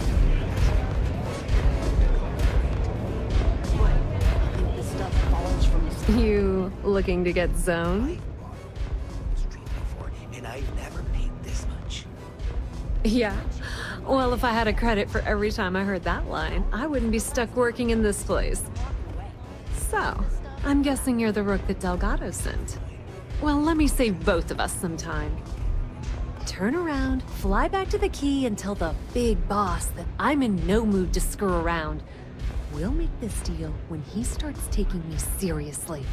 I think this stuff falls from... You looking to get zoned? And I've never paid this much. Yeah. Well, if I had a credit for every time I heard that line, I wouldn't be stuck working in this place. So, I'm guessing you're the rook that Delgado sent. Well, let me save both of us some time. Turn around, fly back to the key, and tell the big boss that I'm in no mood to screw around. We'll make this deal when he starts taking me seriously.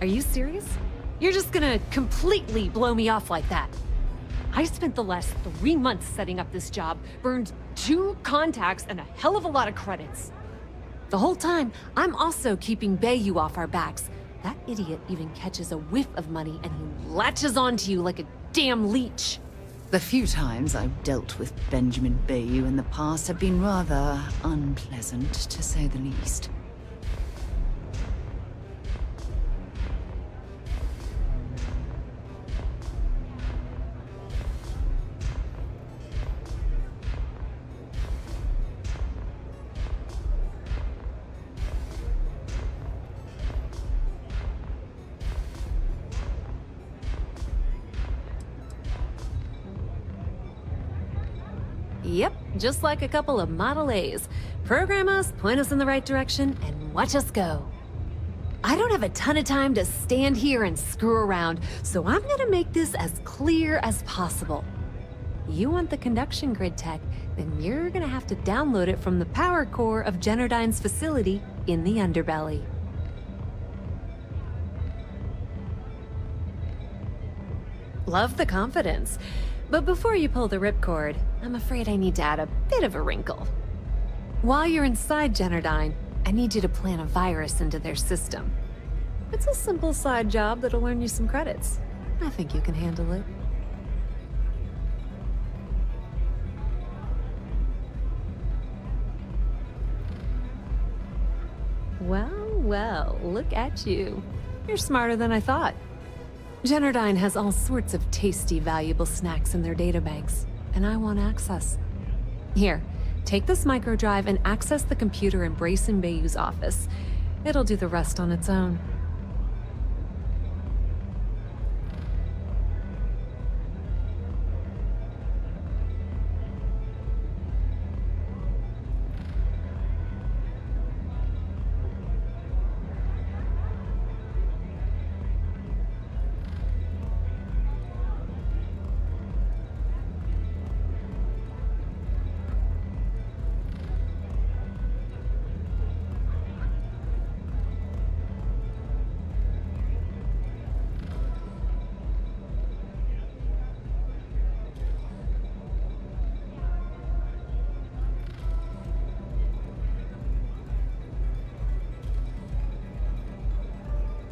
Are you serious? You're just gonna completely blow me off like that? I spent the last 3 months setting up this job, burned 2 contacts and a hell of a lot of credits. The whole time, I'm also keeping Bayou off our backs. That idiot even catches a whiff of money and he latches onto you like a damn leech. The few times I've dealt with Benjamin Bayou in the past have been rather unpleasant, to say the least. Yep, just like a couple of Model A's. Program us, point us in the right direction, and watch us go. I don't have a ton of time to stand here and screw around, so I'm gonna make this as clear as possible. You want the conduction grid tech, then you're gonna have to download it from the power core of Generdyne's facility in the underbelly. Love the confidence. But before you pull the ripcord, I'm afraid I need to add a bit of a wrinkle. While you're inside Generdyne, I need you to plant a virus into their system. It's a simple side job that'll earn you some credits. I think you can handle it. Well, look at you. You're smarter than I thought. Generdyne has all sorts of tasty, valuable snacks in their databanks, and I want access. Here, take this microdrive and access the computer in Brayson Bayou's office. It'll do the rest on its own.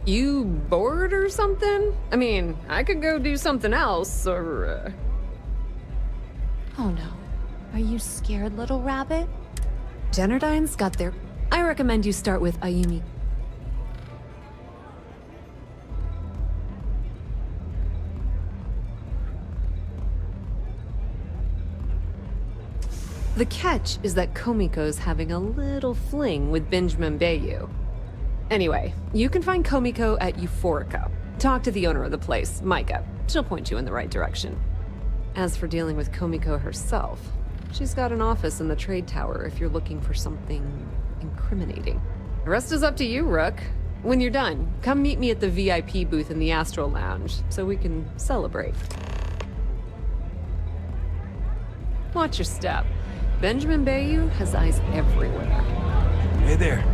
You bored or something? I mean, I could go do something else, or... Oh no. Are you scared, little rabbit? Generdyne's got their... I recommend you start with Ayumi. The catch is that Komiko's having a little fling with Benjamin Bayou. Anyway, you can find Komiko at Euphorica. Talk to the owner of the place, Micah. She'll point you in the right direction. As for dealing with Komiko herself, she's got an office in the trade tower if you're looking for something incriminating. The rest is up to you, Rook. When you're done, come meet me at the VIP booth in the Astral Lounge so we can celebrate. Watch your step. Benjamin Bayou has eyes everywhere. Hey there.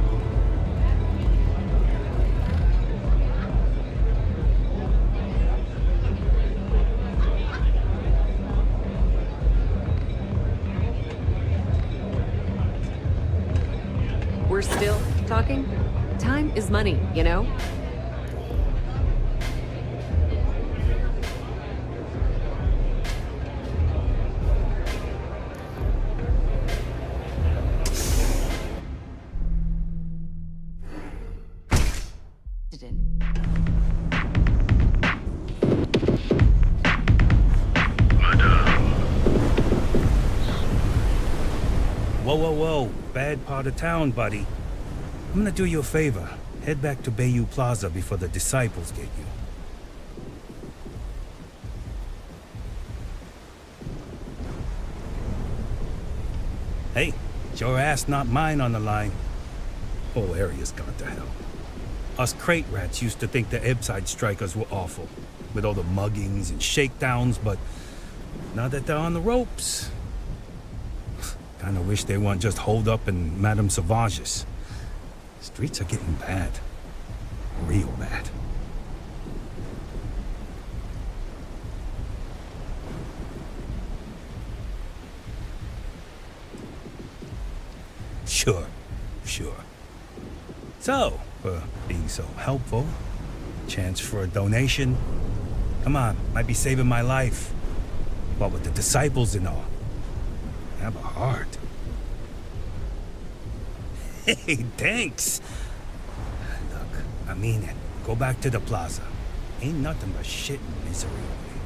We're still talking? Time is money, you know? Whoa. Bad part of town, buddy. I'm gonna do you a favor. Head back to Bayou Plaza before the disciples get you. Hey, it's your ass, not mine on the line. Whole area's gone to hell. Us crate rats used to think the Ebbside strikers were awful, with all the muggings and shakedowns, but now that they're on the ropes, kinda wish they weren't just holed up in Madame Sauvage's. Streets are getting bad. Real bad. Sure. So, for being so helpful, chance for a donation. Come on, might be saving my life. What with the disciples and all. Have a heart. Hey, thanks. Look, I mean it. Go back to the plaza. Ain't nothing but shit and misery over here.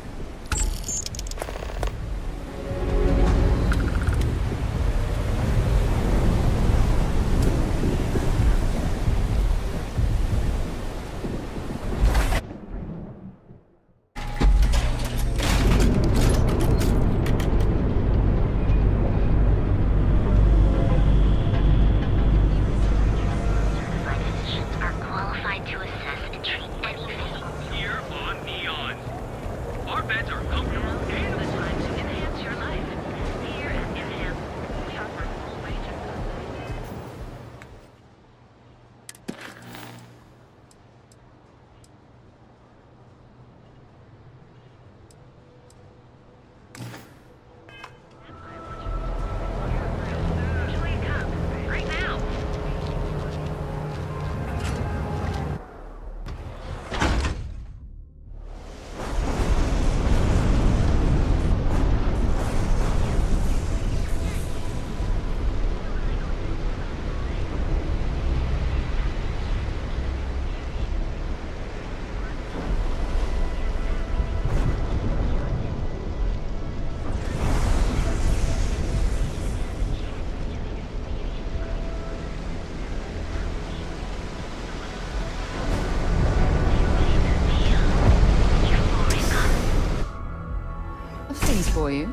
for you.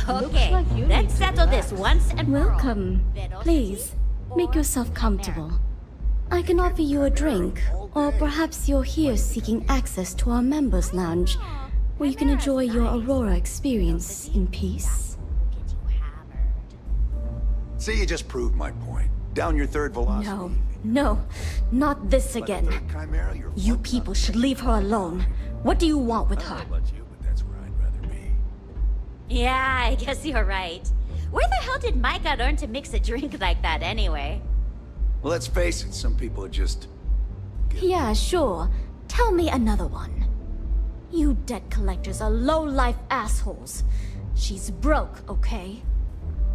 Okay, let's settle this once and for all. Welcome. Please, make yourself comfortable. I can offer you a drink, or perhaps you're here seeking access to our members' lounge, where you can enjoy your Aurora experience in peace. See, you just proved my point. Down your third velocity. No, not this again. You people should leave her alone. What do you want with her? Yeah, I guess you're right. Where the hell did Micah learn to mix a drink like that anyway? Well, let's face it, some people are just... Yeah, sure. Tell me another one. You debt collectors are low-life assholes. She's broke, okay?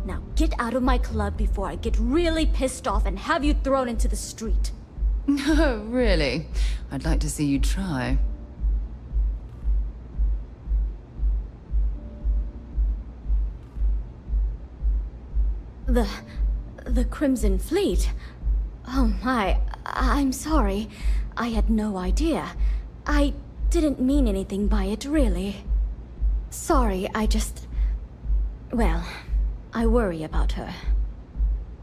Now get out of my club before I get really pissed off and have you thrown into the street. No, really? I'd like to see you try. The Crimson Fleet? Oh my, I'm sorry. I had no idea. I didn't mean anything by it, really. Sorry, well, I worry about her.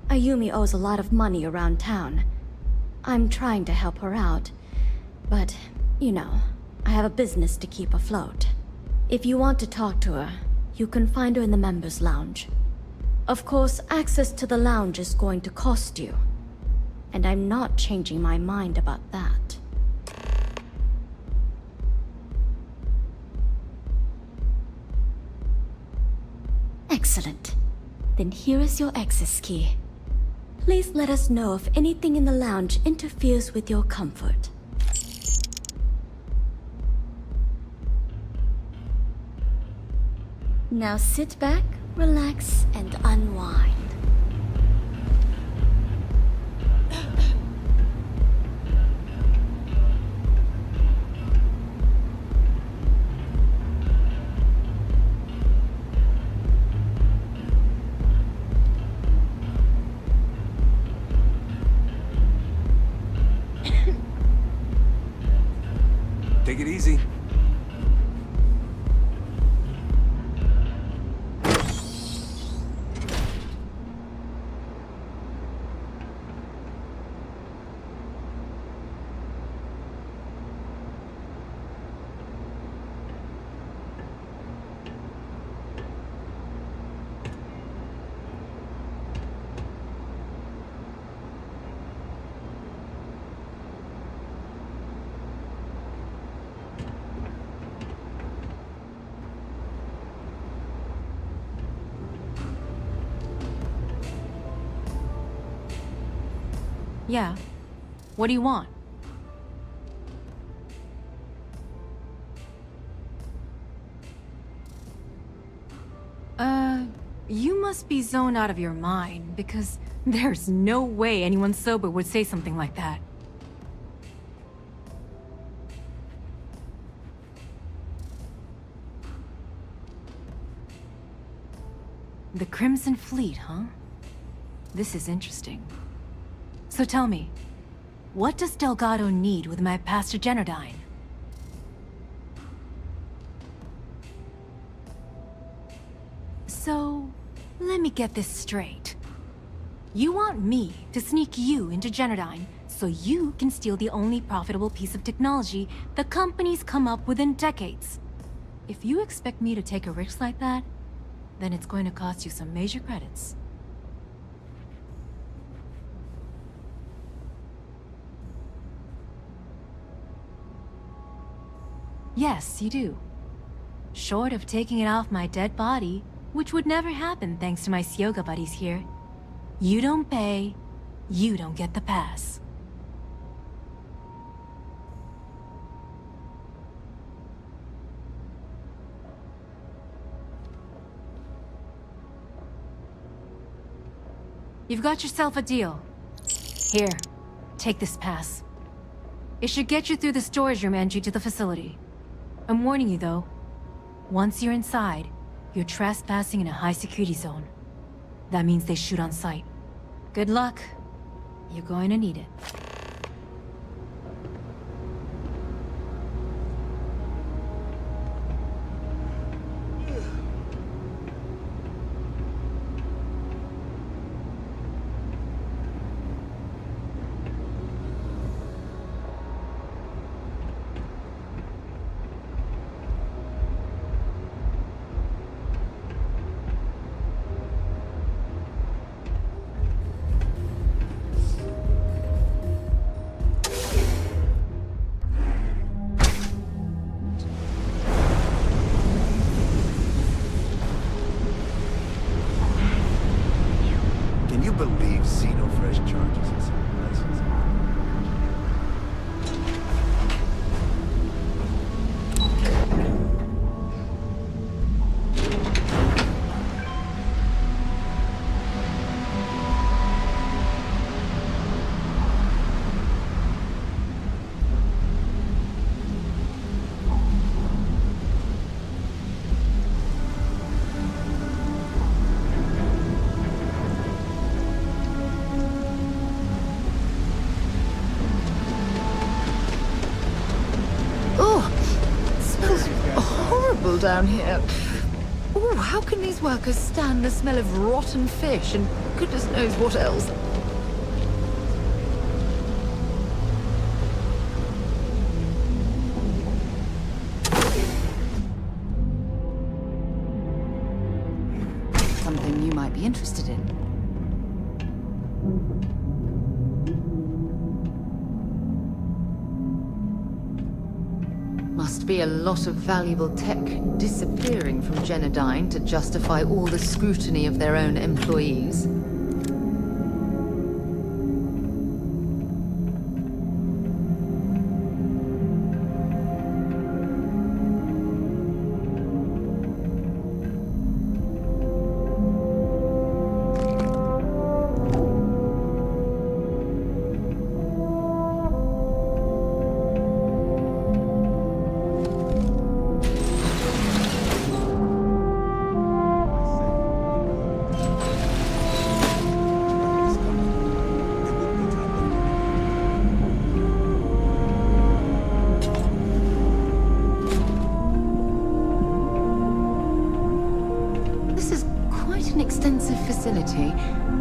Ayumi owes a lot of money around town. I'm trying to help her out, but, you know, I have a business to keep afloat. If you want to talk to her, you can find her in the members' lounge. Of course, access to the lounge is going to cost you. And I'm not changing my mind about that. Excellent. Then here is your access key. Please let us know if anything in the lounge interferes with your comfort. Now sit back, relax, and unwind. Take it easy. Yeah. What do you want? You must be zoned out of your mind, because there's no way anyone sober would say something like that. The Crimson Fleet, huh? This is interesting. So tell me, what does Delgado need with my Pastor Generdyne? So, let me get this straight. You want me to sneak you into Generdyne so you can steal the only profitable piece of technology the company's come up with in decades. If you expect me to take a risk like that, then it's going to cost you some major credits. Yes, you do. Short of taking it off my dead body, which would never happen thanks to my Syoga buddies here. You don't pay, you don't get the pass. You've got yourself a deal. Here, take this pass. It should get you through the storage room entry to the facility. I'm warning you though, once you're inside, you're trespassing in a high-security zone. That means they shoot on sight. Good luck. You're going to need it. Can you believe Xenofresh charges us some lessons? Down here. Oh, how can these workers stand the smell of rotten fish and goodness knows what else? Something you might be interested in. Must be a lot of valuable tech disappearing from Genodyne to justify all the scrutiny of their own employees.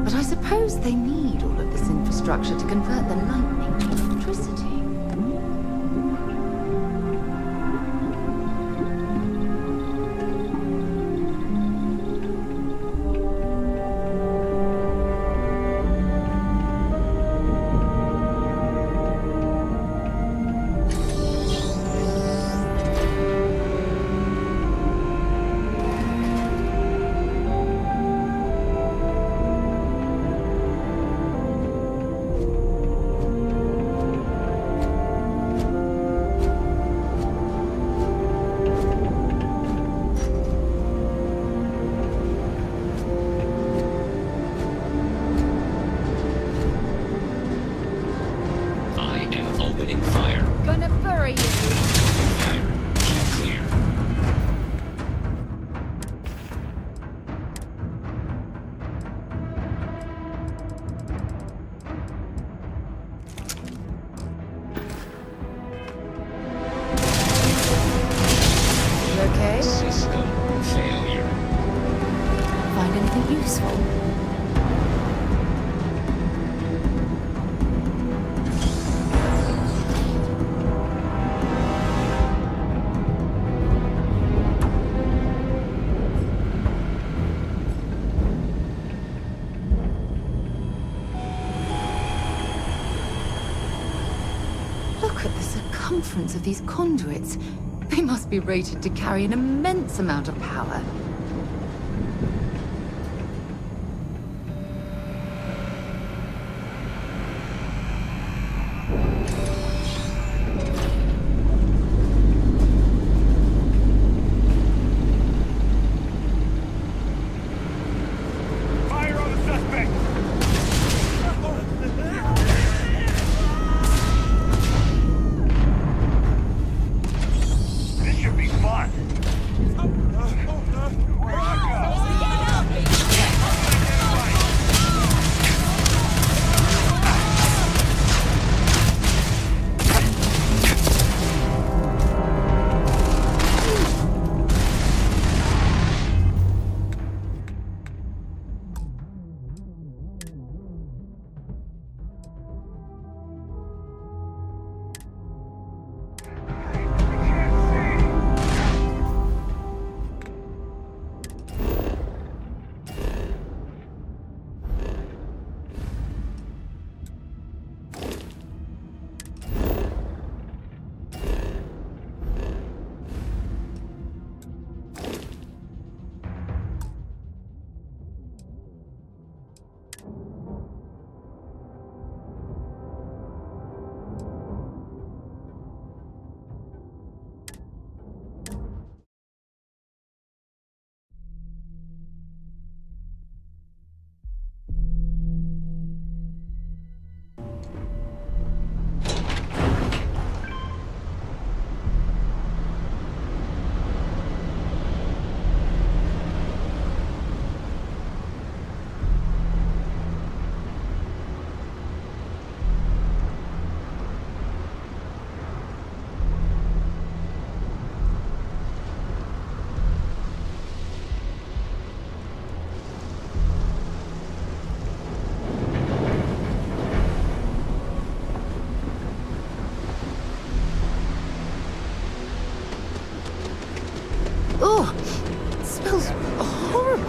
But I suppose they need all of this infrastructure to convert the lightning to electricity. Of these conduits. They must be rated to carry an immense amount of power.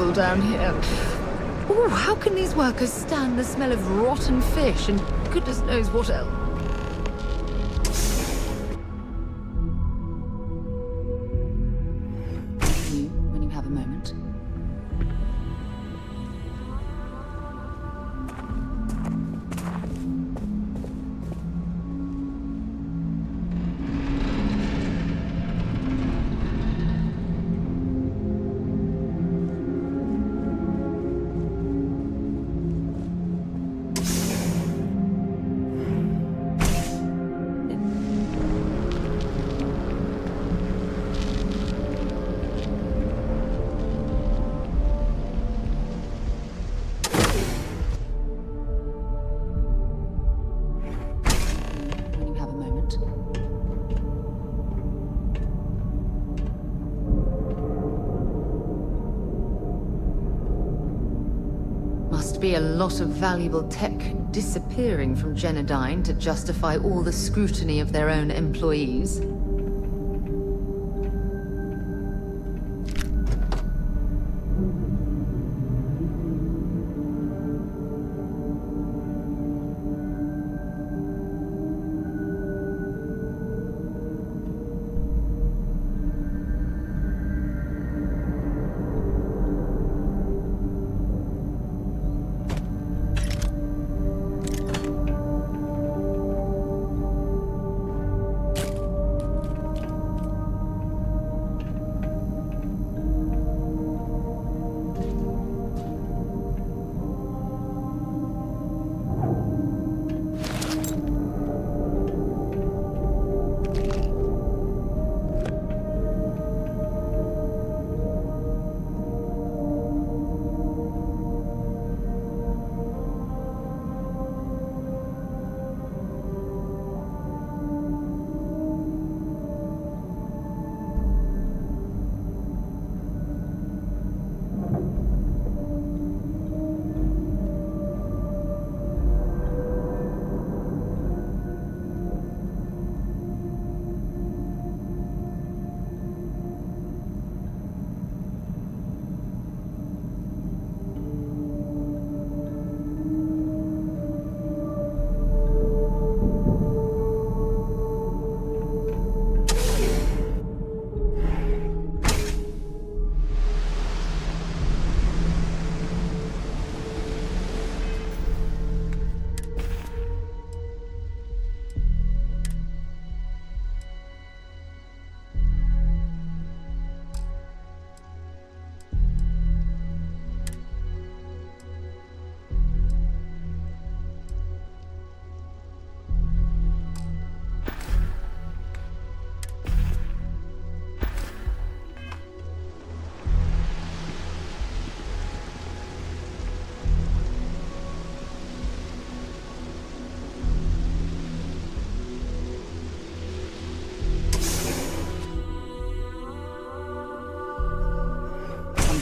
miserable down here. Ooh, how can these workers stand the smell of rotten fish and goodness knows what else? You, when you have a moment. Be a lot of valuable tech disappearing from Genodyne to justify all the scrutiny of their own employees.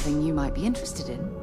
You might be interested in.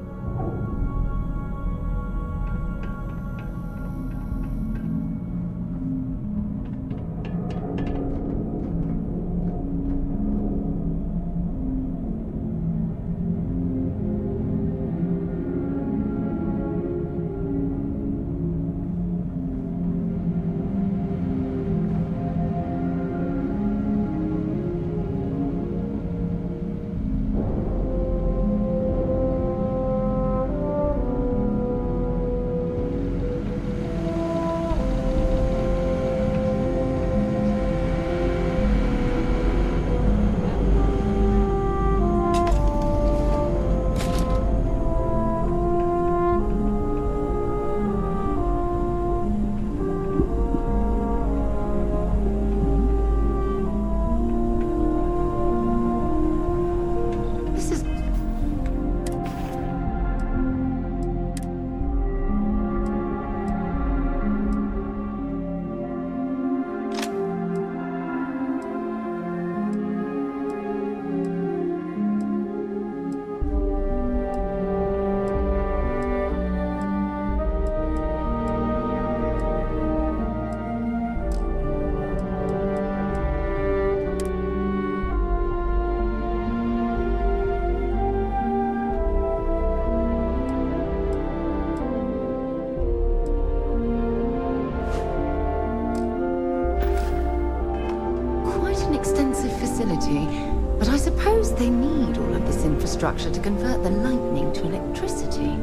facility, but I suppose they need all of this infrastructure to convert the lightning to electricity.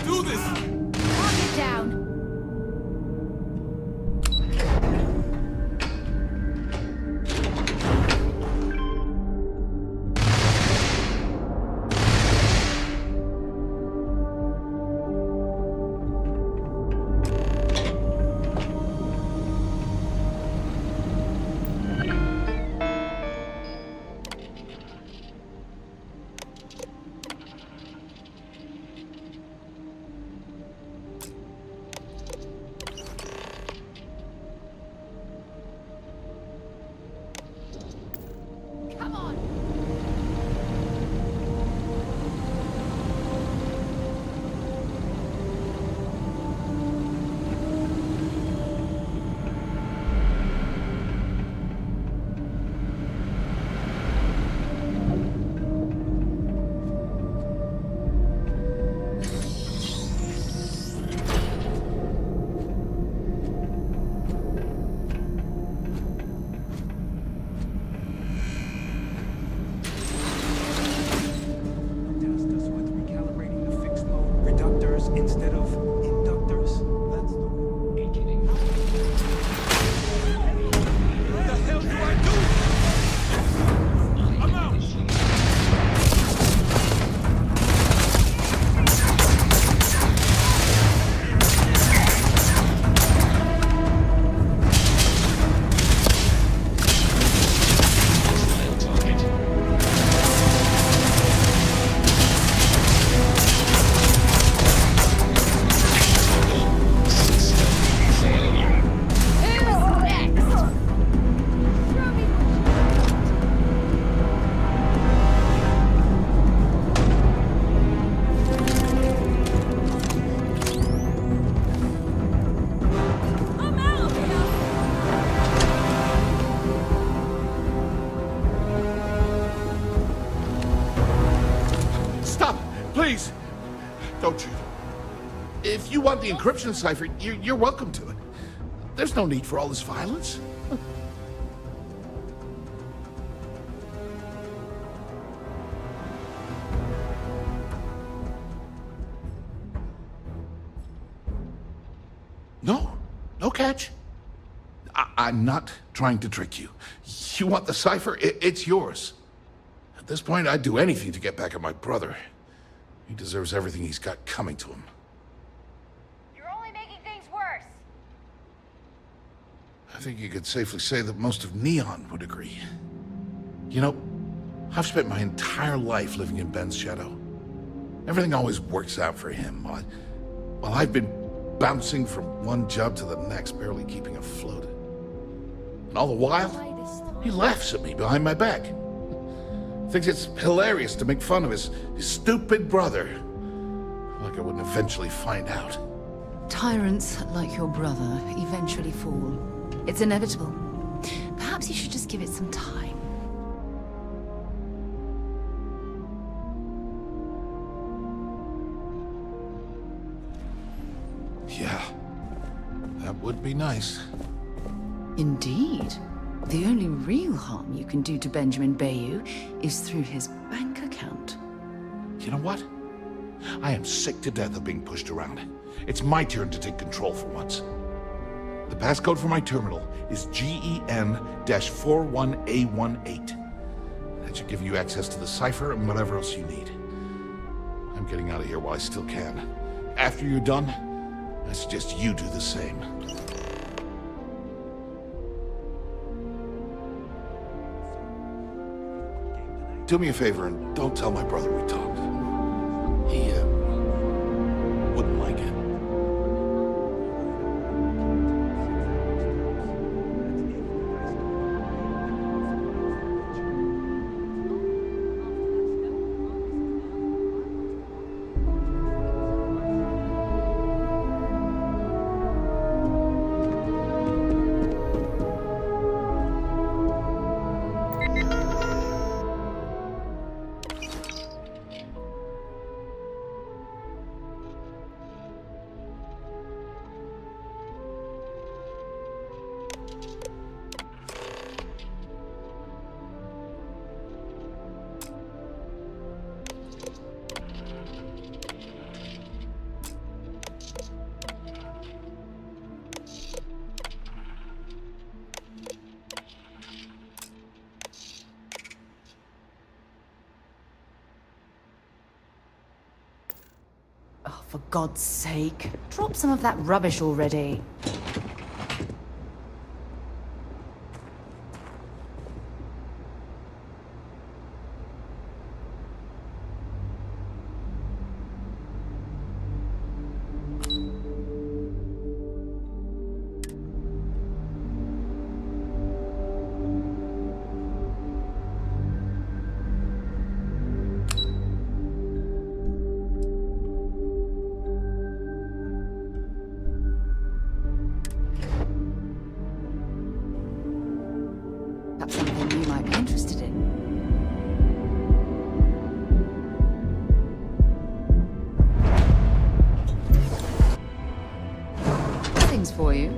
do this! Calm it down. Instead of inductors. That's the way. What the hell do I do? I'm out. Please, don't shoot. If you want the encryption cipher, you're welcome to it. There's no need for all this violence. No catch. I'm not trying to trick you. You want the cipher? It's yours. At this point, I'd do anything to get back at my brother. He deserves everything he's got coming to him. You're only making things worse. I think you could safely say that most of Neon would agree. You know, I've spent my entire life living in Ben's shadow. Everything always works out for him, while I've been bouncing from one job to the next, barely keeping afloat. And all the while, he laughs at me behind my back. Thinks it's hilarious to make fun of his stupid brother. Like I wouldn't eventually find out. Tyrants like your brother eventually fall. It's inevitable. Perhaps you should just give it some time. Yeah, that would be nice. Indeed. The only real harm you can do to Benjamin Bayou is through his bank account. You know what? I am sick to death of being pushed around. It's my turn to take control for once. The passcode for my terminal is GEN-41A18. That should give you access to the cipher and whatever else you need. I'm getting out of here while I still can. After you're done, I suggest you do the same. Do me a favor and don't tell my brother we talked. He, wouldn't like it. Oh, for God's sake. Drop some of that rubbish already. That's something you might be interested in. Things for you.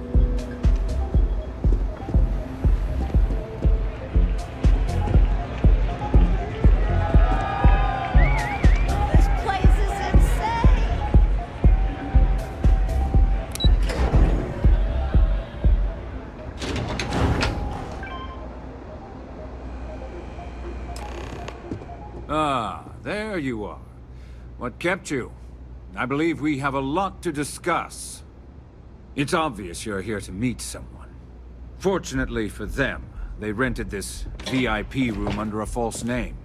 This place is insane! Ah, there you are. What kept you? I believe we have a lot to discuss. It's obvious you're here to meet someone. Fortunately for them, they rented this VIP room under a false name.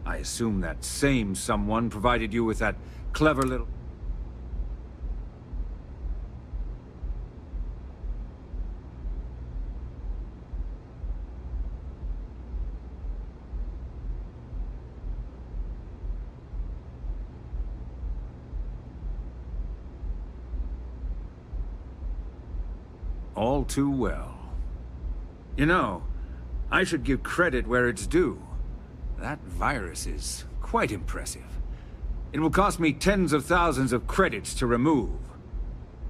I assume that same someone provided you with that clever little... All too well. You know, I should give credit where it's due. That virus is quite impressive. It will cost me tens of thousands of credits to remove.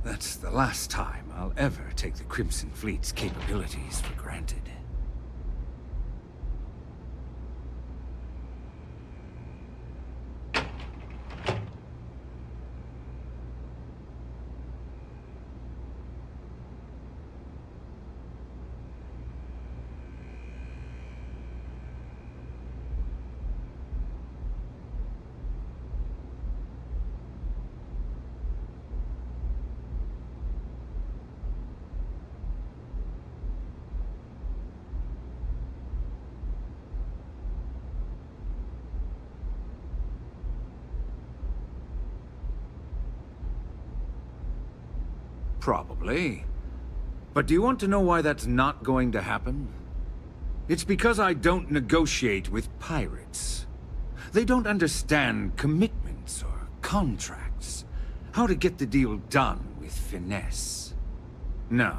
That's the last time I'll ever take the Crimson Fleet's capabilities for granted. Probably. But do you want to know why that's not going to happen? It's because I don't negotiate with pirates. They don't understand commitments or contracts. How to get the deal done with finesse. No.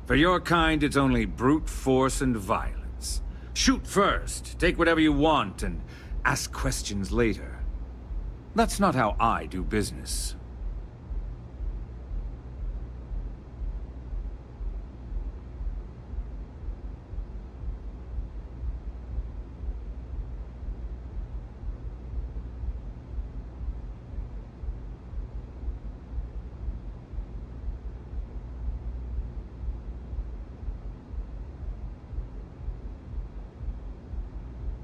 For your kind, it's only brute force and violence. Shoot first, take whatever you want, and ask questions later. That's not how I do business.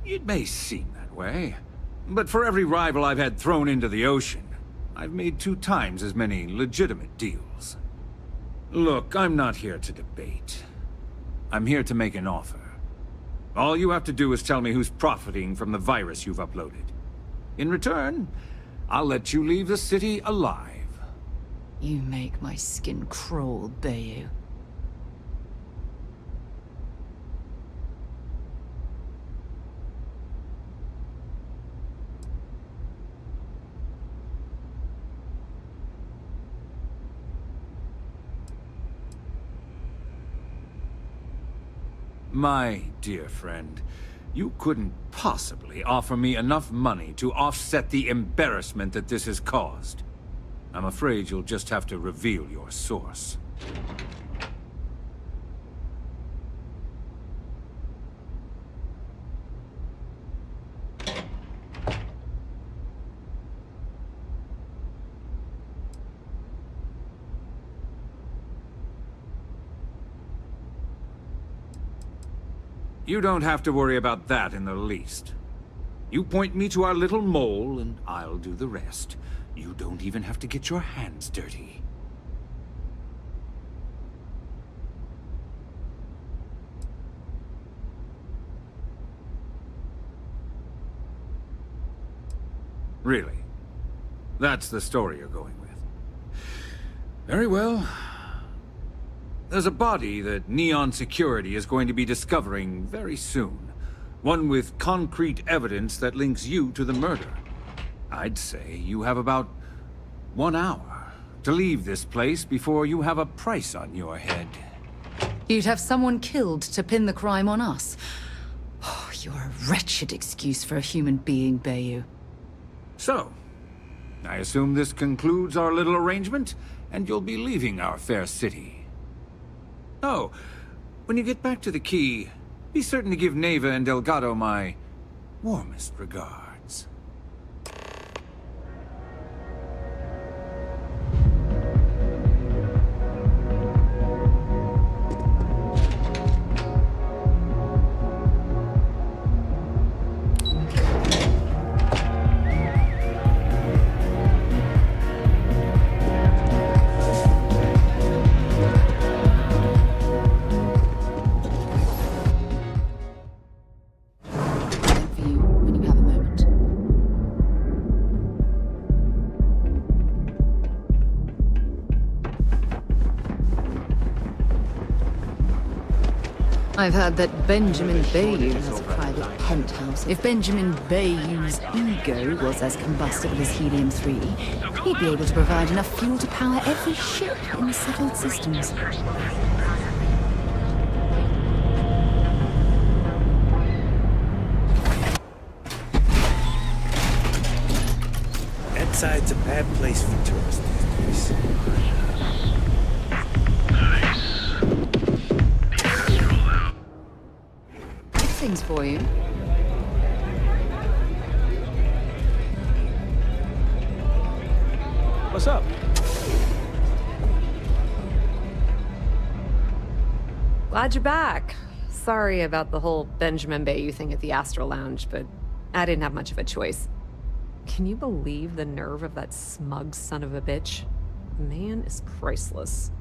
It may seem that way, but for every rival I've had thrown into the ocean, I've made 2 times as many legitimate deals. Look, I'm not here to debate. I'm here to make an offer. All you have to do is tell me who's profiting from the virus you've uploaded. In return, I'll let you leave the city alive. You make my skin crawl, Bayou. My dear friend, you couldn't possibly offer me enough money to offset the embarrassment that this has caused. I'm afraid you'll just have to reveal your source. You don't have to worry about that in the least. You point me to our little mole, and I'll do the rest. You don't even have to get your hands dirty. Really? That's the story you're going with. Very well. There's a body that Neon Security is going to be discovering very soon. One with concrete evidence that links you to the murder. I'd say you have about 1 hour to leave this place before you have a price on your head. You'd have someone killed to pin the crime on us. Oh, you're a wretched excuse for a human being, Bayou. So, I assume this concludes our little arrangement, and you'll be leaving our fair city. Oh, when you get back to the key, be certain to give Neva and Delgado my warmest regards. I've heard that Benjamin Bayou has a private penthouse. If Benjamin Bayou's ego was as combustible as helium-3, he'd be able to provide enough fuel to power every ship in the settled systems. That side's a bad place for tourists these days. Things for you. What's up? Glad you're back. Sorry about the whole Benjamin Bayou thing at the Astral Lounge, but I didn't have much of a choice. Can you believe the nerve of that smug son of a bitch? The man is priceless.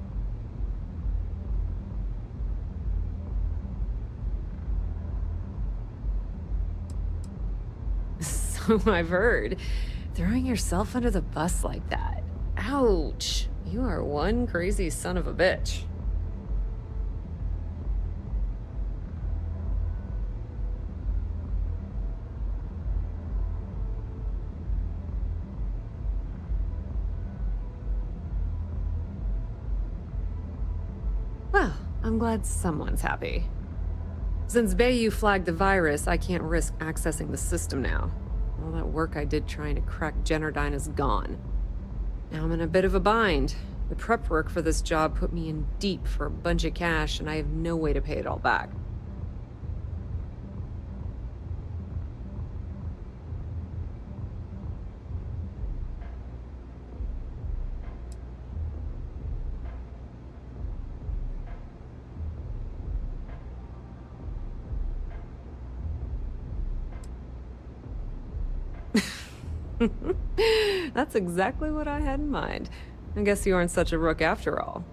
So I've heard. Throwing yourself under the bus like that. Ouch. You are one crazy son of a bitch. Well, I'm glad someone's happy. Since Bayou flagged the virus, I can't risk accessing the system now. All that work I did trying to crack Generdyne is gone. Now I'm in a bit of a bind. The prep work for this job put me in deep for a bunch of cash, and I have no way to pay it all back. That's exactly what I had in mind. I guess you aren't such a rook after all.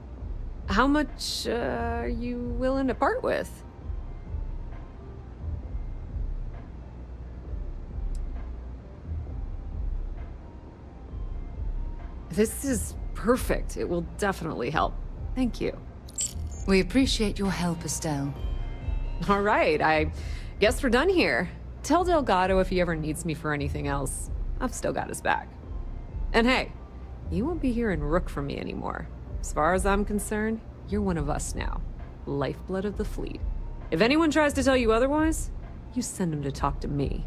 How much are you willing to part with? This is perfect. It will definitely help. Thank you. We appreciate your help, Estelle. All right, I guess we're done here. Tell Delgado if he ever needs me for anything else. I've still got his back. And hey, you won't be hearing Rook from me anymore. As far as I'm concerned, you're one of us now. Lifeblood of the fleet. If anyone tries to tell you otherwise, you send them to talk to me.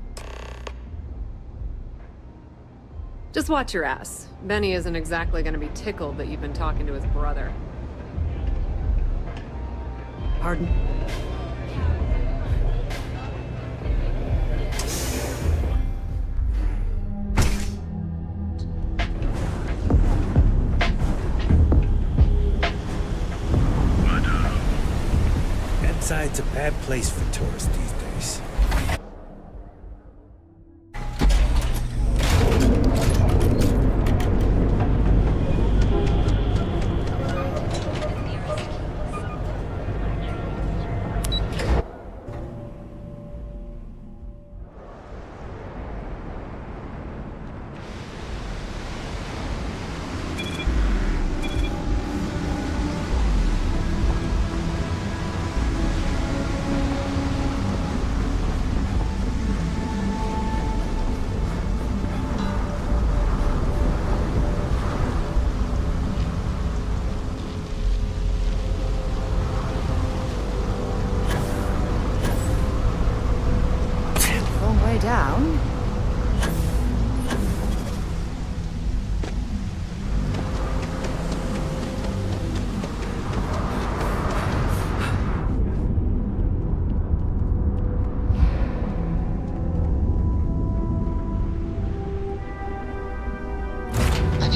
Just watch your ass. Benny isn't exactly gonna be tickled that you've been talking to his brother. Pardon? That side's a bad place for tourists these days.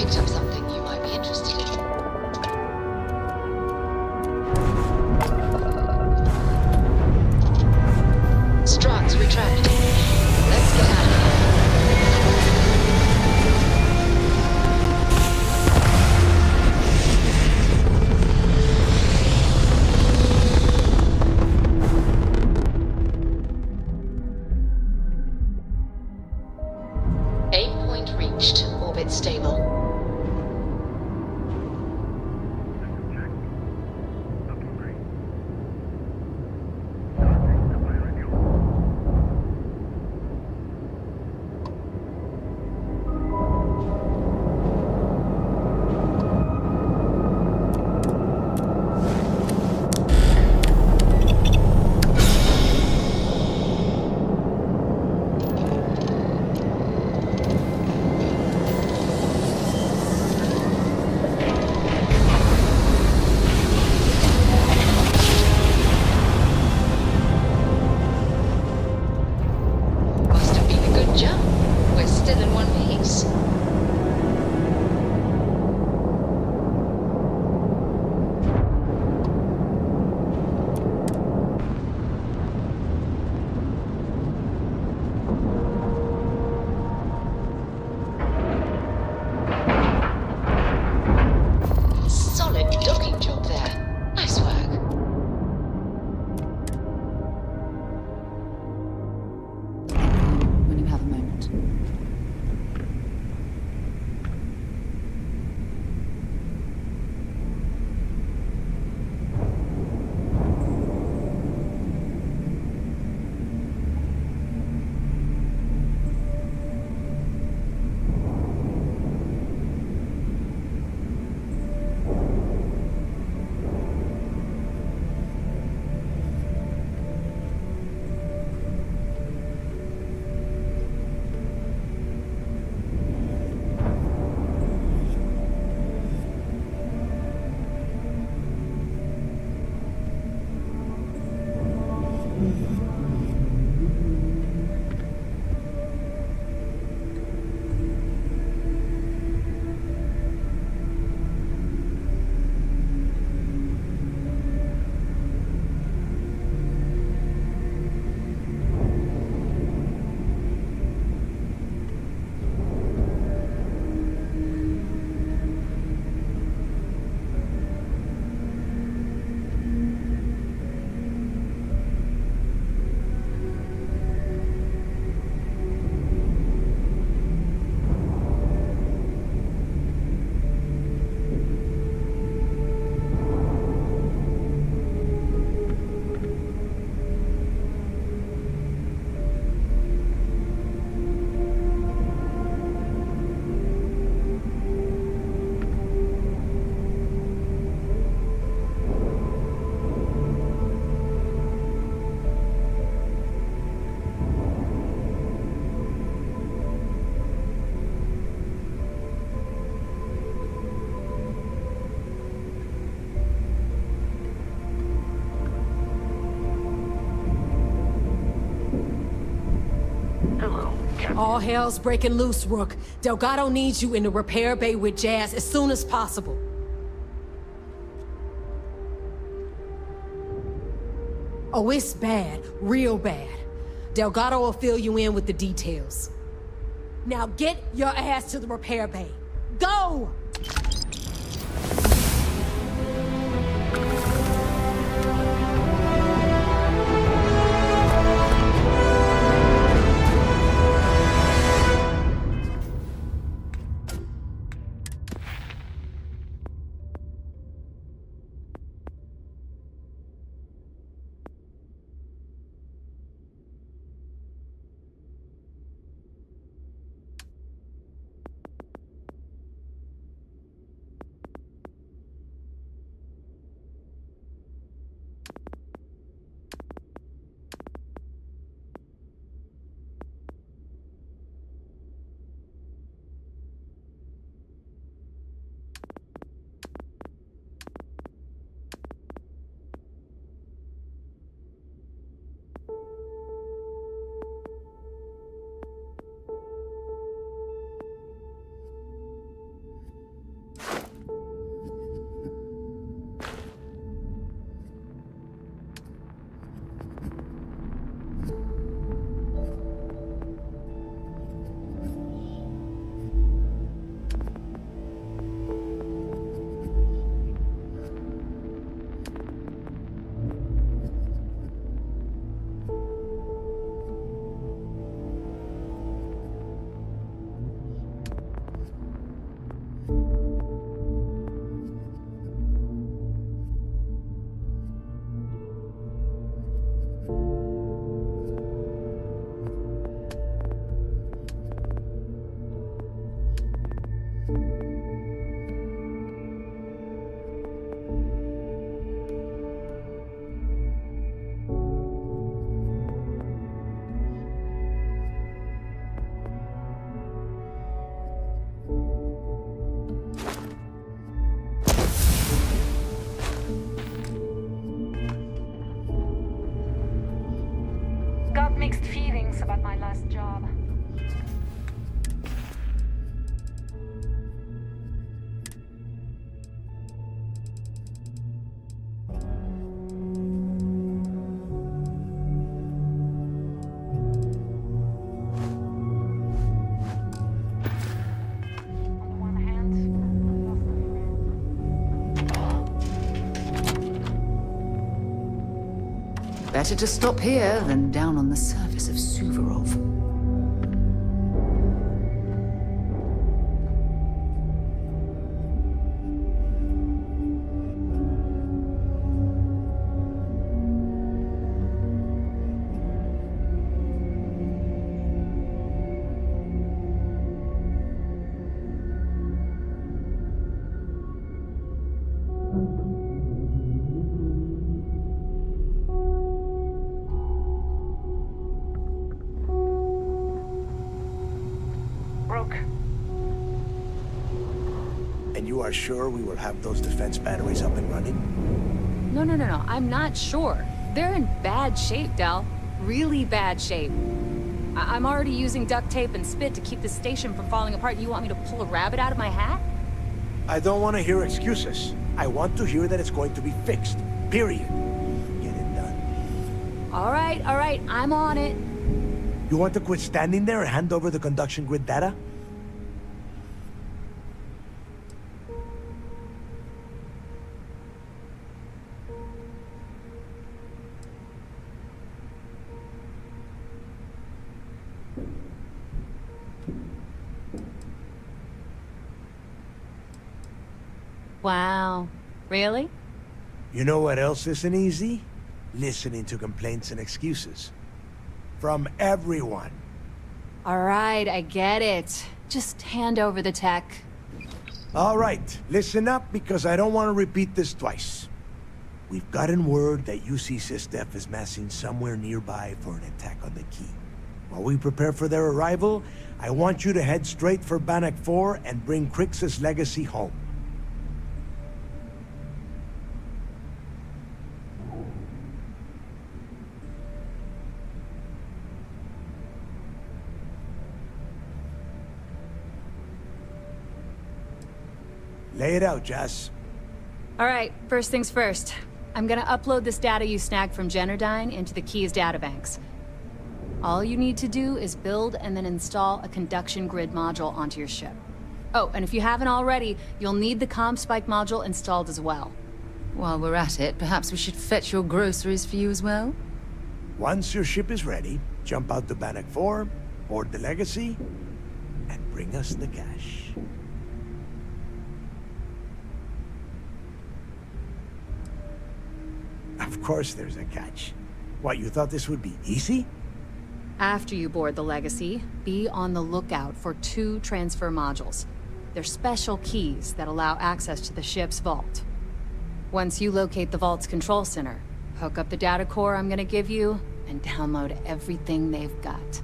picked up something you might be interested in. Struts retract. Let's get out of here. Aim point reached. Orbit stable. Must have been a good jump. We're still in one piece. Solid docking job there. Nice work. When you have a moment. All hell's breaking loose, Rook. Delgado needs you in the repair bay with Jazz as soon as possible. Oh, it's bad. Real bad. Delgado will fill you in with the details. Now get your ass to the repair bay. Go! Got mixed feelings about my last job. Better to stop here than down on the surface of Suvorov. And you are sure we will have those defense batteries up and running? No. I'm not sure. They're in bad shape, Del. Really bad shape. I'm already using duct tape and spit to keep the station from falling apart. You want me to pull a rabbit out of my hat? I don't want to hear excuses. I want to hear that it's going to be fixed. Period. Get it done. All right. I'm on it. You want to quit standing there and hand over the conduction grid data? Wow. Really? You know what else isn't easy? Listening to complaints and excuses. From everyone. All right, I get it. Just hand over the tech. All right, listen up because I don't want to repeat this twice. We've gotten word that UC SysDef is massing somewhere nearby for an attack on the key. While we prepare for their arrival, I want you to head straight for Bannock 4 and bring Crix's legacy home. Lay it out, Jess. All right, first things first. I'm gonna upload this data you snagged from Generdyne into the Key's databanks. All you need to do is build and then install a conduction grid module onto your ship. Oh, and if you haven't already, you'll need the CommSpike module installed as well. While we're at it, perhaps we should fetch your groceries for you as well? Once your ship is ready, jump out to Bannock 4, board the Legacy, and bring us the cash. Of course there's a catch. What, you thought this would be easy? After you board the Legacy, be on the lookout for 2 transfer modules. They're special keys that allow access to the ship's vault. Once you locate the vault's control center, hook up the data core I'm gonna give you, and download everything they've got.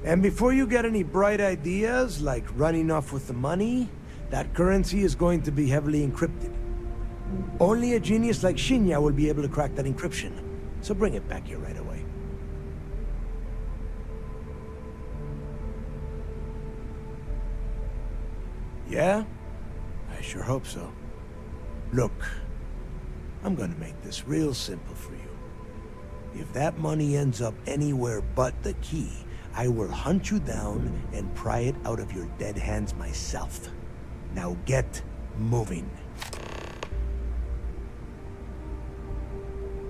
And before you get any bright ideas, like running off with the money, that currency is going to be heavily encrypted. Only a genius like Shinya will be able to crack that encryption, so bring it back here right away. Yeah? I sure hope so. Look, I'm gonna make this real simple for you. If that money ends up anywhere but the key, I will hunt you down and pry it out of your dead hands myself. Now get moving.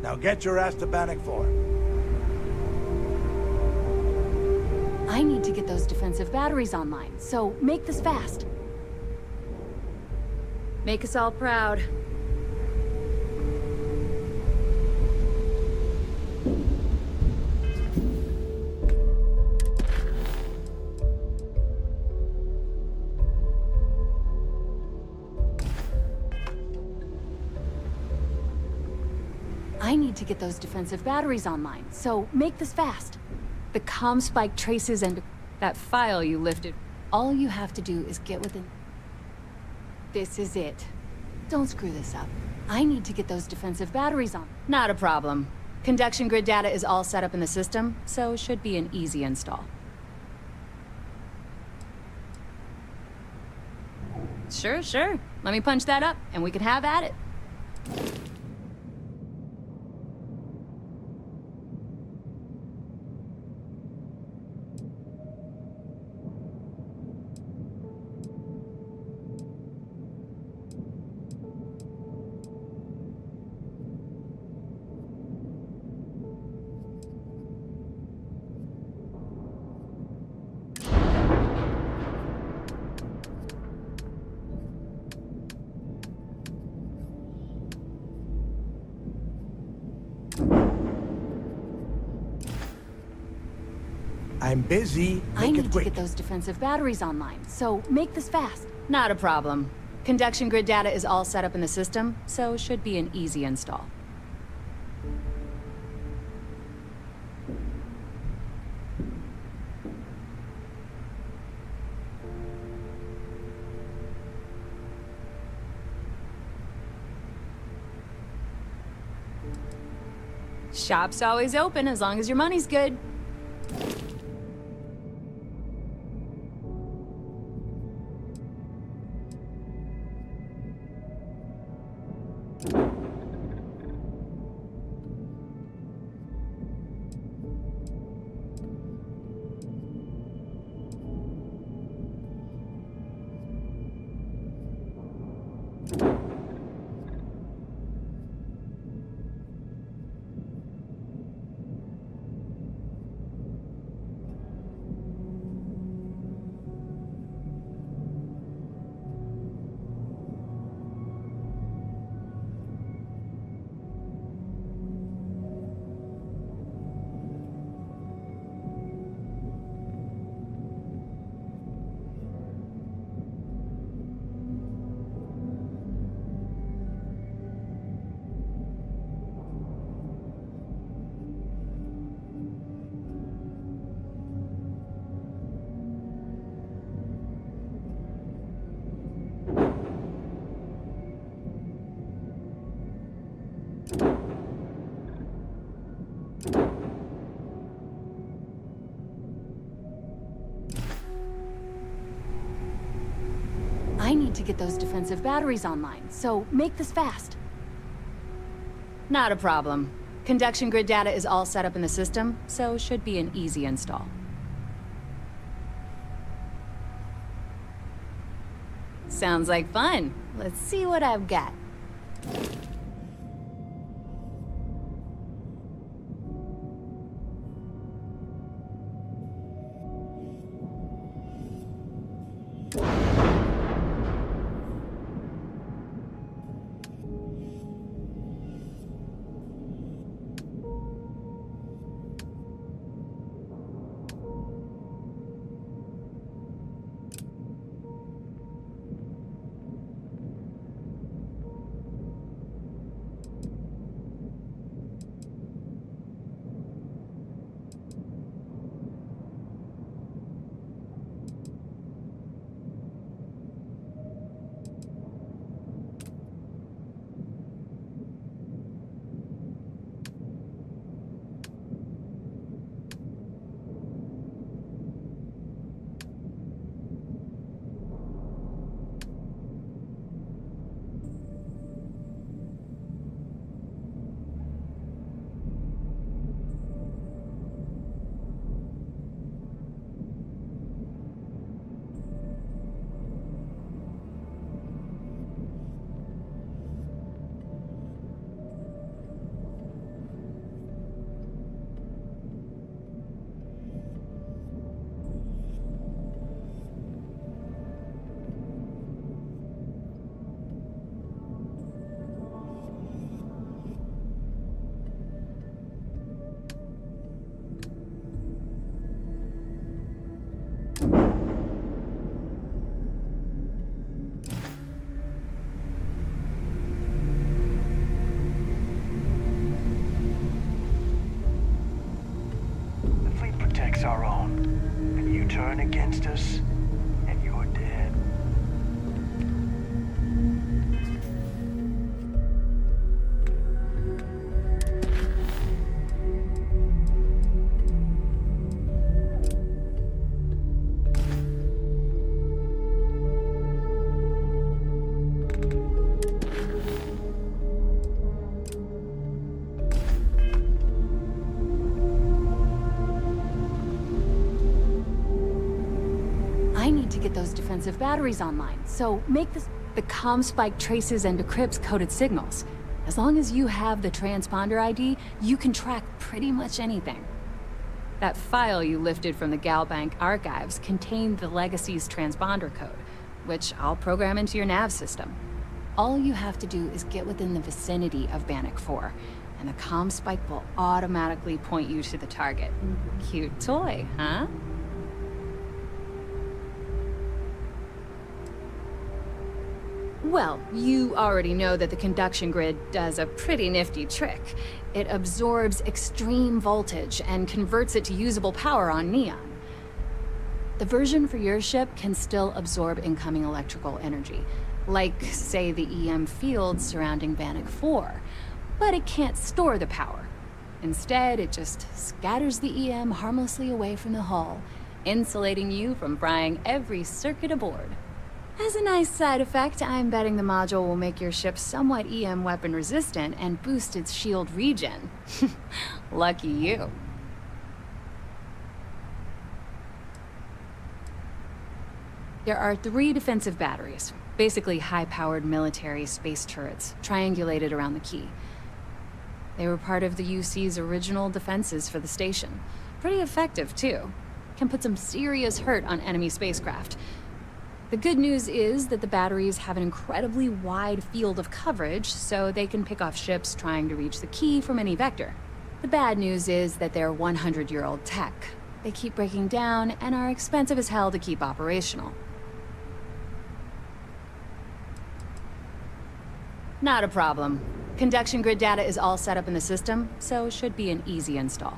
Now get your ass to Bannock 4. I need to get those defensive batteries online, so make this fast. Make us all proud. I need to get those defensive batteries online, so make this fast. The comm spike traces and... That file you lifted. All you have to do is get within... This is it. Don't screw this up. I need to get those defensive batteries on. Not a problem. Conduction grid data is all set up in the system, so should be an easy install. Sure. Let me punch that up, and we can have at it. I'm busy. I Make need it to quick. get those defensive batteries online, so make this fast. Not a problem. Conduction grid data is all set up in the system, so should be an easy install. Shop's always open as long as your money's good. I need to get those defensive batteries online, so make this fast. Not a problem. Conduction grid data is all set up in the system, so should be an easy install. Sounds like fun. Let's see what I've got. against us, and you're dead. I need to get those defensive batteries online, so make the comm spike traces and decrypts coded signals. As long as you have the transponder ID, you can track pretty much anything. That file you lifted from the Galbank archives contained the Legacy's transponder code, which I'll program into your nav system. All you have to do is get within the vicinity of Bannock 4, and the comm spike will automatically point you to the target. Cute toy, huh? Well, you already know that the conduction grid does a pretty nifty trick. It absorbs extreme voltage and converts it to usable power on Neon. The version for your ship can still absorb incoming electrical energy, like, say, the EM field surrounding Bannock 4, but it can't store the power. Instead, it just scatters the EM harmlessly away from the hull, insulating you from frying every circuit aboard. As a nice side effect, I'm betting the module will make your ship somewhat EM weapon resistant and boost its shield regen. Lucky you. There are 3 defensive batteries, basically high-powered military space turrets, triangulated around the key. They were part of the UC's original defenses for the station. Pretty effective, too. Can put some serious hurt on enemy spacecraft. The good news is that the batteries have an incredibly wide field of coverage, so they can pick off ships trying to reach the key from any vector. The bad news is that they're 100-year-old tech. They keep breaking down and are expensive as hell to keep operational. Not a problem. Conduction grid data is all set up in the system, so it should be an easy install.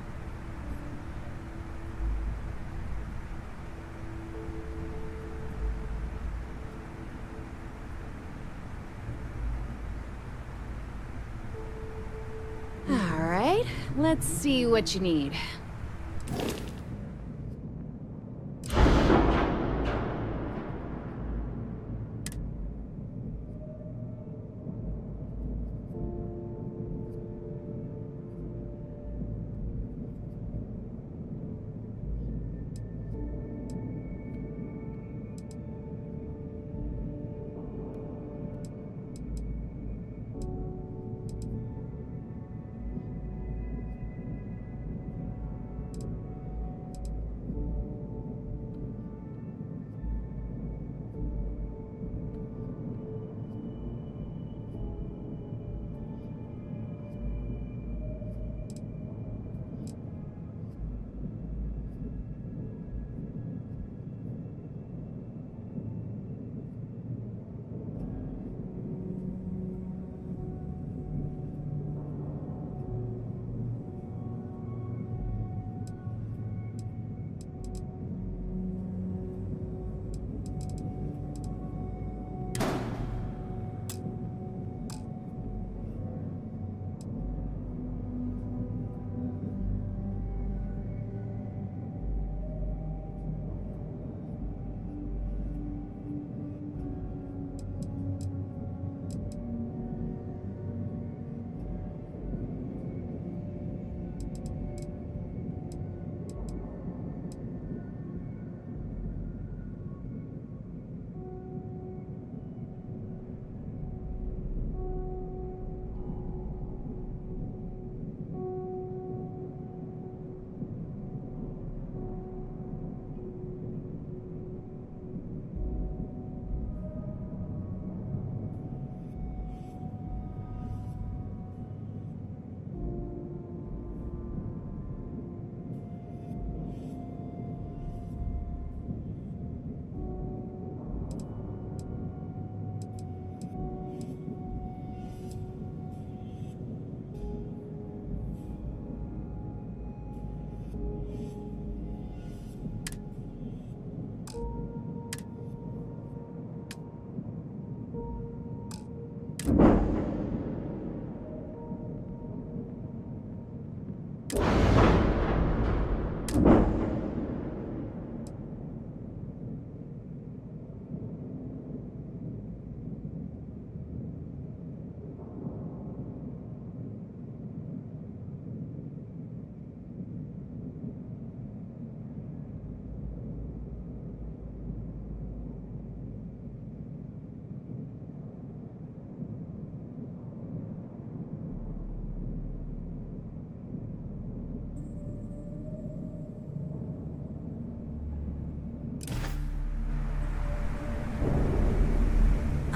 Alright, let's see what you need.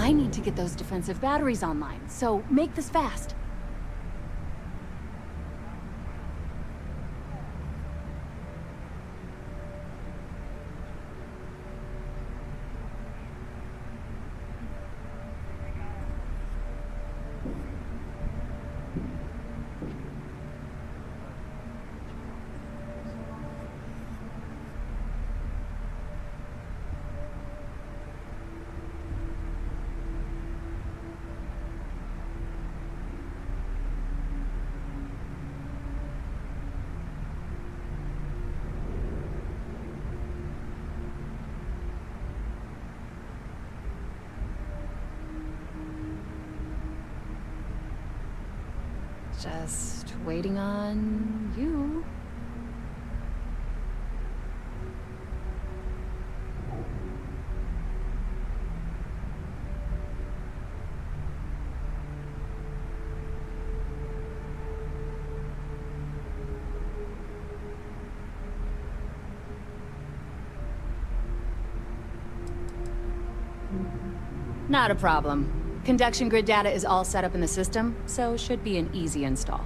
I need to get those defensive batteries online, so make this fast. Just waiting on you. Not a problem. Conduction grid data is all set up in the system, so should be an easy install.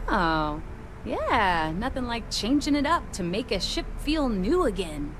Oh, yeah, nothing like changing it up to make a ship feel new again.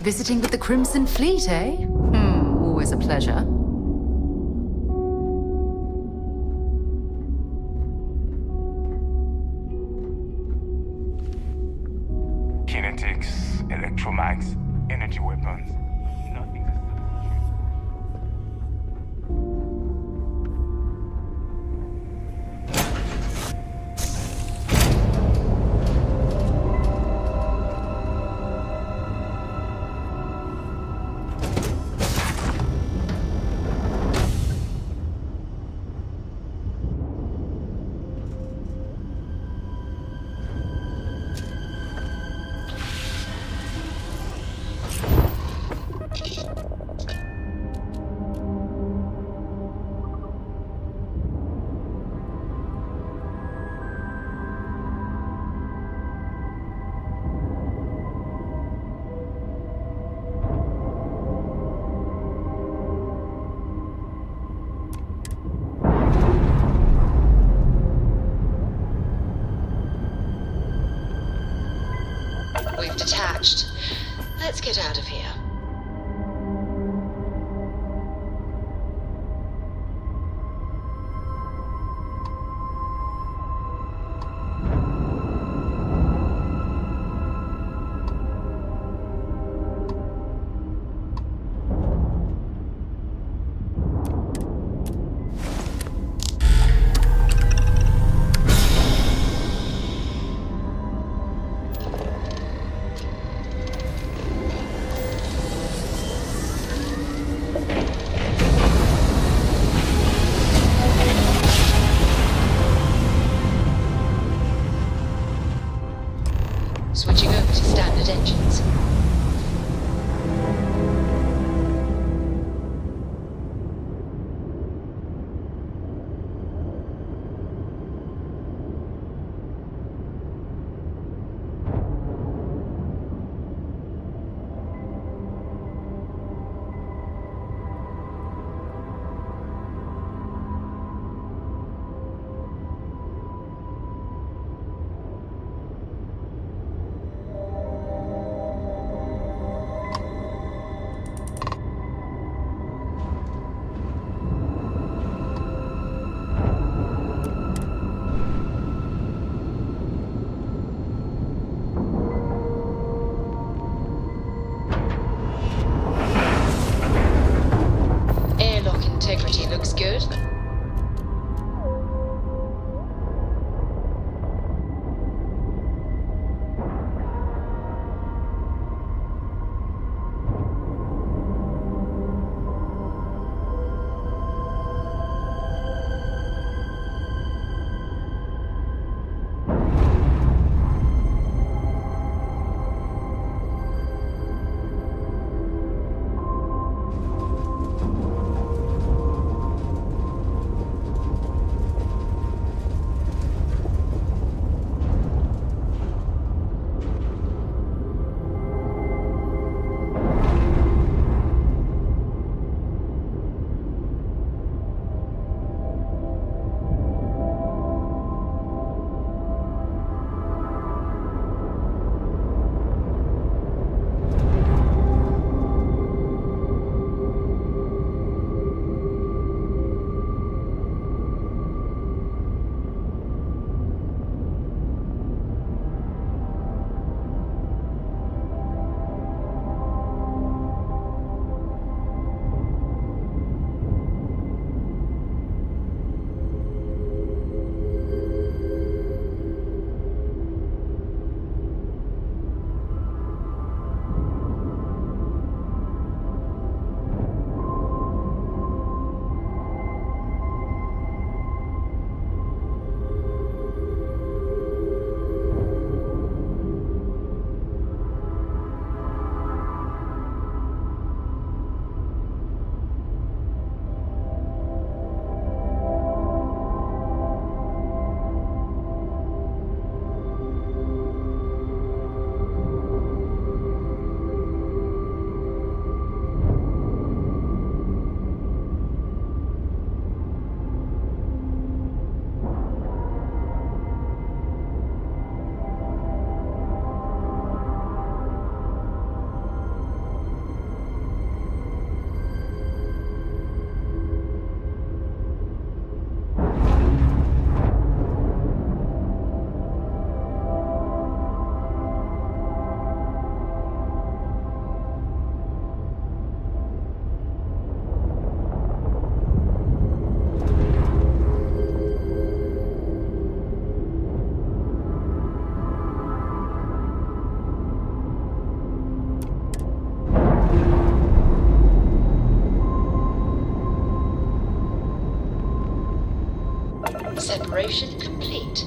Visiting with the Crimson Fleet, eh? Always a pleasure. Kinetics, electromags, energy weapons. Nothing to We've detached. Let's get out of here. Switching over to standard engines. Integrity looks good. Separation complete.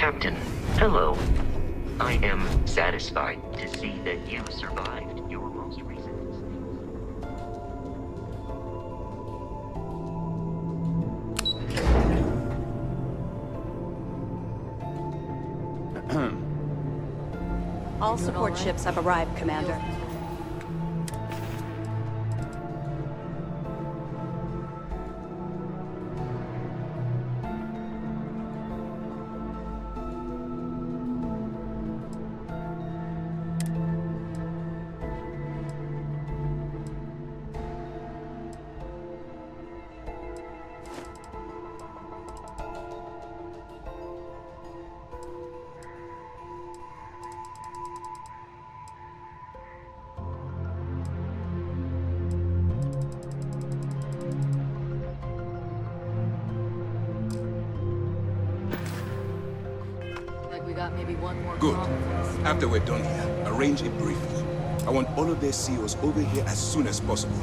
Captain, hello. I am satisfied to see that you survived your most recent... All support ships have arrived, Commander. Maybe one more. Good. After we're done here, arrange a briefing. I want all of their CEOs over here as soon as possible.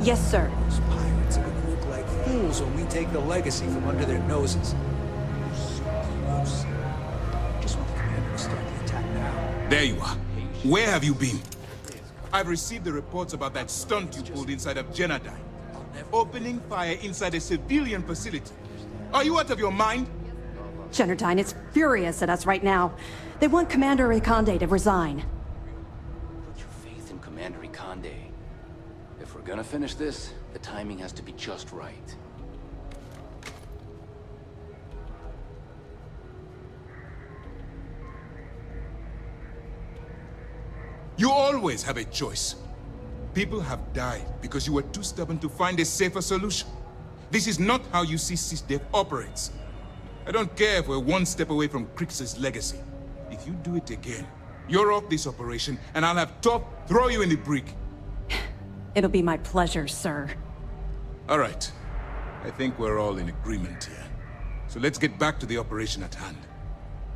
Yes, sir. Those pirates are gonna look like fools when we take the legacy from under their noses. So close. Just want the commander to start the attack now. There you are. Where have you been? I've received the reports about that stunt you pulled inside of Genodyne. Opening fire inside a civilian facility. Are you out of your mind? Genodyne is furious at us right now. They want Commander Ikonde to resign. Put your faith in Commander Ikonde. If we're gonna finish this, the timing has to be just right. You always have a choice. People have died because you were too stubborn to find a safer solution. This is not how you see SysDev operates. I don't care if we're one step away from Crix's legacy. If you do it again, you're off this operation, and I'll have Top throw you in the brig. It'll be my pleasure, sir. All right. I think we're all in agreement here. So let's get back to the operation at hand.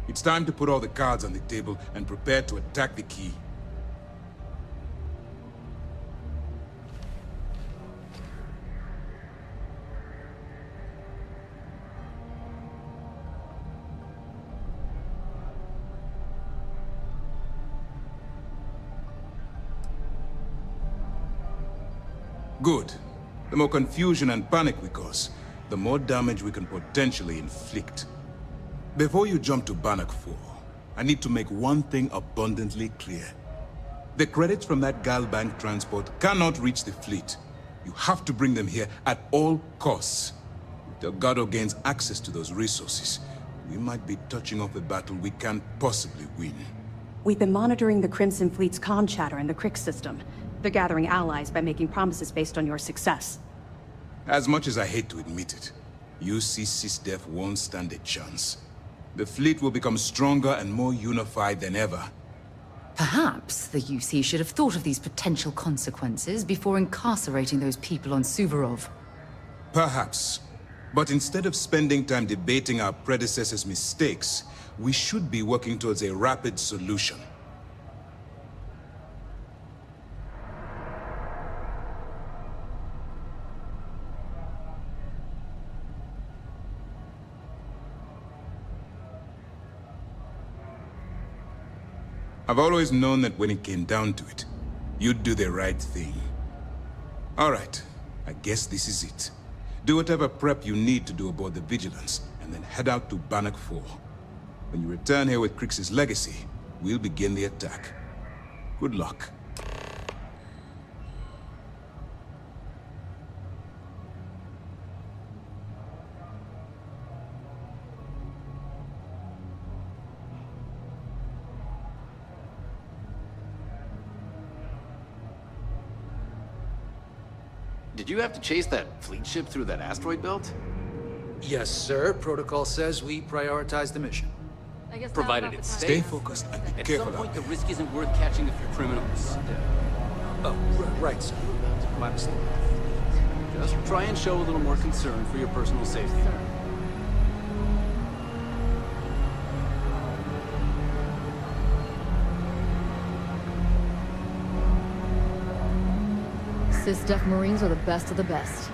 It's time to put all the cards on the table and prepare to attack the key. Good. The more confusion and panic we cause, the more damage we can potentially inflict. Before you jump to Bannock 4, I need to make one thing abundantly clear. The credits from that Galbank transport cannot reach the fleet. You have to bring them here at all costs. If Delgado gains access to those resources, we might be touching off a battle we can't possibly win. We've been monitoring the Crimson Fleet's comm chatter in the Crix system. They're gathering allies by making promises based on your success. As much as I hate to admit it, UC SysDev won't stand a chance. The fleet will become stronger and more unified than ever. Perhaps the UC should have thought of these potential consequences before incarcerating those people on Suvorov. Perhaps. But instead of spending time debating our predecessors' mistakes, we should be working towards a rapid solution. I've always known that when it came down to it, you'd do the right thing. All right, I guess this is it. Do whatever prep you need to do aboard the Vigilance, and then head out to Bannock 4. When you return here with Crix's legacy, we'll begin the attack. Good luck. Did you have to chase that fleet ship through that asteroid belt? Yes, sir. Protocol says we prioritize the mission. Provided it's safe. Stay focused and be At careful some point, out the there. risk isn't worth catching a few criminals. Oh, right, sir. My mistake. Just try and show a little more concern for your personal safety. SysDev Marines are the best of the best.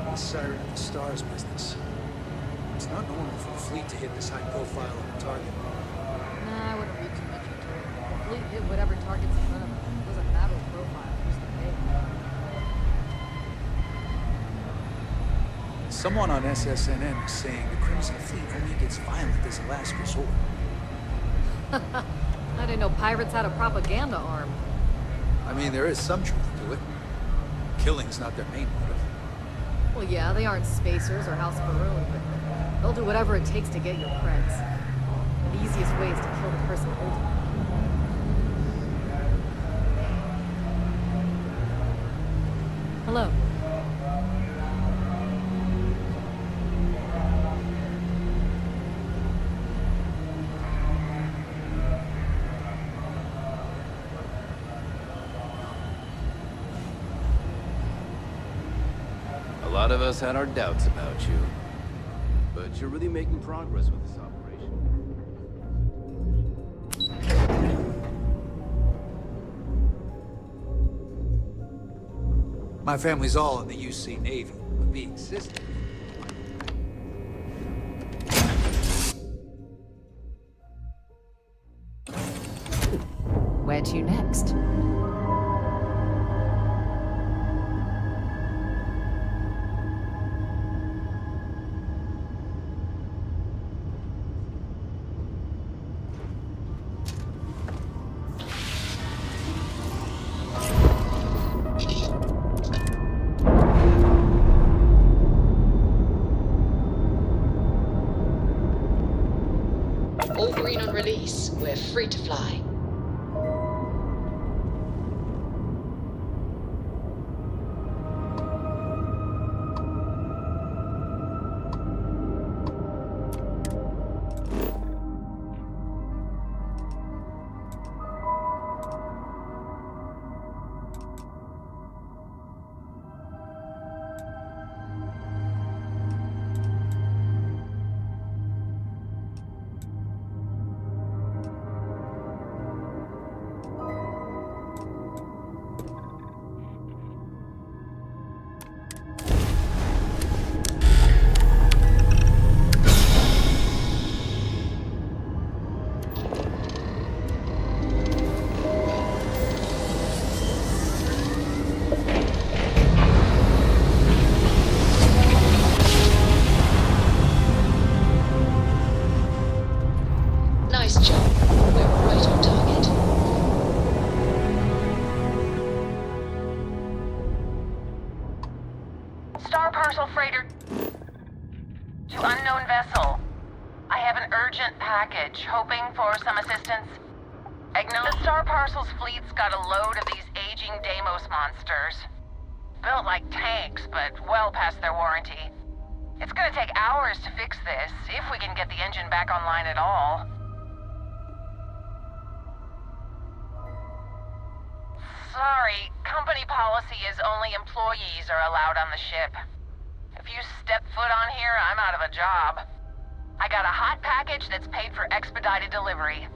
The siren of the stars business. It's not normal for the fleet to hit this high profile of a target. Nah, I wouldn't read too much into it. The fleet hit whatever target's in front of them. It doesn't matter the profile, just the pay. Someone on SSNN was saying the Crimson Fleet only gets violent as a last resort. I didn't know pirates had a propaganda arm. I mean, there is some truth to it. Killing's not their main motive. Well, yeah, they aren't spacers or House Barone, but they'll do whatever it takes to get your creds. The easiest way is to kill the person holding them. Hello. A lot of us had our doubts about you. But you're really making progress with this operation. My family's all in the UC Navy, but being system. Where to next? All green on release. We're free to fly. Nice job. We're right on target. Star Parcel Freighter to unknown vessel. I have an urgent package, hoping for some assistance. The Star Parcel's fleet's got a load of these aging Deimos monsters. Built like tanks, but well past their warranty. It's gonna take hours to fix this, if we can get the engine back online at all. Sorry, company policy is only employees are allowed on the ship. If you step foot on here, I'm out of a job. I got a hot package that's paid for expedited delivery.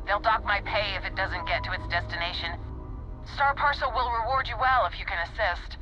They'll dock my pay if it doesn't get to its destination. Star Parcel will reward you well if you can assist.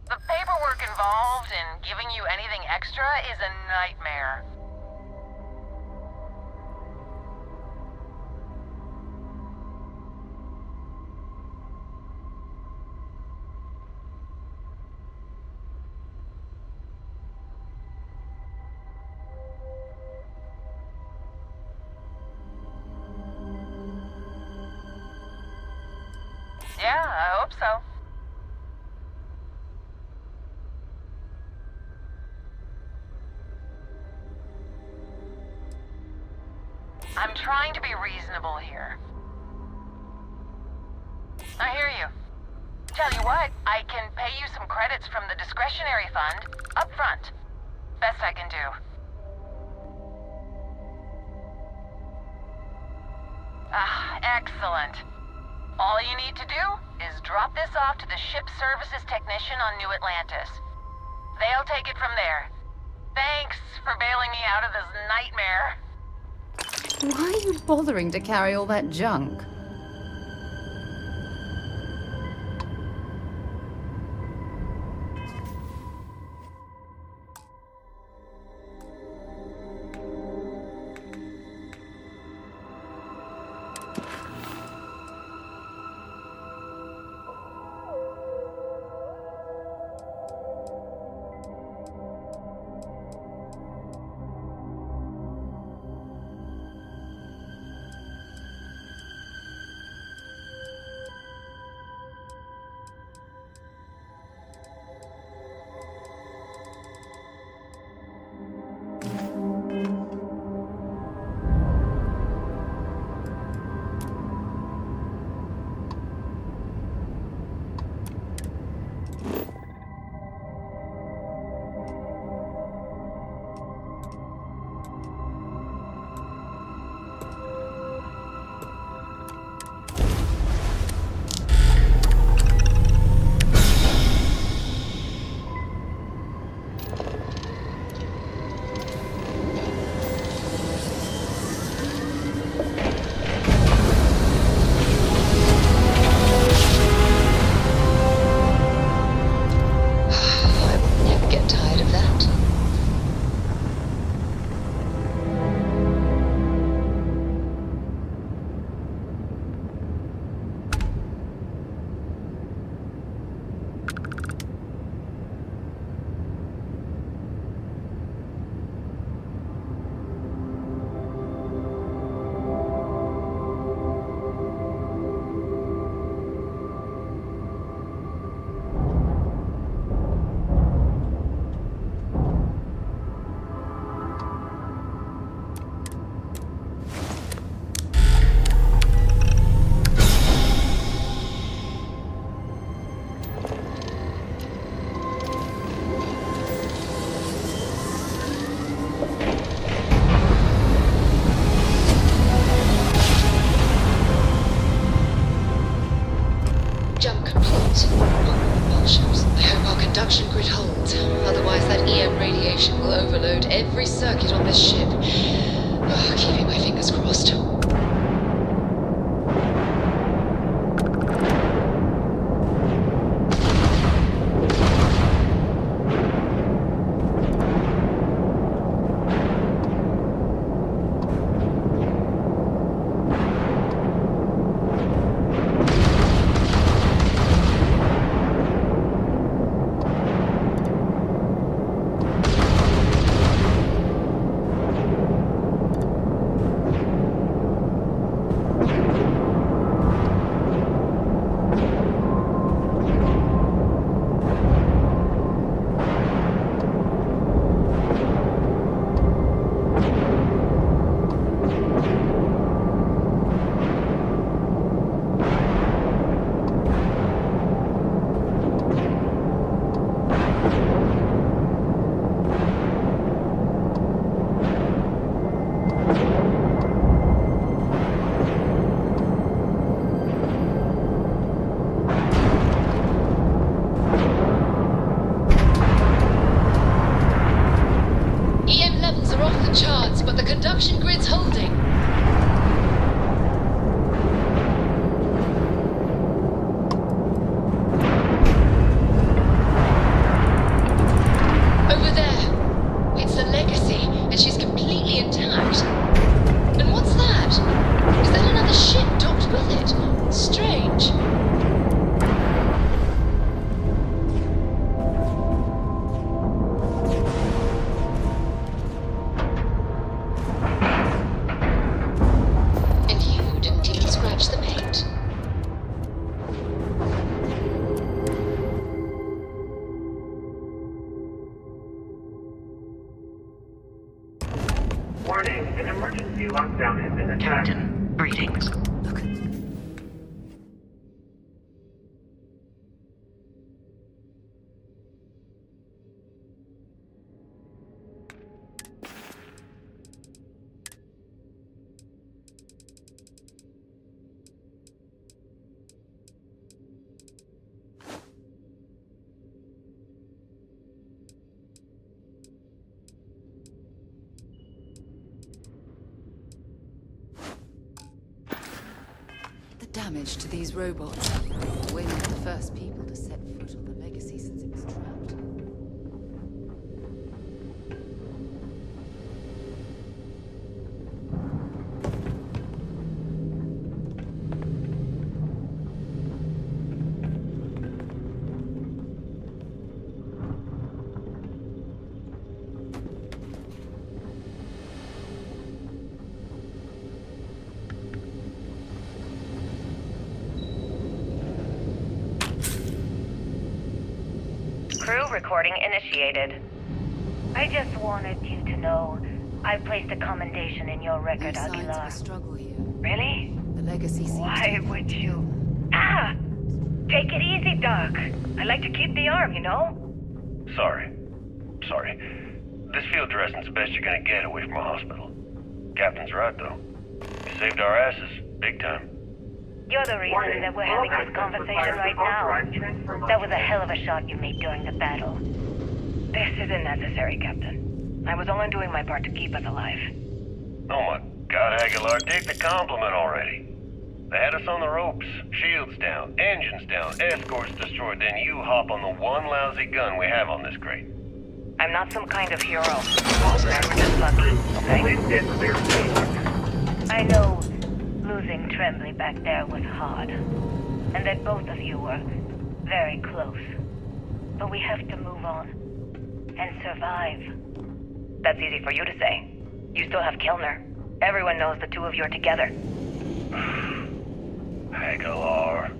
The paperwork involved in giving you anything extra is a nightmare. Yeah, I hope so. I'm trying to be reasonable here. I hear you. Tell you what, I can pay you some credits from the discretionary fund up front. Best I can do. Ah, excellent. All you need to do is drop this off to the ship services technician on New Atlantis. They'll take it from there. Thanks for bailing me out of this nightmare. Why are you bothering to carry all that junk? Conduction grid holds. Otherwise, that EM radiation will overload every circuit on this ship. Oh, keeping my fingers crossed. Conduction grid's holding. Over there. It's the Legacy, and she's completely intact. And what's that? Is that another ship docked with it? Strange. Warning, an emergency lockdown has been attacked. Captain, greetings. damage to these robots. We're not the first people to set foot on the Legacy since it was trapped. Crew recording initiated. I just wanted you to know I placed a commendation in your record, Aguilar. Struggle here. Really? The Legacy seems Why would you? Ah! Take it easy, Doc. I like to keep the arm, you know? Sorry. This field dressing's the best you're gonna get away from a hospital. Captain's right, though. You saved our asses, big time. You're the reason that we're having this conversation right now. That was a hell of a shot you made during the battle. This isn't necessary, Captain. I was only doing my part to keep us alive. Oh my God, Aguilar, take the compliment already. They had us on the ropes, shields down, engines down, escorts destroyed, then you hop on the one lousy gun we have on this crate. I'm not some kind of hero. We're just lucky, okay? I know losing Tremblay back there was hard, and that both of you were very close. But we have to move on and survive. That's easy for you to say. You still have Kellner. Everyone knows the two of you are together. Aguilar.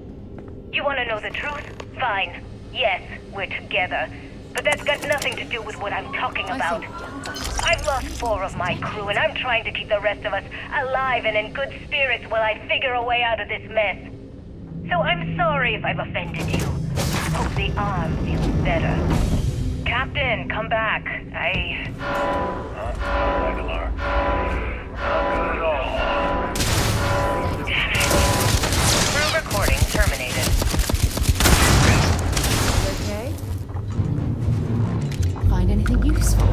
You want to know the truth? Fine. Yes, we're together. But that's got nothing to do with what I'm talking about. I've lost 4 of my crew, and I'm trying to keep the rest of us alive and in good spirits while I figure a way out of this mess. So I'm sorry if I've offended you. Hope the arm feels better. Captain, come back. Not good, Aguilar. Not good at all. Damn it. Crew recording terminated. Okay? Find anything useful?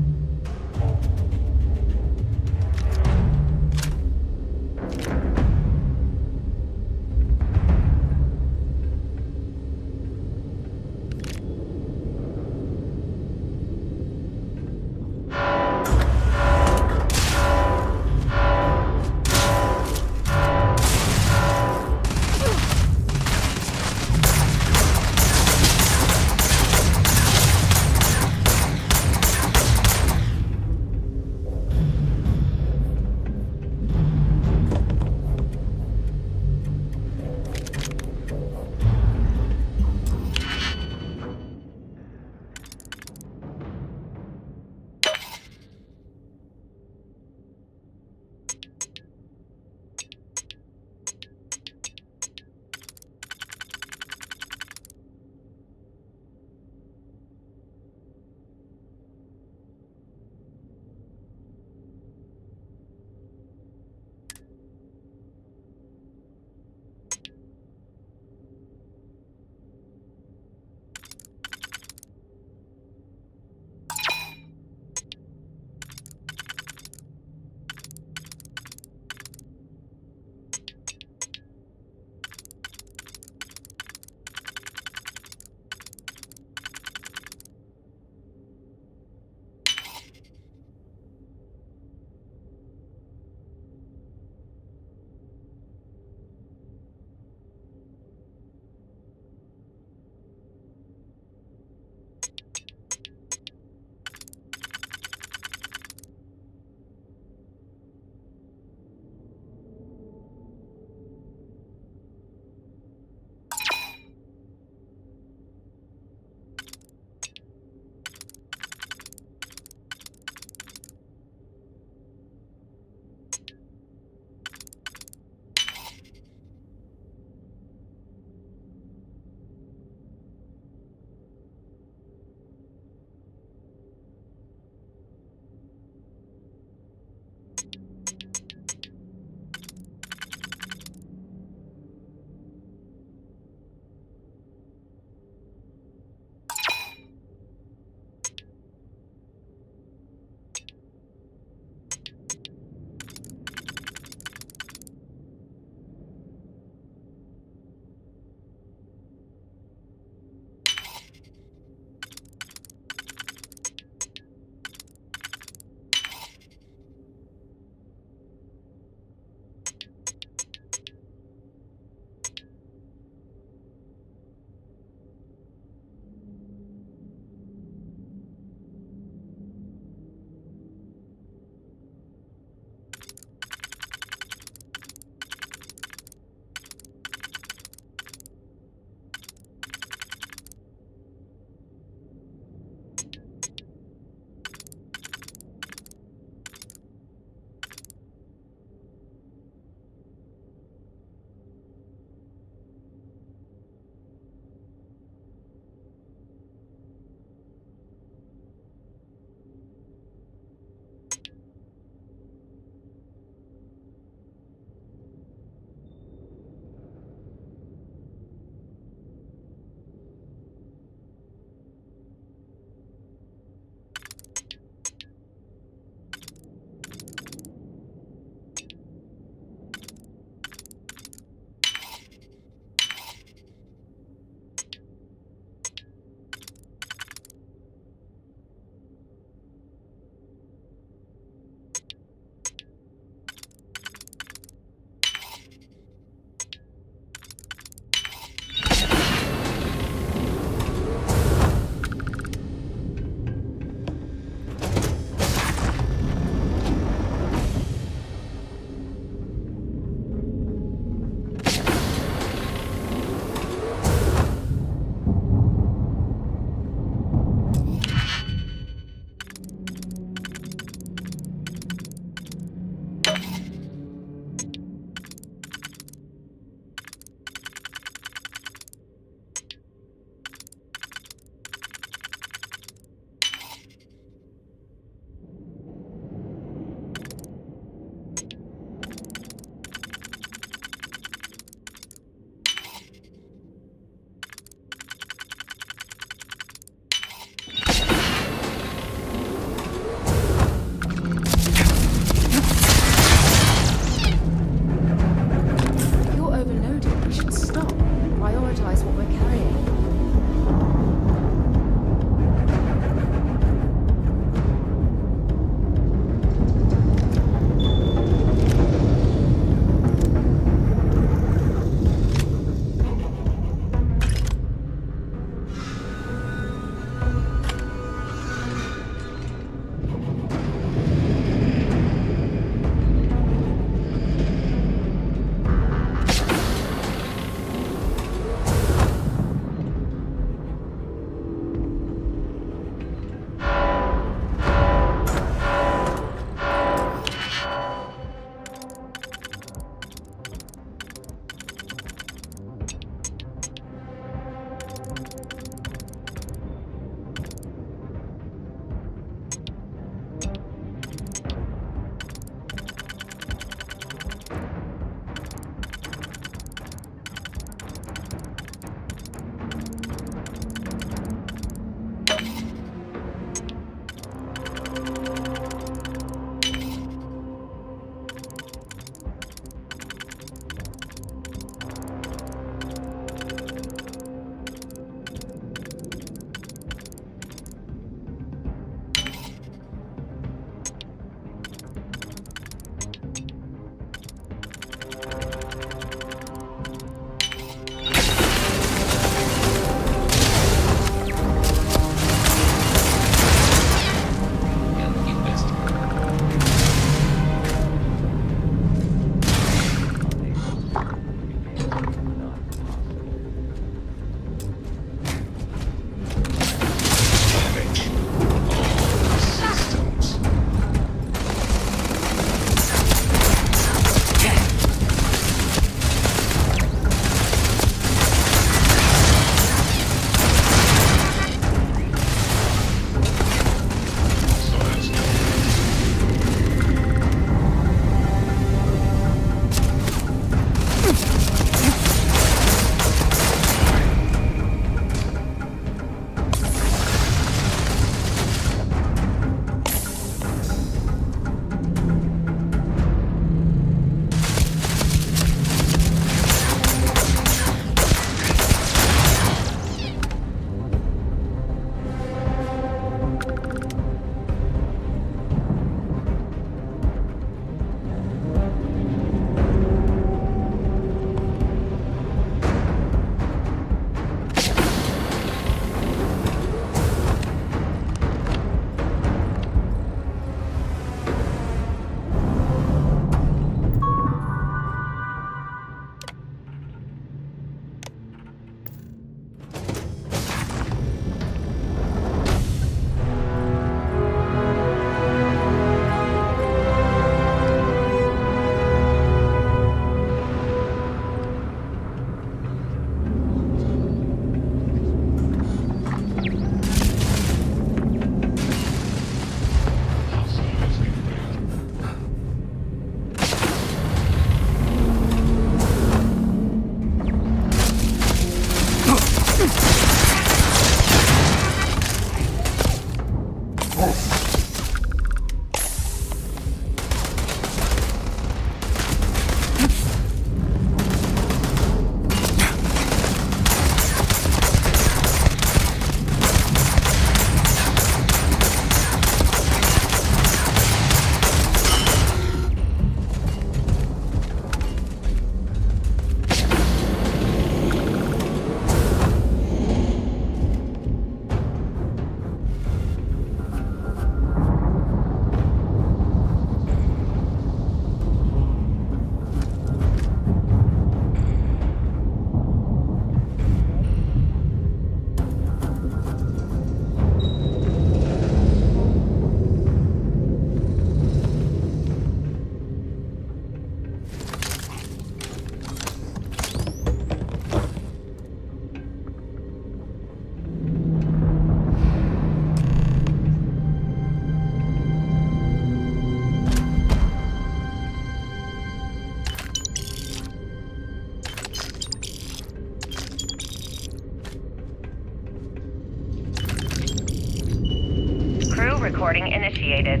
Recording initiated.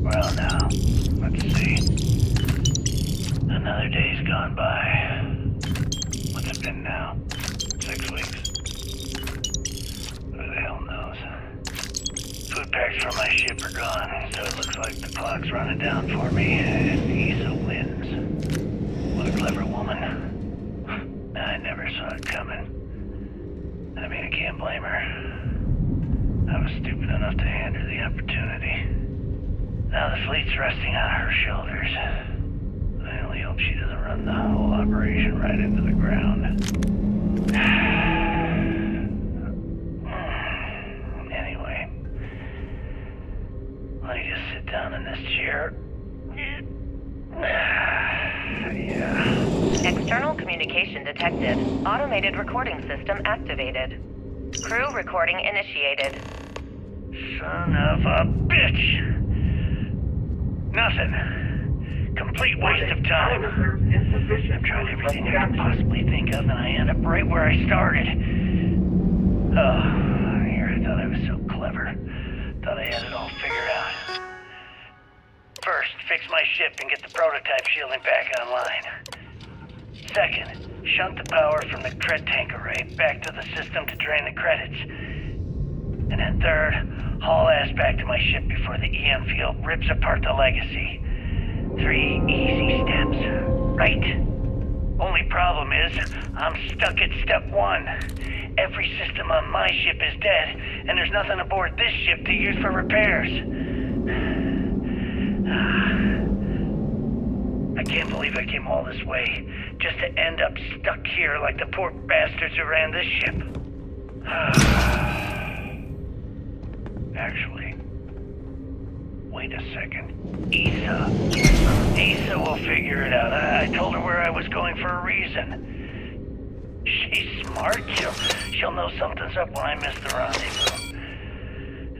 Well now, let's see. Another day's gone by. What's it been now? 6 weeks? Who the hell knows? Food packs from my ship are gone, so it looks like the clock's running down for me, and Issa wins. What a clever woman. I never saw it coming. I mean, I can't blame her. I was stupid enough to hand her the opportunity. Now the fleet's resting on her shoulders. I only hope she doesn't run the whole operation right into the ground. Anyway, let me just sit down in this chair. Yeah. External communication detected. Automated recording system activated. Crew recording initiated. Son of a bitch! Nothing. Complete waste of time. I've tried everything I could possibly think of, and I end up right where I started. Oh, here, I thought I was so clever. Thought I had it all figured out. First, fix my ship and get the prototype shielding back online. Second, shunt the power from the cred tank array back to the system to drain the credits. And then third, haul ass back to my ship before the EM field rips apart the legacy. 3 easy steps, right? Only problem is, I'm stuck at step 1. Every system on my ship is dead, and there's nothing aboard this ship to use for repairs. I can't believe I came all this way, just to end up stuck here like the poor bastards who ran this ship. Actually, wait a second. Issa will figure it out. I told her where I was going for a reason. She's smart. She'll know something's up when I miss the rendezvous.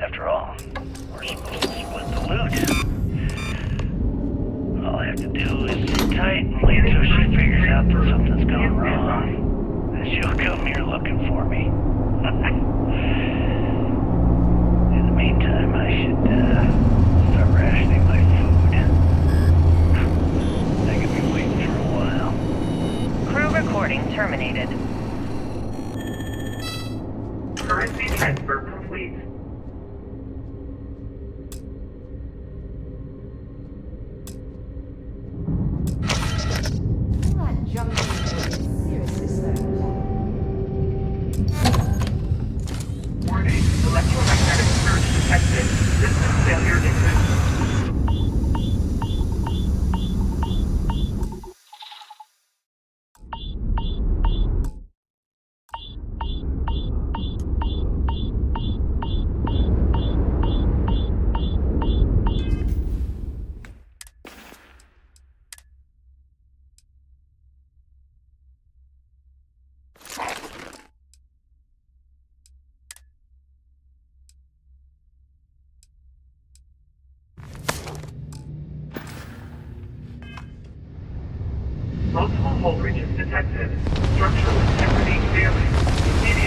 After all, we're supposed to split the loot. All I have to do is sit tight and wait till she figures out that something's gone wrong. And she'll come here looking for me. In the meantime, I should start rationing my food. I could be waiting for a while. Crew recording terminated. Currency transfer complete. Seriously, sir. Warning, electromagnetic surge detected. System failure imminent. Multiple hull breaches detected. Structural integrity failing. Immediate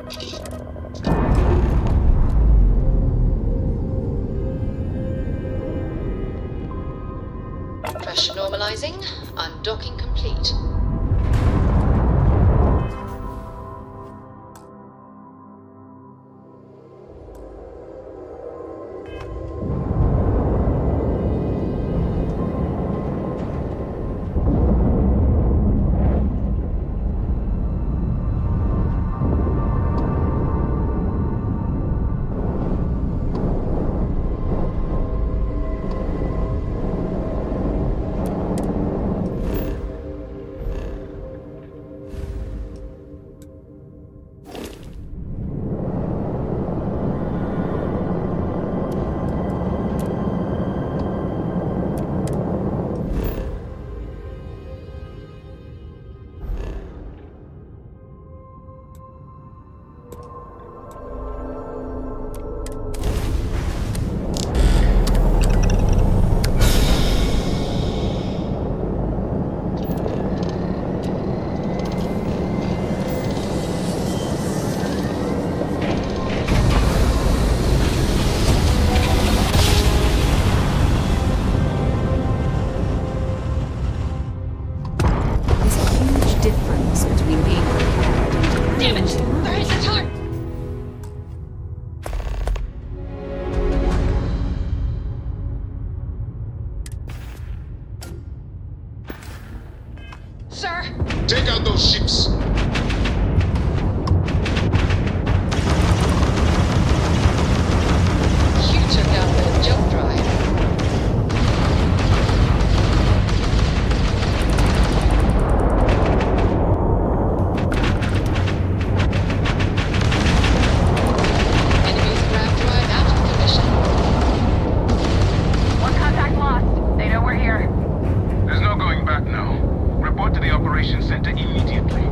Pressure normalizing. Undocking complete. Sir! Take out those ships! You took out the jump drive. Enemy's grav drive out of commission. One contact lost. They know we're here. There's no going back now. Report to the operations center immediately.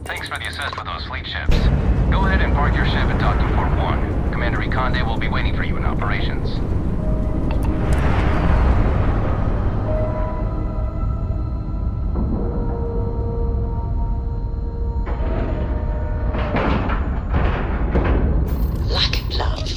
Thanks for the assist with those fleet ships. Go ahead and park your ship at docking port 1. Commander Conde will be waiting for you in operations. Lack of love.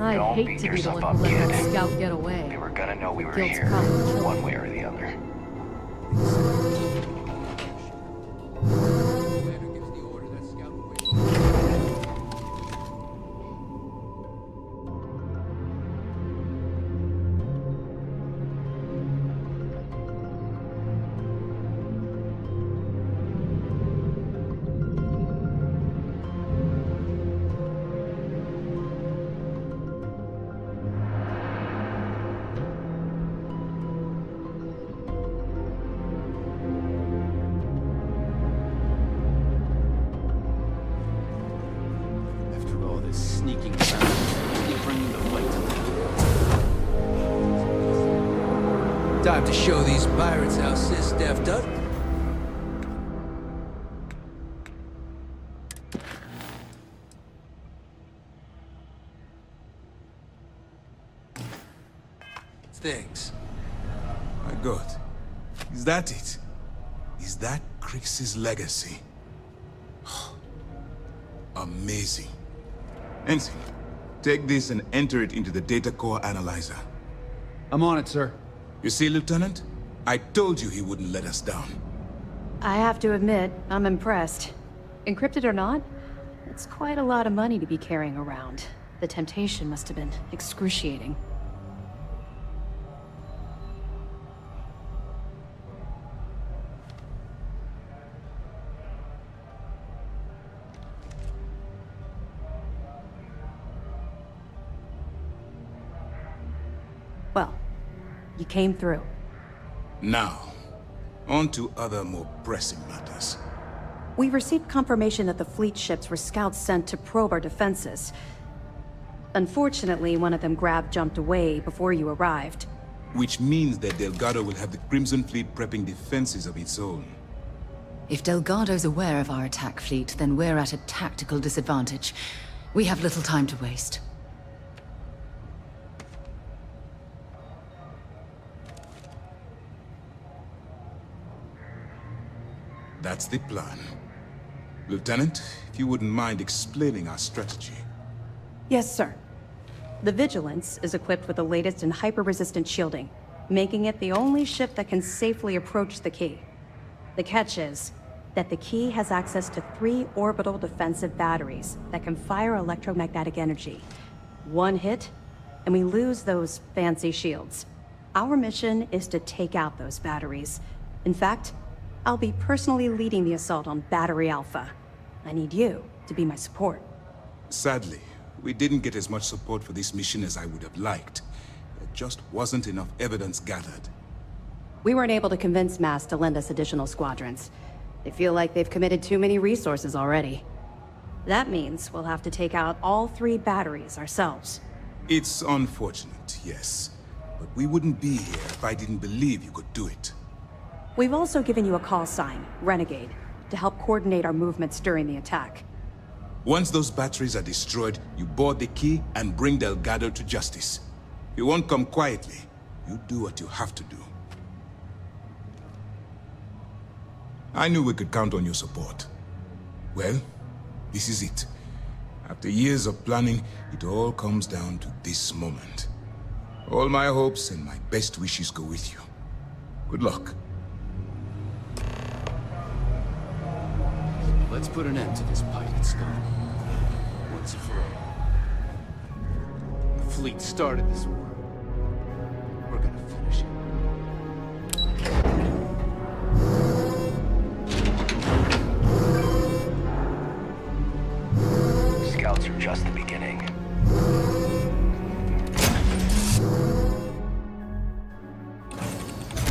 I'd Don't hate beat to be the yourself one up, who let that kid. scout get away. They were gonna know we were Guilt's here, probably killing one me. way or the other. After all this sneaking around, you bring the fight to them. Time to show these pirates how Sis Def does. Thanks. My God. Is that it? Is that Crix's legacy? Amazing. Ensign, take this and enter it into the data core analyzer. I'm on it, sir. You see, Lieutenant? I told you he wouldn't let us down. I have to admit, I'm impressed. Encrypted or not, it's quite a lot of money to be carrying around. The temptation must have been excruciating. Well, you came through. Now, on to other more pressing matters. We received confirmation that the fleet ships were scouts sent to probe our defenses. Unfortunately, one of them jumped away before you arrived. Which means that Delgado will have the Crimson Fleet prepping defenses of its own. If Delgado's aware of our attack fleet, then we're at a tactical disadvantage. We have little time to waste. That's the plan. Lieutenant, if you wouldn't mind explaining our strategy. Yes, sir. The Vigilance is equipped with the latest in hyper-resistant shielding, making it the only ship that can safely approach the key. The catch is that the key has access to 3 orbital defensive batteries that can fire electromagnetic energy. One hit, and we lose those fancy shields. Our mission is to take out those batteries. In fact, I'll be personally leading the assault on Battery Alpha. I need you to be my support. Sadly, we didn't get as much support for this mission as I would have liked. There just wasn't enough evidence gathered. We weren't able to convince MAS to lend us additional squadrons. They feel like they've committed too many resources already. That means we'll have to take out all 3 batteries ourselves. It's unfortunate, yes. But we wouldn't be here if I didn't believe you could do it. We've also given you a call sign, Renegade, to help coordinate our movements during the attack. Once those batteries are destroyed, you board the key and bring Delgado to justice. You won't come quietly. You do what you have to do. I knew we could count on your support. Well, this is it. After years of planning, it all comes down to this moment. All my hopes and my best wishes go with you. Good luck. Let's put an end to this pirate scum. Once and for all. The fleet started this war. We're gonna finish it. Scouts are just the beginning.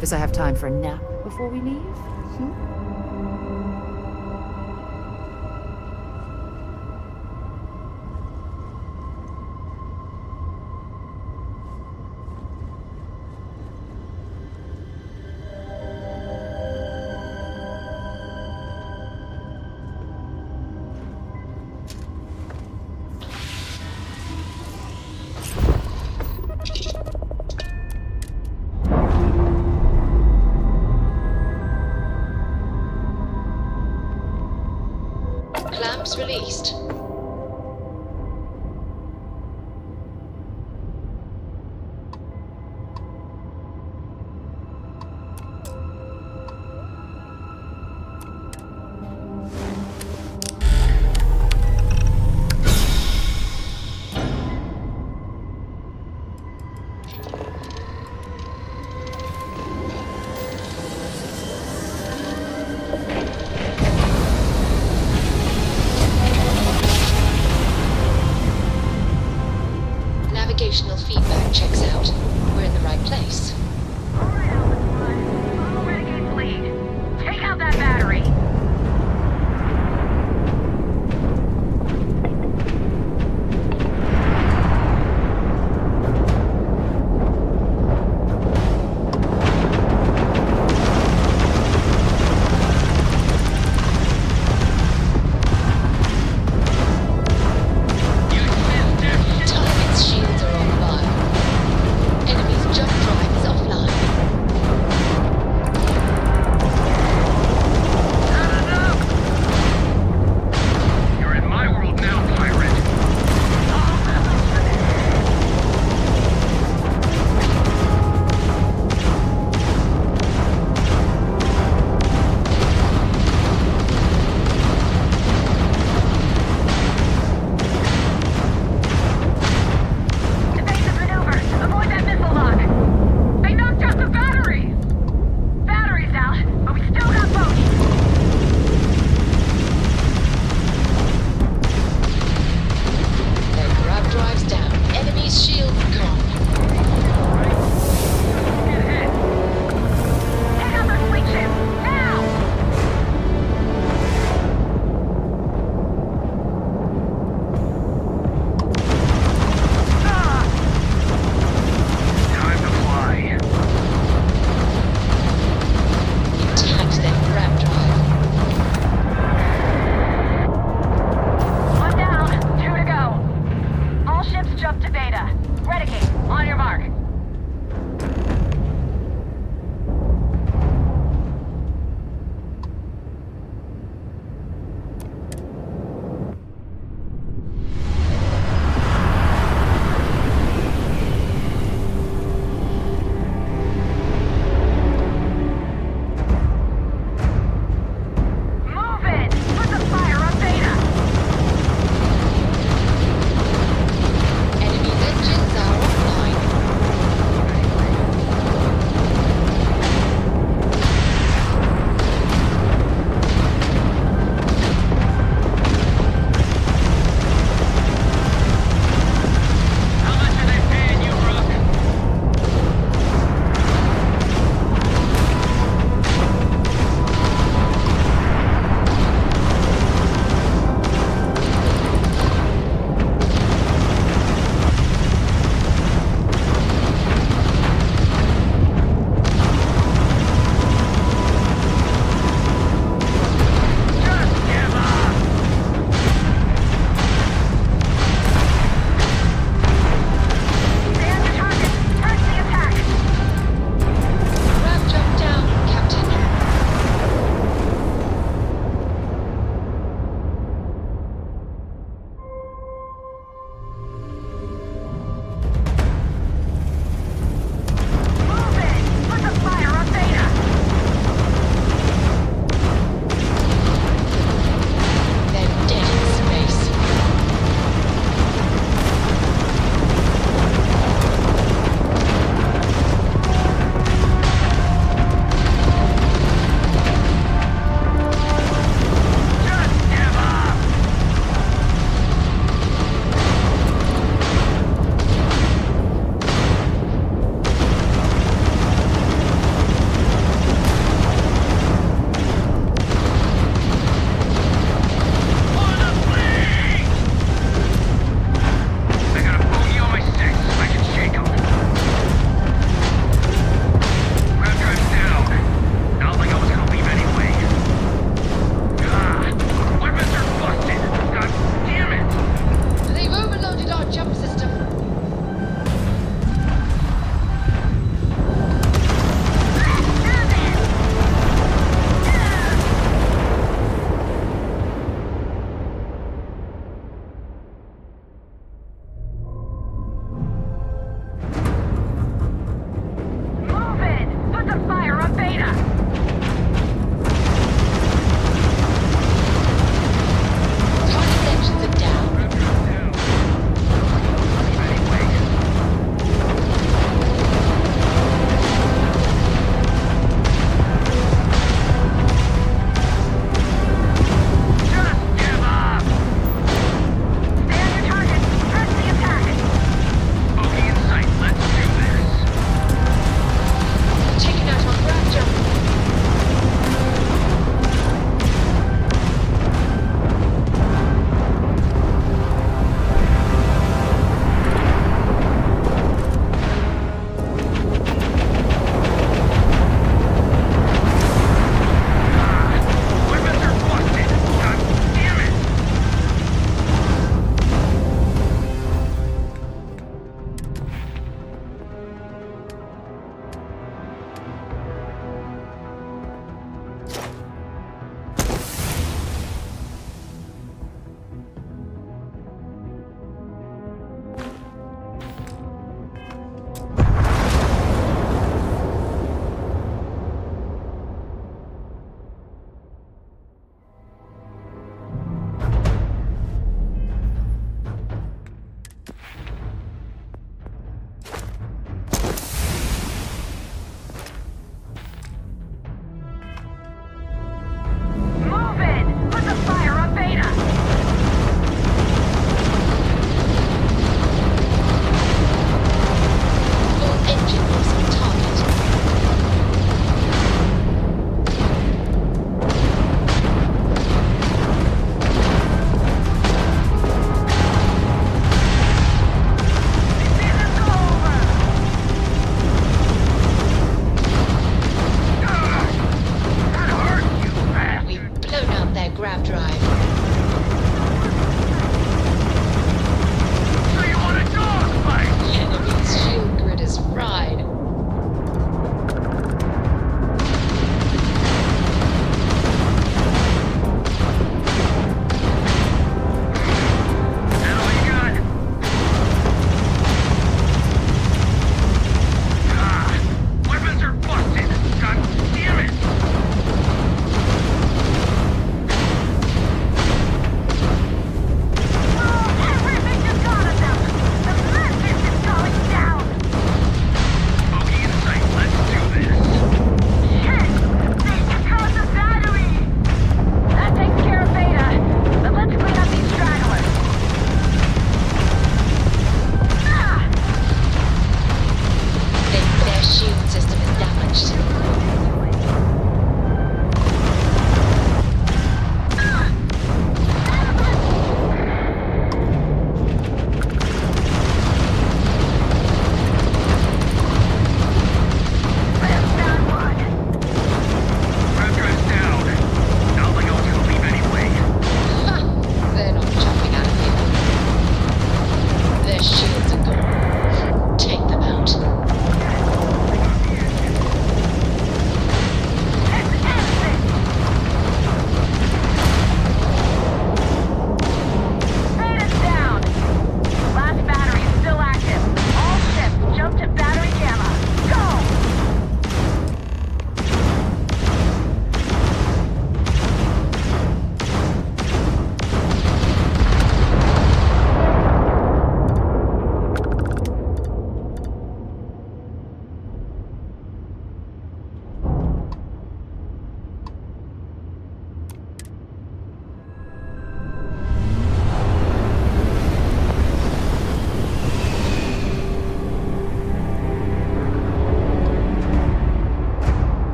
Guess I have time for a nap before we leave? Clamps released. gravitational feedback checks out. We're in the right place. Follow Renegade's lead. Take out that battery. Target's shields are online. Enemy's jump drive is offline.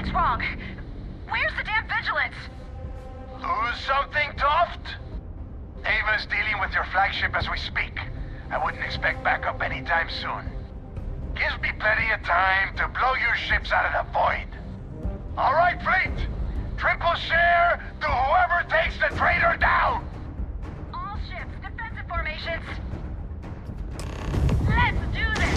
Something's wrong. Where's the damn vigilance? Lose something, Toft? Ava's dealing with your flagship as we speak. I wouldn't expect backup anytime soon. Gives me plenty of time to blow your ships out of the void. All right, fleet! Triple share to whoever takes the traitor down! All ships, defensive formations. Let's do this!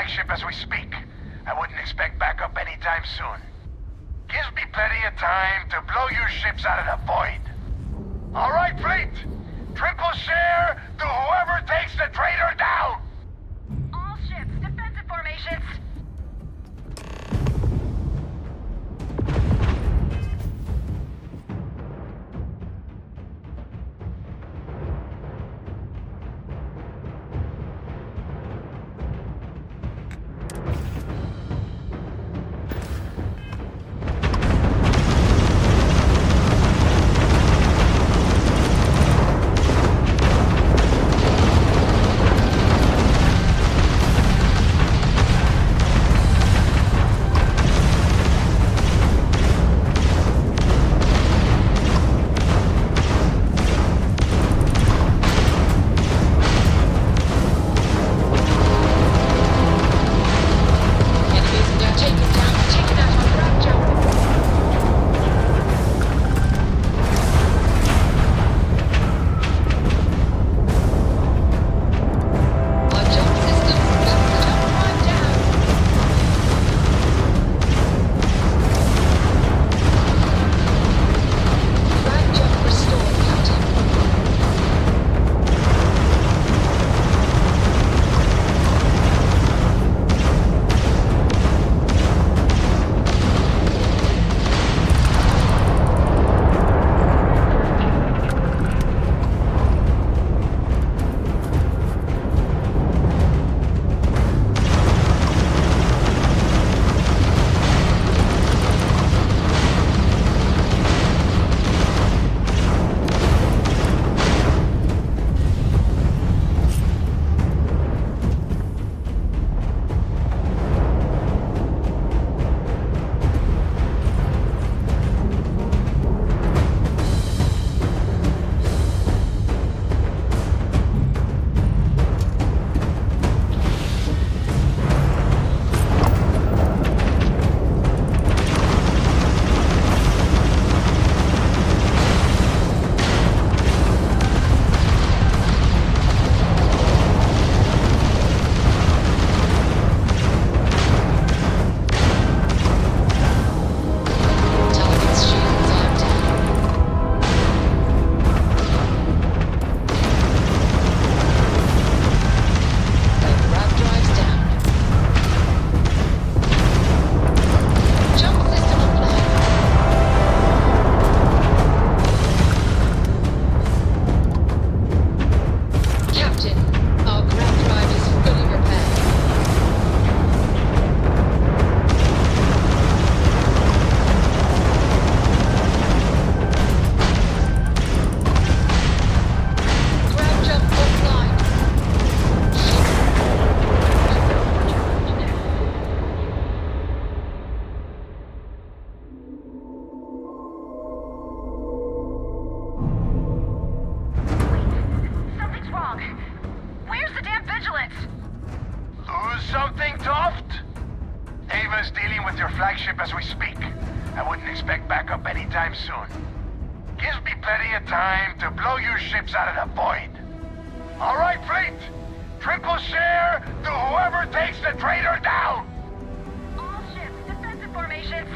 flagship as we speak. I wouldn't expect backup anytime soon. Gives me plenty of time to blow your ships out of the void. All right, fleet! Triple share to whoever takes the traitor down! All ships, defensive formations! dealing with your flagship as we speak. I wouldn't expect backup anytime soon. Gives me plenty of time to blow your ships out of the void. All right, fleet. Triple share to whoever takes the traitor down. All ships, defensive formations.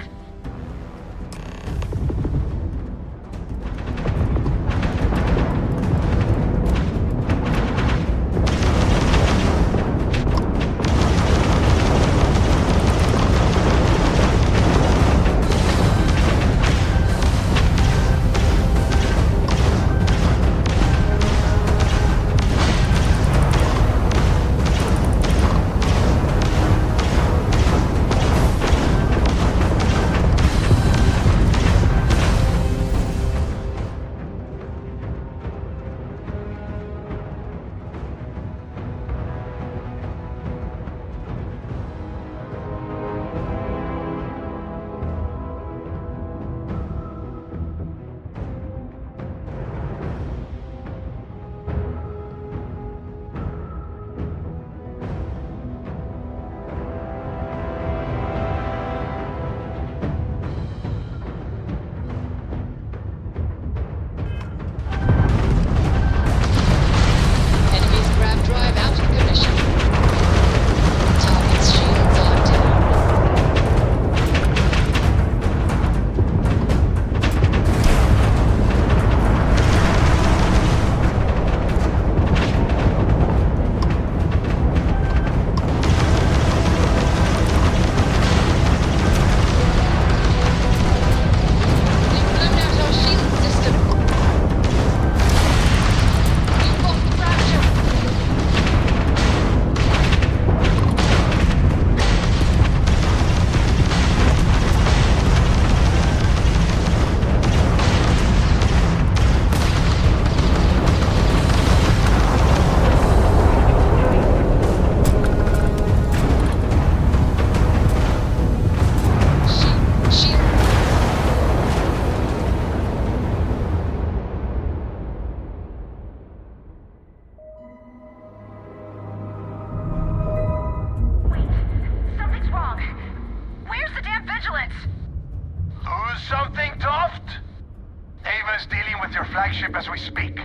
As we speak.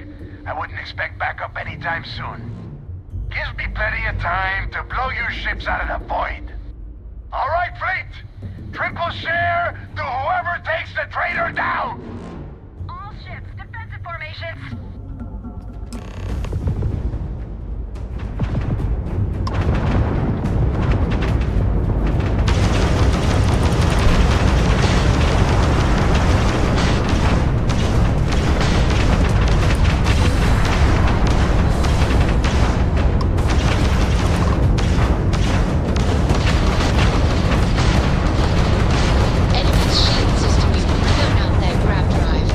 I wouldn't expect backup anytime soon. Gives me plenty of time to blow your ships out of the void. All right, fleet. Triple share to whoever takes the traitor down. All ships, defensive formations. Enemy's shield system is blown out their grab drive.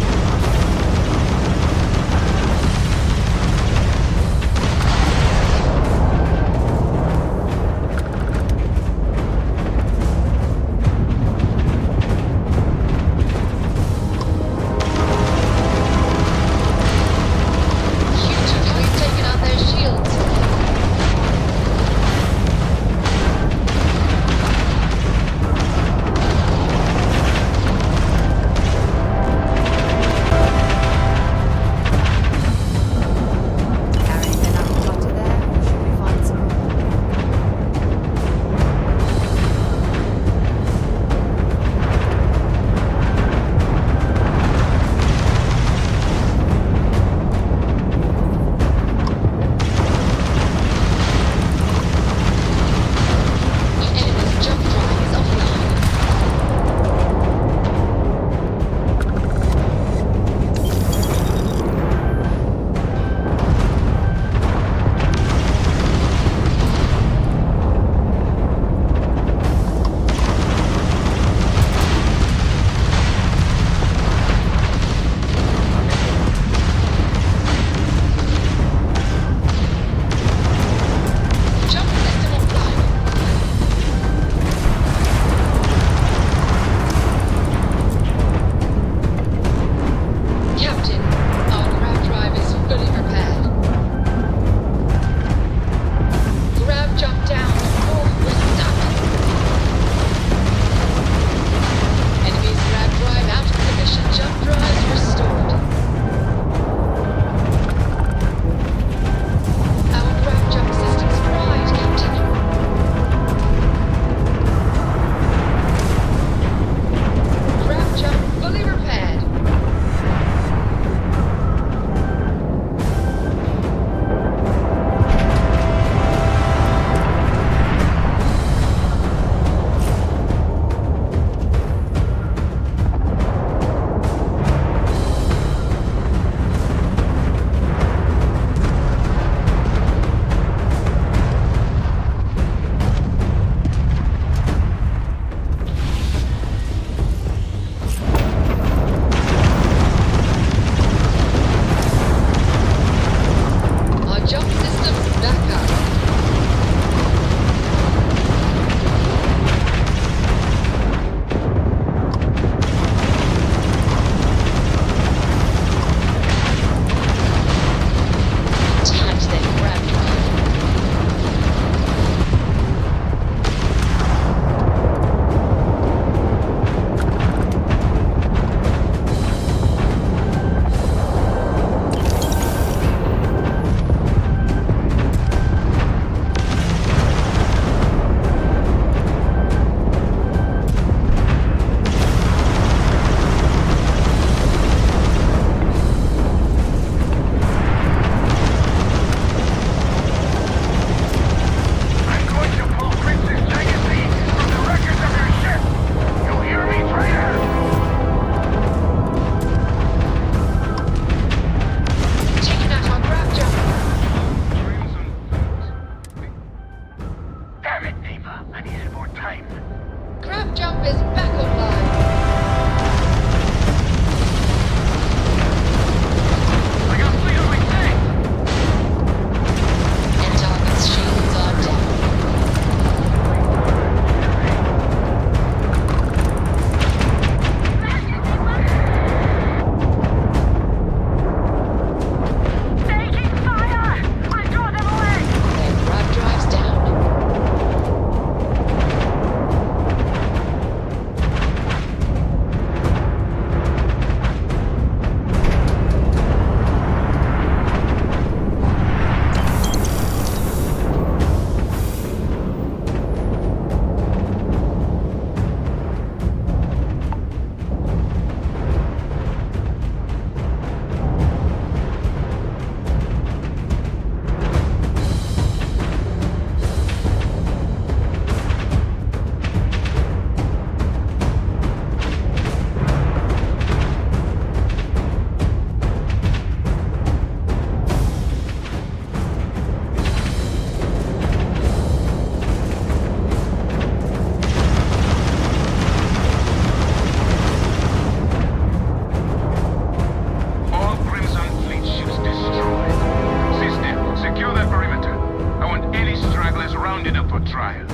trial.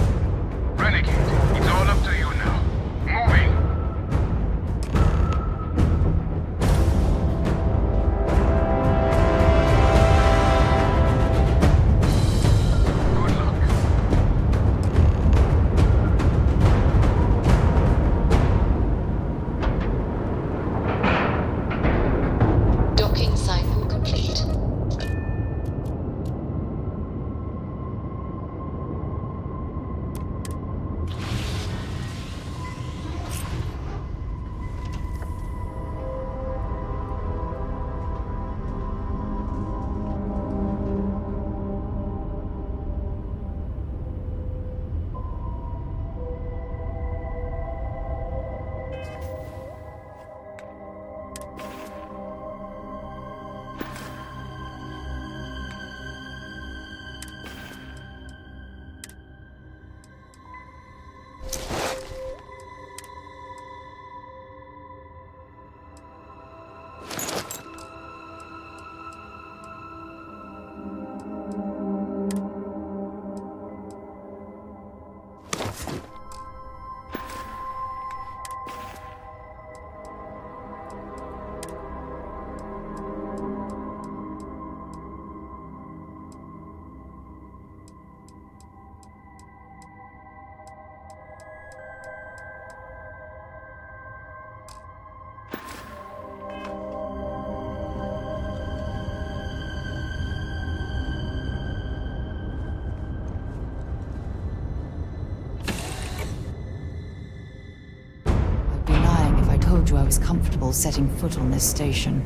Renegade, it's all up to you now. Moving! Docking cycle complete. I told you I was comfortable setting foot on this station.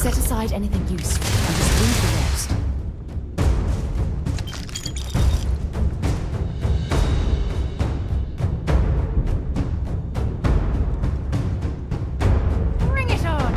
Set aside anything useful and just leave the rest. Bring it on!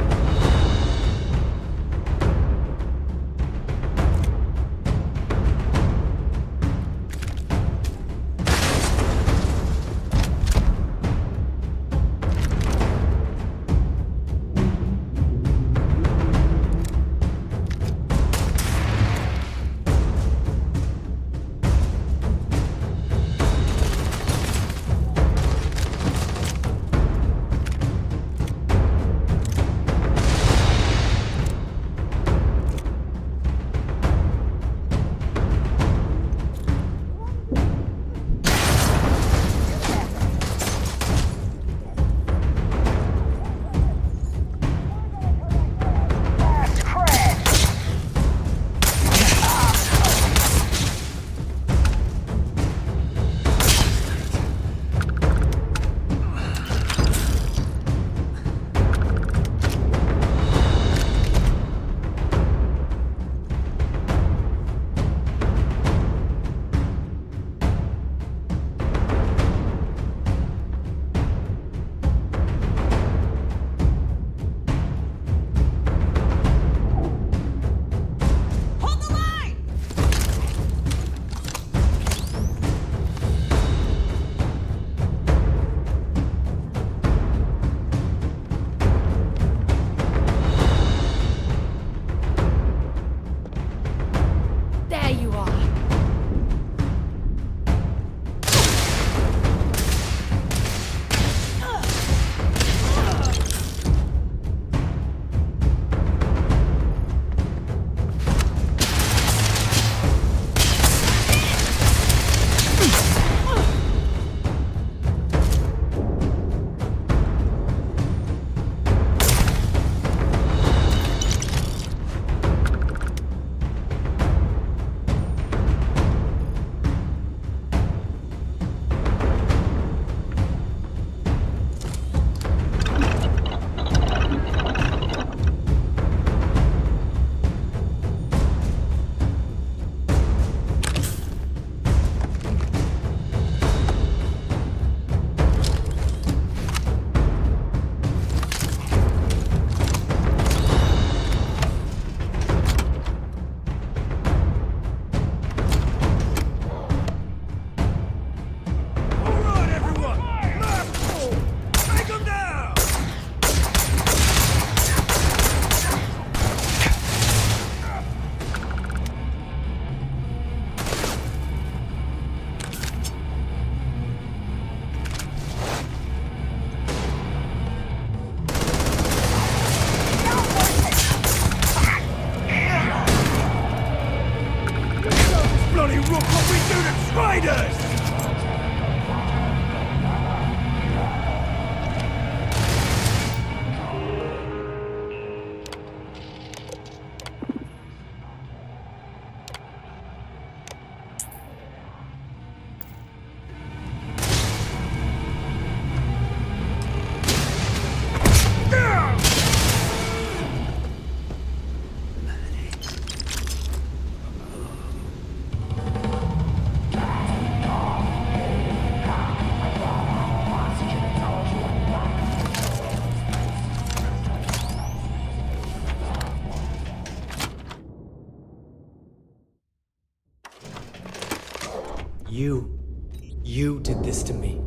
You did this to me.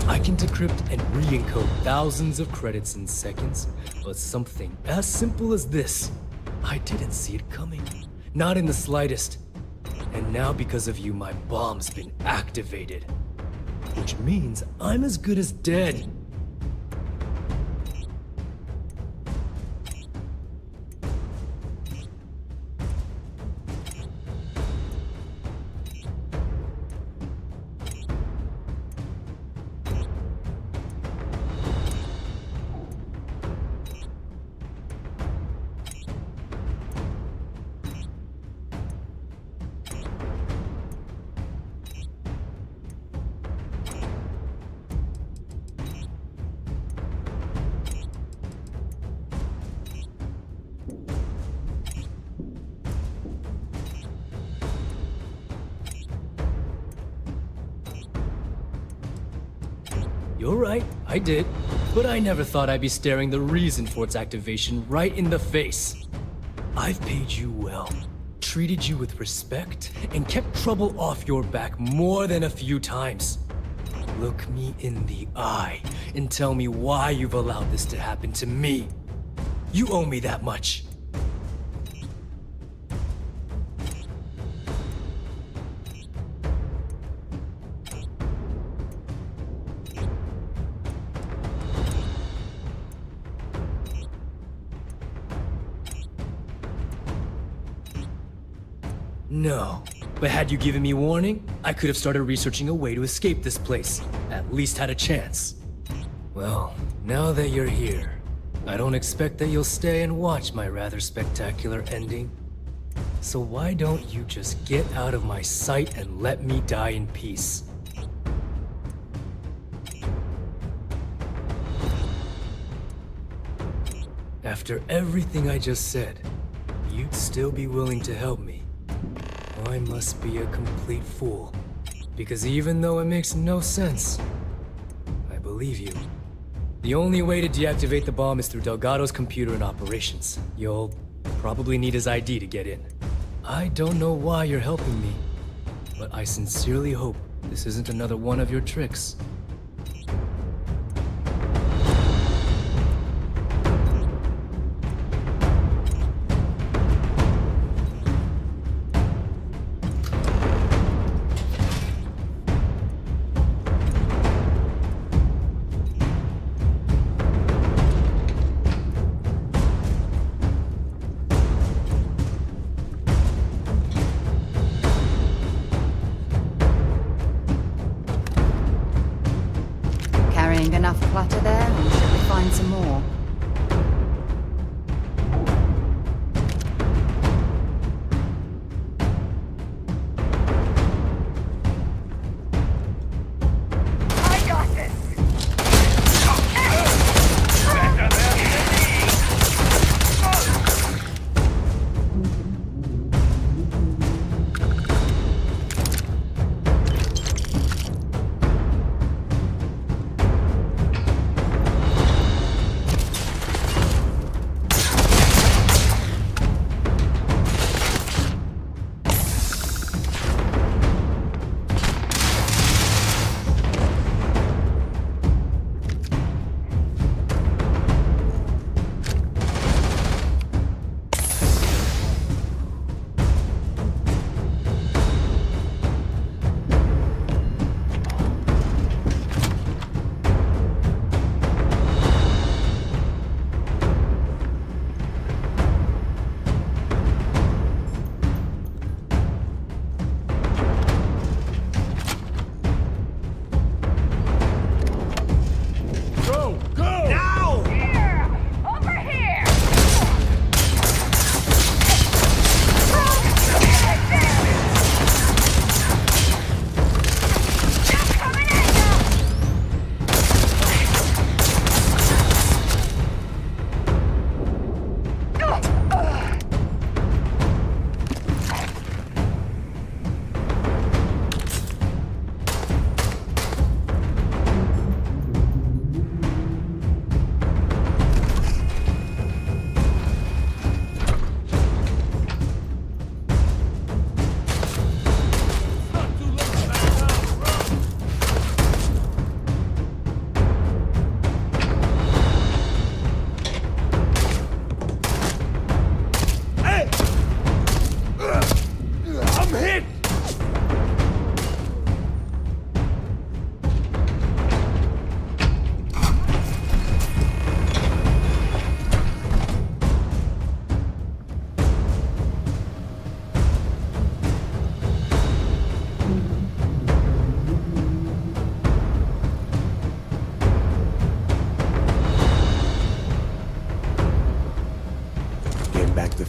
I can decrypt and re-encode thousands of credits in seconds, but something as simple as this, I didn't see it coming. Not in the slightest. And now because of you, my bomb's been activated. Which means I'm as good as dead. You're right, I did. But I never thought I'd be staring the reason for its activation right in the face. I've paid you well, treated you with respect, and kept trouble off your back more than a few times. Look me in the eye and tell me why you've allowed this to happen to me. You owe me that much. No. But had you given me warning, I could have started researching a way to escape this place. At least had a chance. Well, now that you're here, I don't expect that you'll stay and watch my rather spectacular ending. So why don't you just get out of my sight and let me die in peace? After everything I just said, you'd still be willing to help me. I must be a complete fool. Because even though it makes no sense, I believe you. The only way to deactivate the bomb is through Delgado's computer and operations. You'll probably need his ID to get in. I don't know why you're helping me, but I sincerely hope this isn't another one of your tricks. Enough clutter there, or should we find some more? I got this!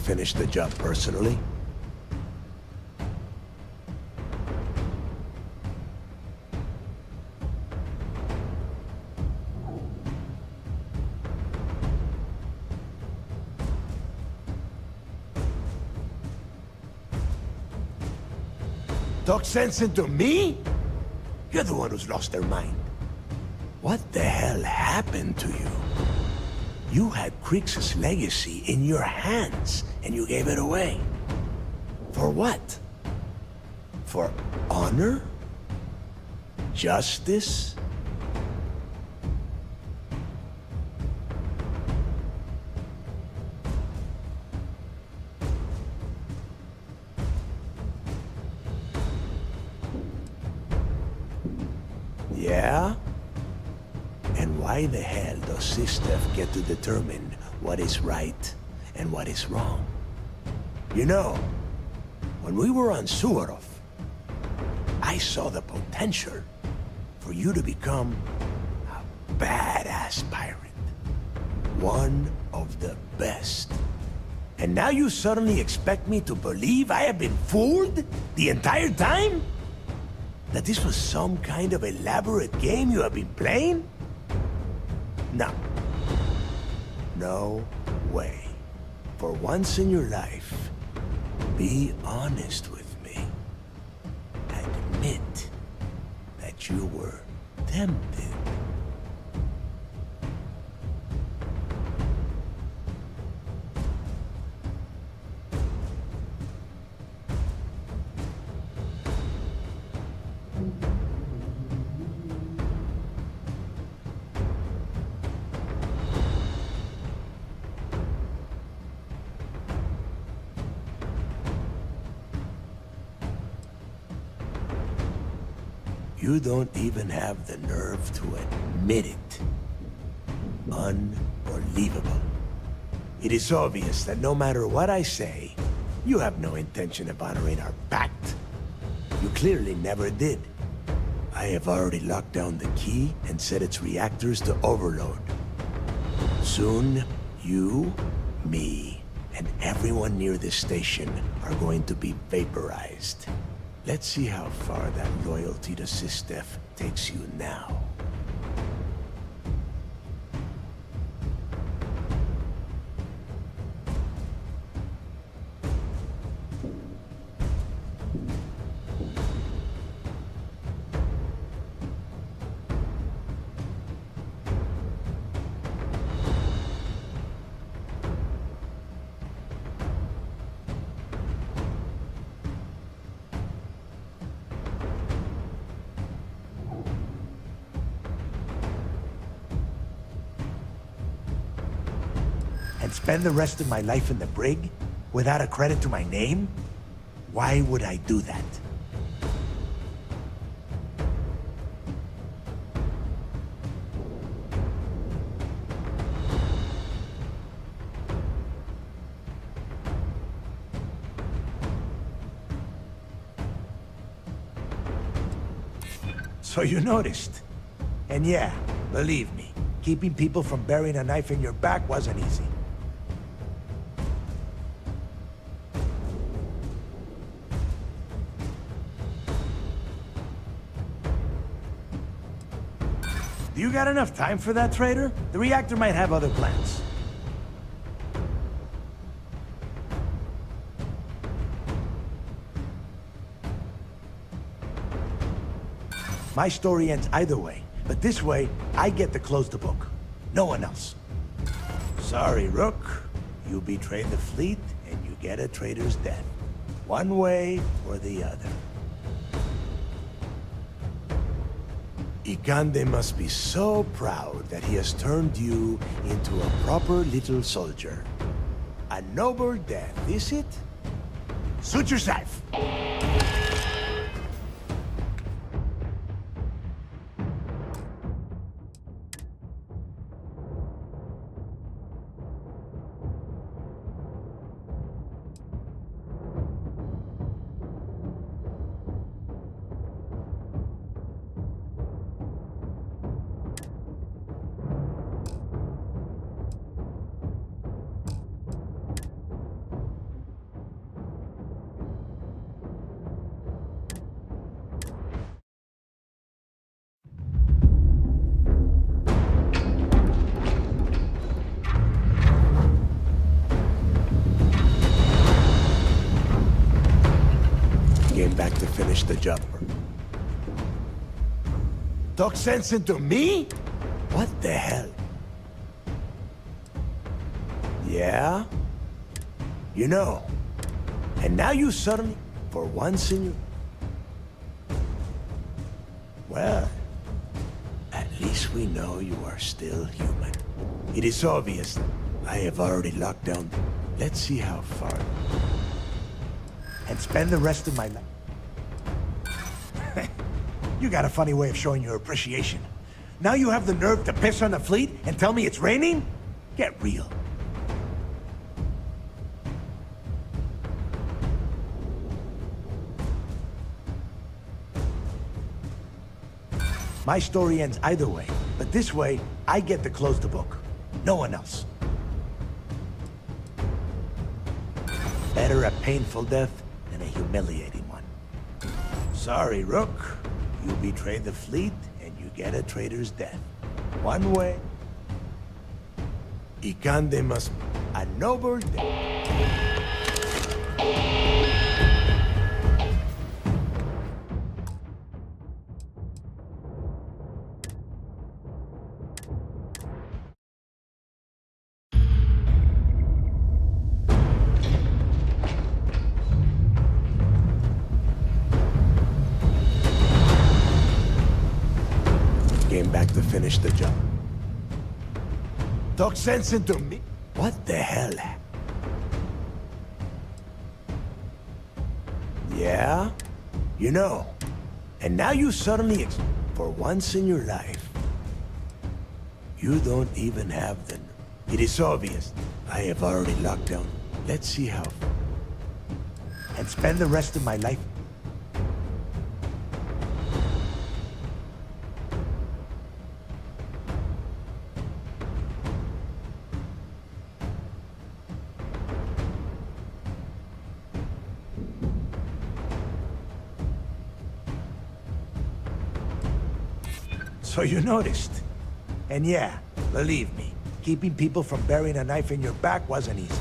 Finish the job personally? Talk sense into me? You're the one who's lost their mind. What the hell happened to you? You had Krix's legacy in your hands, and you gave it away. For what? For honor? Justice? Yeah? And why the hell does Sistef get to determine what is right and what is wrong? You know, when we were on Suvorov, I saw the potential for you to become a badass pirate. One of the best. And now you suddenly expect me to believe I have been fooled the entire time? That this was some kind of elaborate game you have been playing? No. No way. For once in your life, be honest with me. Admit that you were tempted. You don't even have the nerve to admit it. Unbelievable. It is obvious that no matter what I say, you have no intention of honoring our pact. You clearly never did. I have already locked down the key and set its reactors to overload. Soon, you, me, and everyone near this station are going to be vaporized. Let's see how far that loyalty to Sistef takes you now. And spend the rest of my life in the brig without a credit to my name? Why would I do that? So you noticed. And yeah, believe me, keeping people from burying a knife in your back wasn't easy. Do you got enough time for that, traitor? The reactor might have other plans. My story ends either way, but this way, I get to close the book. No one else. Sorry, Rook. You betrayed the fleet, and you get a traitor's death. One way or the other. Ikande must be so proud that he has turned you into a proper little soldier. A noble death, is it? Suit yourself! Came back to finish the job. Talk sense into me? What the hell? Yeah? You know, and now you suddenly, for once in your... Well, at least we know you are still human. It is obvious I have already locked down. Let's see how far. And spend the rest of my life. You got a funny way of showing your appreciation. Now you have the nerve to piss on the fleet and tell me it's raining? Get real. My story ends either way, but this way, I get to close the book. No one else. Better a painful death than a humiliating one. Sorry, Rook. You betray the fleet, and you get a traitor's death. One way. Ikande must... a noble death. Came back to finish the job. Talk sense into me. What the hell? Yeah? You know, and now you suddenly, for once in your life, you don't even have the... It is obvious. I have already locked down. Let's see how... And spend the rest of my life... So you noticed. And yeah, believe me, keeping people from burying a knife in your back wasn't easy.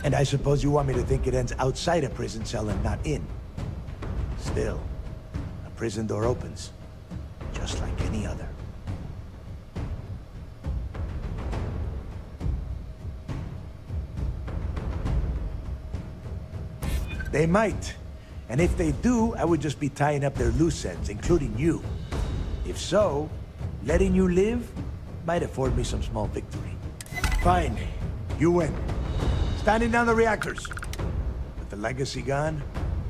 And I suppose you want me to think it ends outside a prison cell and not in. Still, a prison door opens, just like any other. They might. And if they do, I would just be tying up their loose ends, including you. If so, letting you live might afford me some small victory. Fine. You win. Standing down the reactors. With the legacy gone,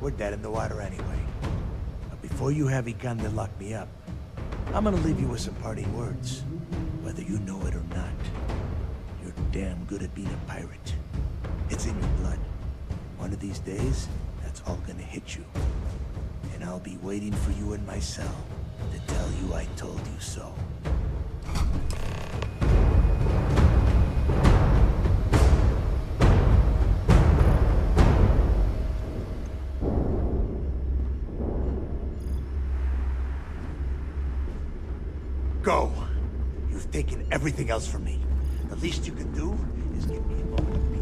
we're dead in the water anyway. But before you have Ikande lock me up, I'm gonna leave you with some parting words. Whether you know it or not, you're damn good at being a pirate. It's in your blood. One of these days, that's all gonna hit you. And I'll be waiting for you in my cell to tell you I told you so. Go! You've taken everything else from me. The least you can do is give me a moment of peace.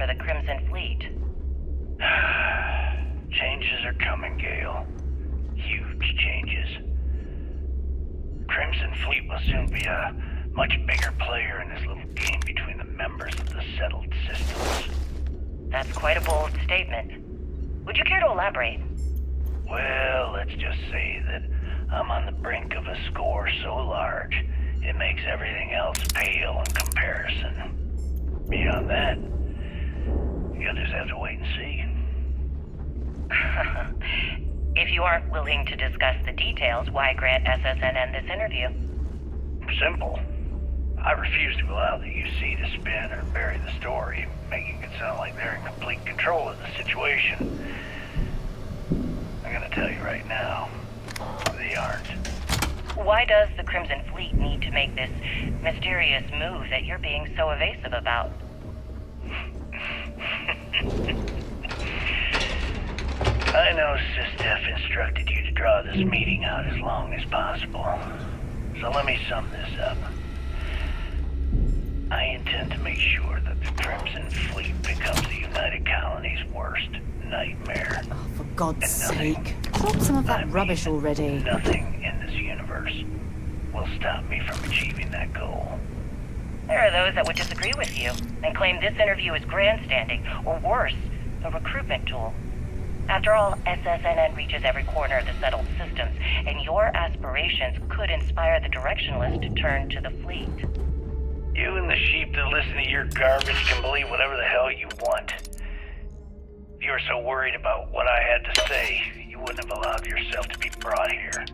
for the Crimson Fleet. Changes are coming, Gale. Huge changes. Crimson Fleet will soon be a much bigger player in this little game between the members of the settled systems. That's quite a bold statement. Would you care to elaborate? Well, let's just say that I'm on the brink of a score so large, it makes everything else pale in comparison. Beyond that, you'll just have to wait and see. If you aren't willing to discuss the details, why grant SSNN this interview? Simple. I refuse to allow the UC to spin or bury the story, making it sound like they're in complete control of the situation. I'm gonna tell you right now, they aren't. Why does the Crimson Fleet need to make this mysterious move that you're being so evasive about? I know SysDef instructed you to draw this meeting out as long as possible. So let me sum this up. I intend to make sure that the Crimson Fleet becomes the United Colony's worst nightmare. Oh, for God's sake. Drop some of that rubbish already. Nothing in this universe will stop me from achieving that goal. There are those that would disagree with you and claim this interview is grandstanding, or worse, a recruitment tool. After all, SSNN reaches every corner of the settled systems, and your aspirations could inspire the Directionalist to turn to the fleet. You and the sheep that listen to your garbage can believe whatever the hell you want. If you were so worried about what I had to say, you wouldn't have allowed yourself to be brought here.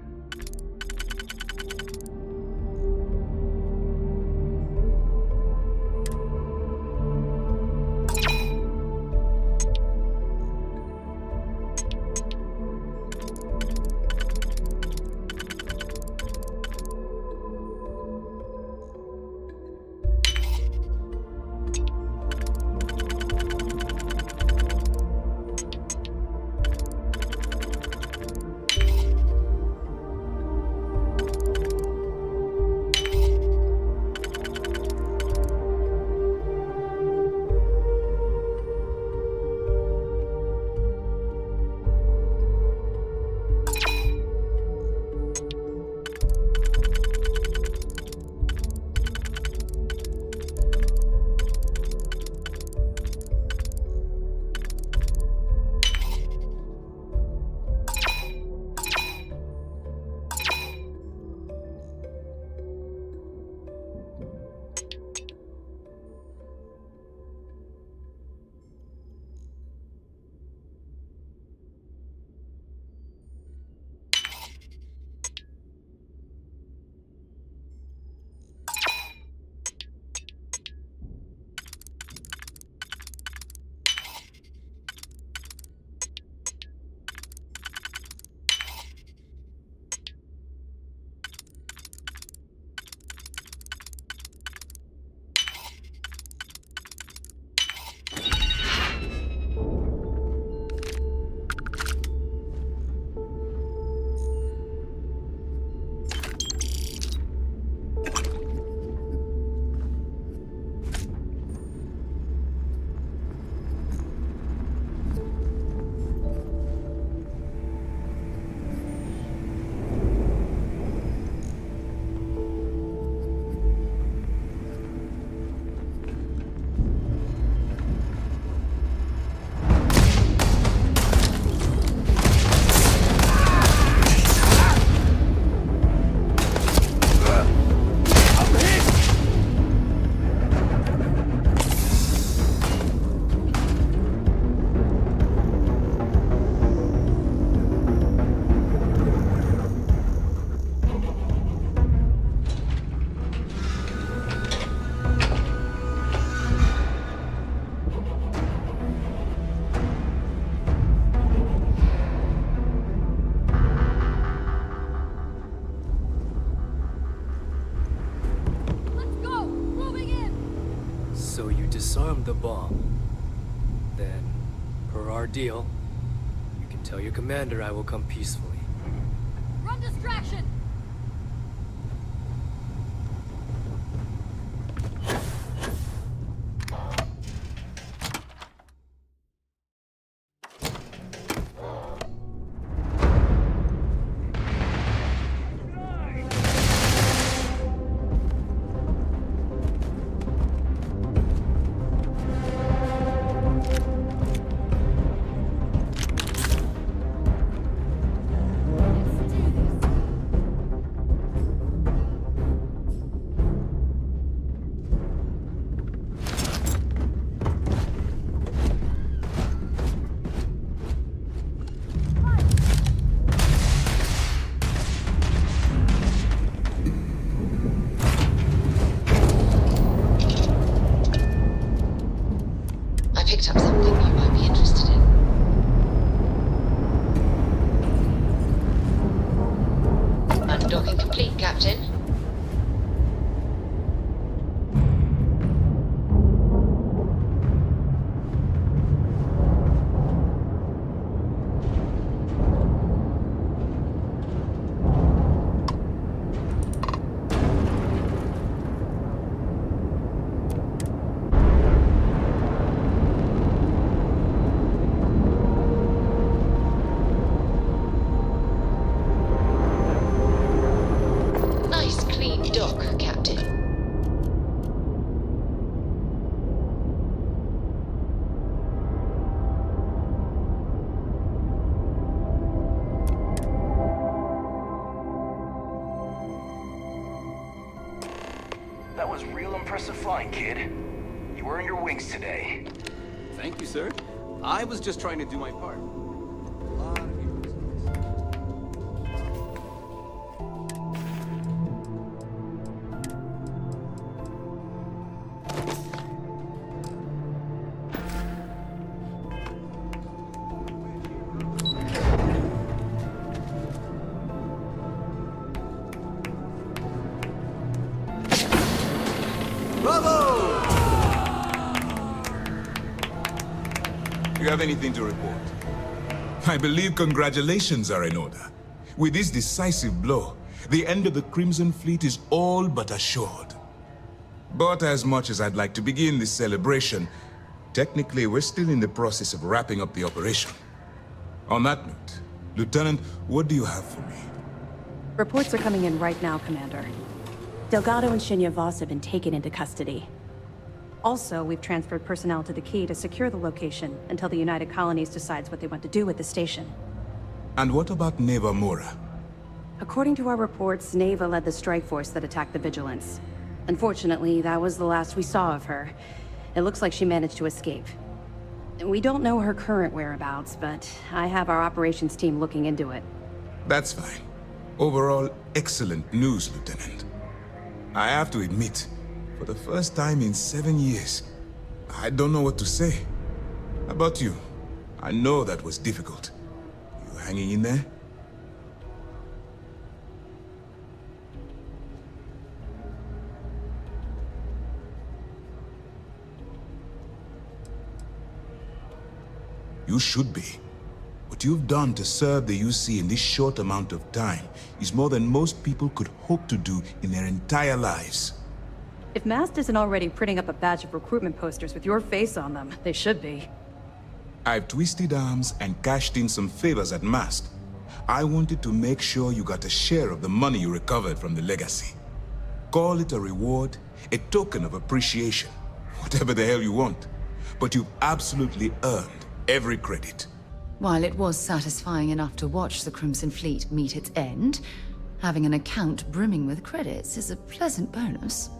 disarmed the bomb. Then, per our deal, you can tell your commander I will come peacefully. Run distraction! Captain. Nice clean dock, Captain. That was real impressive flying, kid. You earned your wings today. Thank you, sir. I was just trying to do my part. You have anything to report? I believe congratulations are in order. With this decisive blow, the end of the Crimson Fleet is all but assured. But as much as I'd like to begin this celebration, technically we're still in the process of wrapping up the operation. On that note, Lieutenant, what do you have for me? Reports are coming in right now, Commander. Delgado and Shinya Voss have been taken into custody. Also, we've transferred personnel to the Key to secure the location until the United Colonies decides what they want to do with the station. And what about Neva Mora? According to our reports, Neva led the strike force that attacked the Vigilance. Unfortunately, that was the last we saw of her. It looks like she managed to escape. We don't know her current whereabouts, but I have our operations team looking into it. That's fine. Overall, excellent news, Lieutenant. I have to admit, for the first time in 7 years, I don't know what to say. How about you? I know that was difficult. You hanging in there? You should be. What you've done to serve the UC in this short amount of time is more than most people could hope to do in their entire lives. If Mast isn't already printing up a batch of recruitment posters with your face on them, they should be. I've twisted arms and cashed in some favors at Mast. I wanted to make sure you got a share of the money you recovered from the legacy. Call it a reward, a token of appreciation, whatever the hell you want. But you've absolutely earned every credit. While it was satisfying enough to watch the Crimson Fleet meet its end, having an account brimming with credits is a pleasant bonus.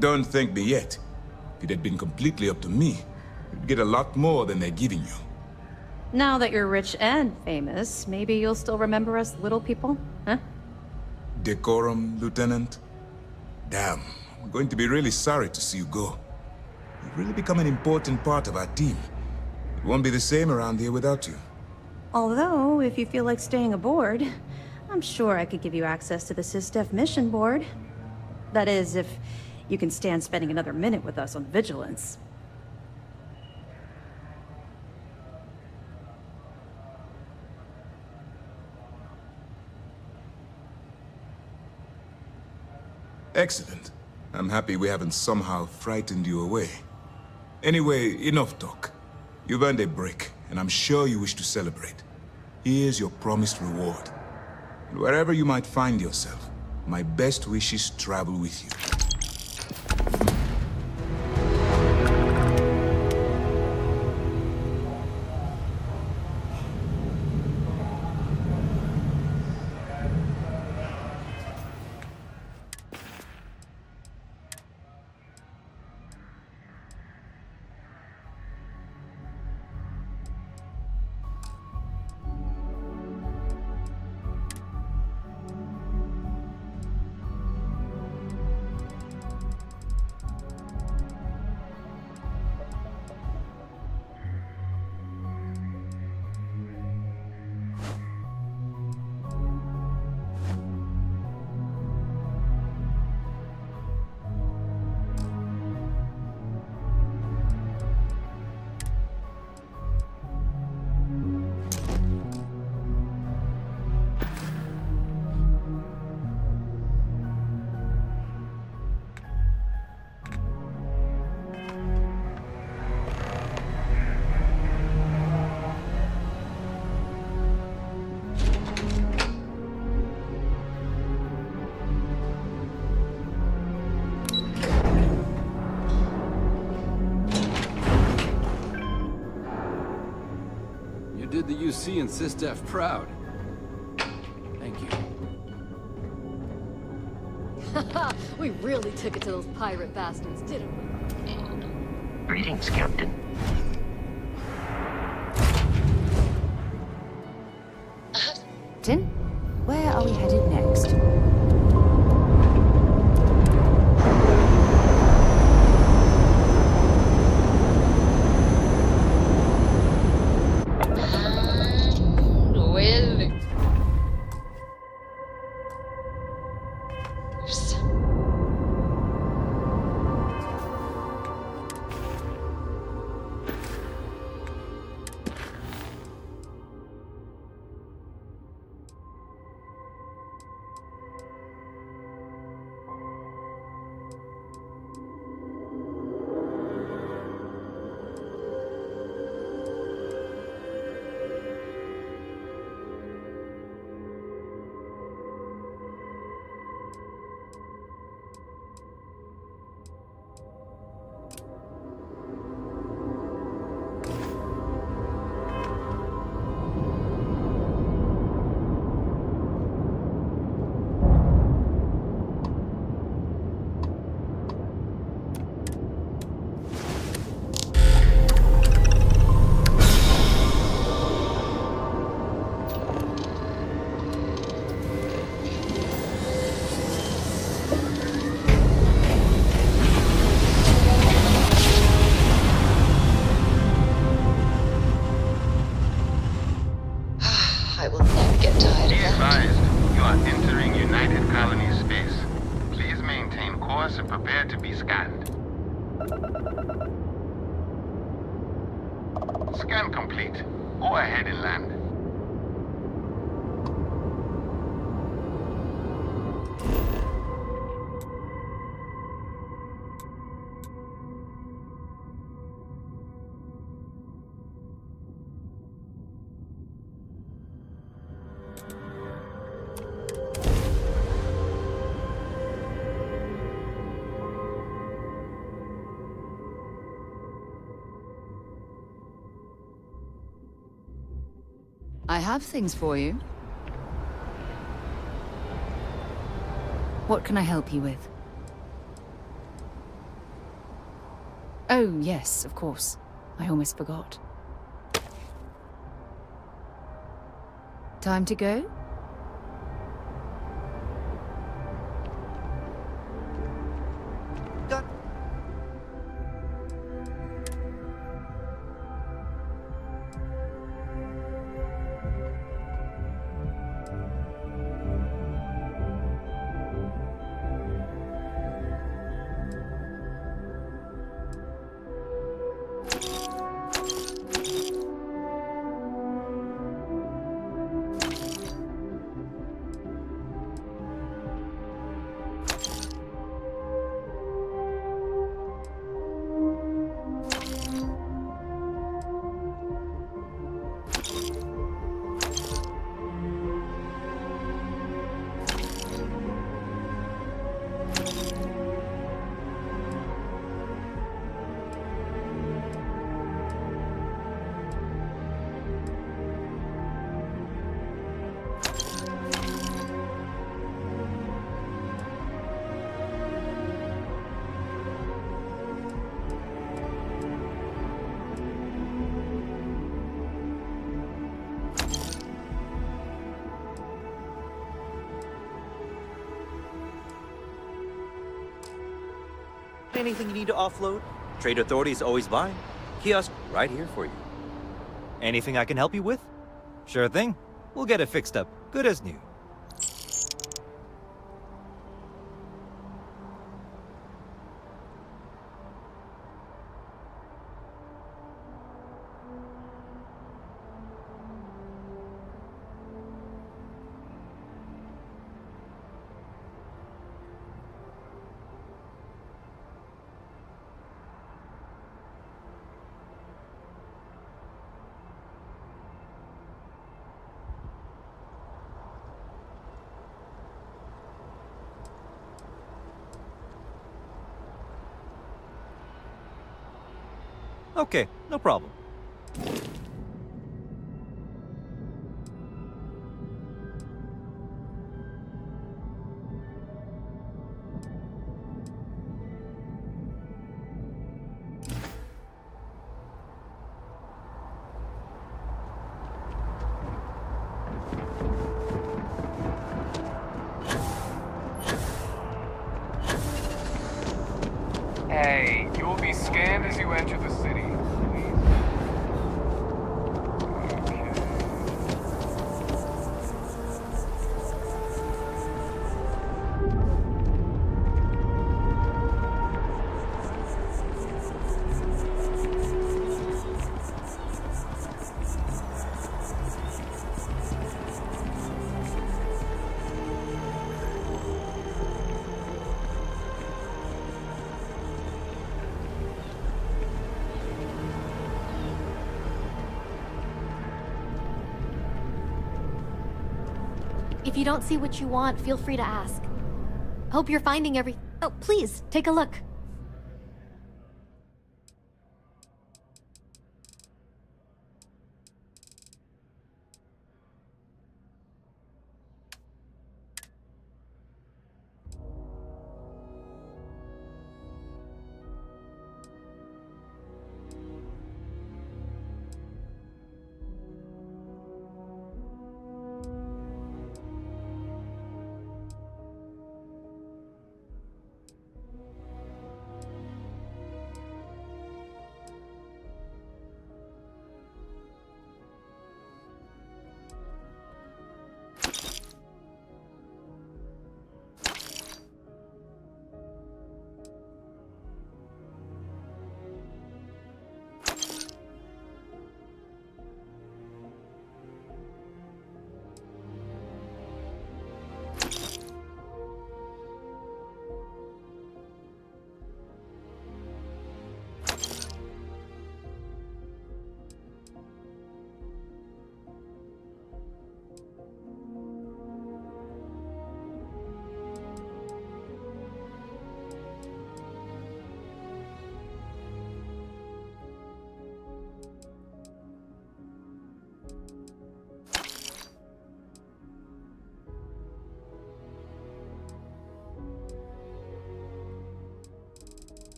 Don't thank me yet. If it had been completely up to me, you'd get a lot more than they're giving you. Now that you're rich and famous, maybe you'll still remember us little people, huh? Decorum, Lieutenant? Damn, I'm going to be really sorry to see you go. You've really become an important part of our team. It won't be the same around here without you. Although, if you feel like staying aboard, I'm sure I could give you access to the SysDef mission board. That is, if you can stand spending another minute with us on Vigilance. Excellent. I'm happy we haven't somehow frightened you away. Anyway, enough talk. You've earned a break, and I'm sure you wish to celebrate. Here's your promised reward. And wherever you might find yourself, my best wishes travel with you. did the UC and SysDef proud. Thank you. We really took it to those pirate bastards, didn't we? Greetings, Captain. Captain, where are we headed next? Well... Oops. I will never get tired of Be that. advised, you are entering United Colony space. Please maintain course and prepare to be scanned. Scan complete. Go ahead and land. I have things for you. What can I help you with? Oh, yes, of course. I almost forgot. Time to go? Anything you need to offload? Trade Authority is always buying. Kiosk right here for you. Anything I can help you with? Sure thing. We'll get it fixed up. Good as new. Okay, no problem. scanned as you enter the city. If you don't see what you want, feel free to ask. Hope you're finding every... Oh, please, take a look.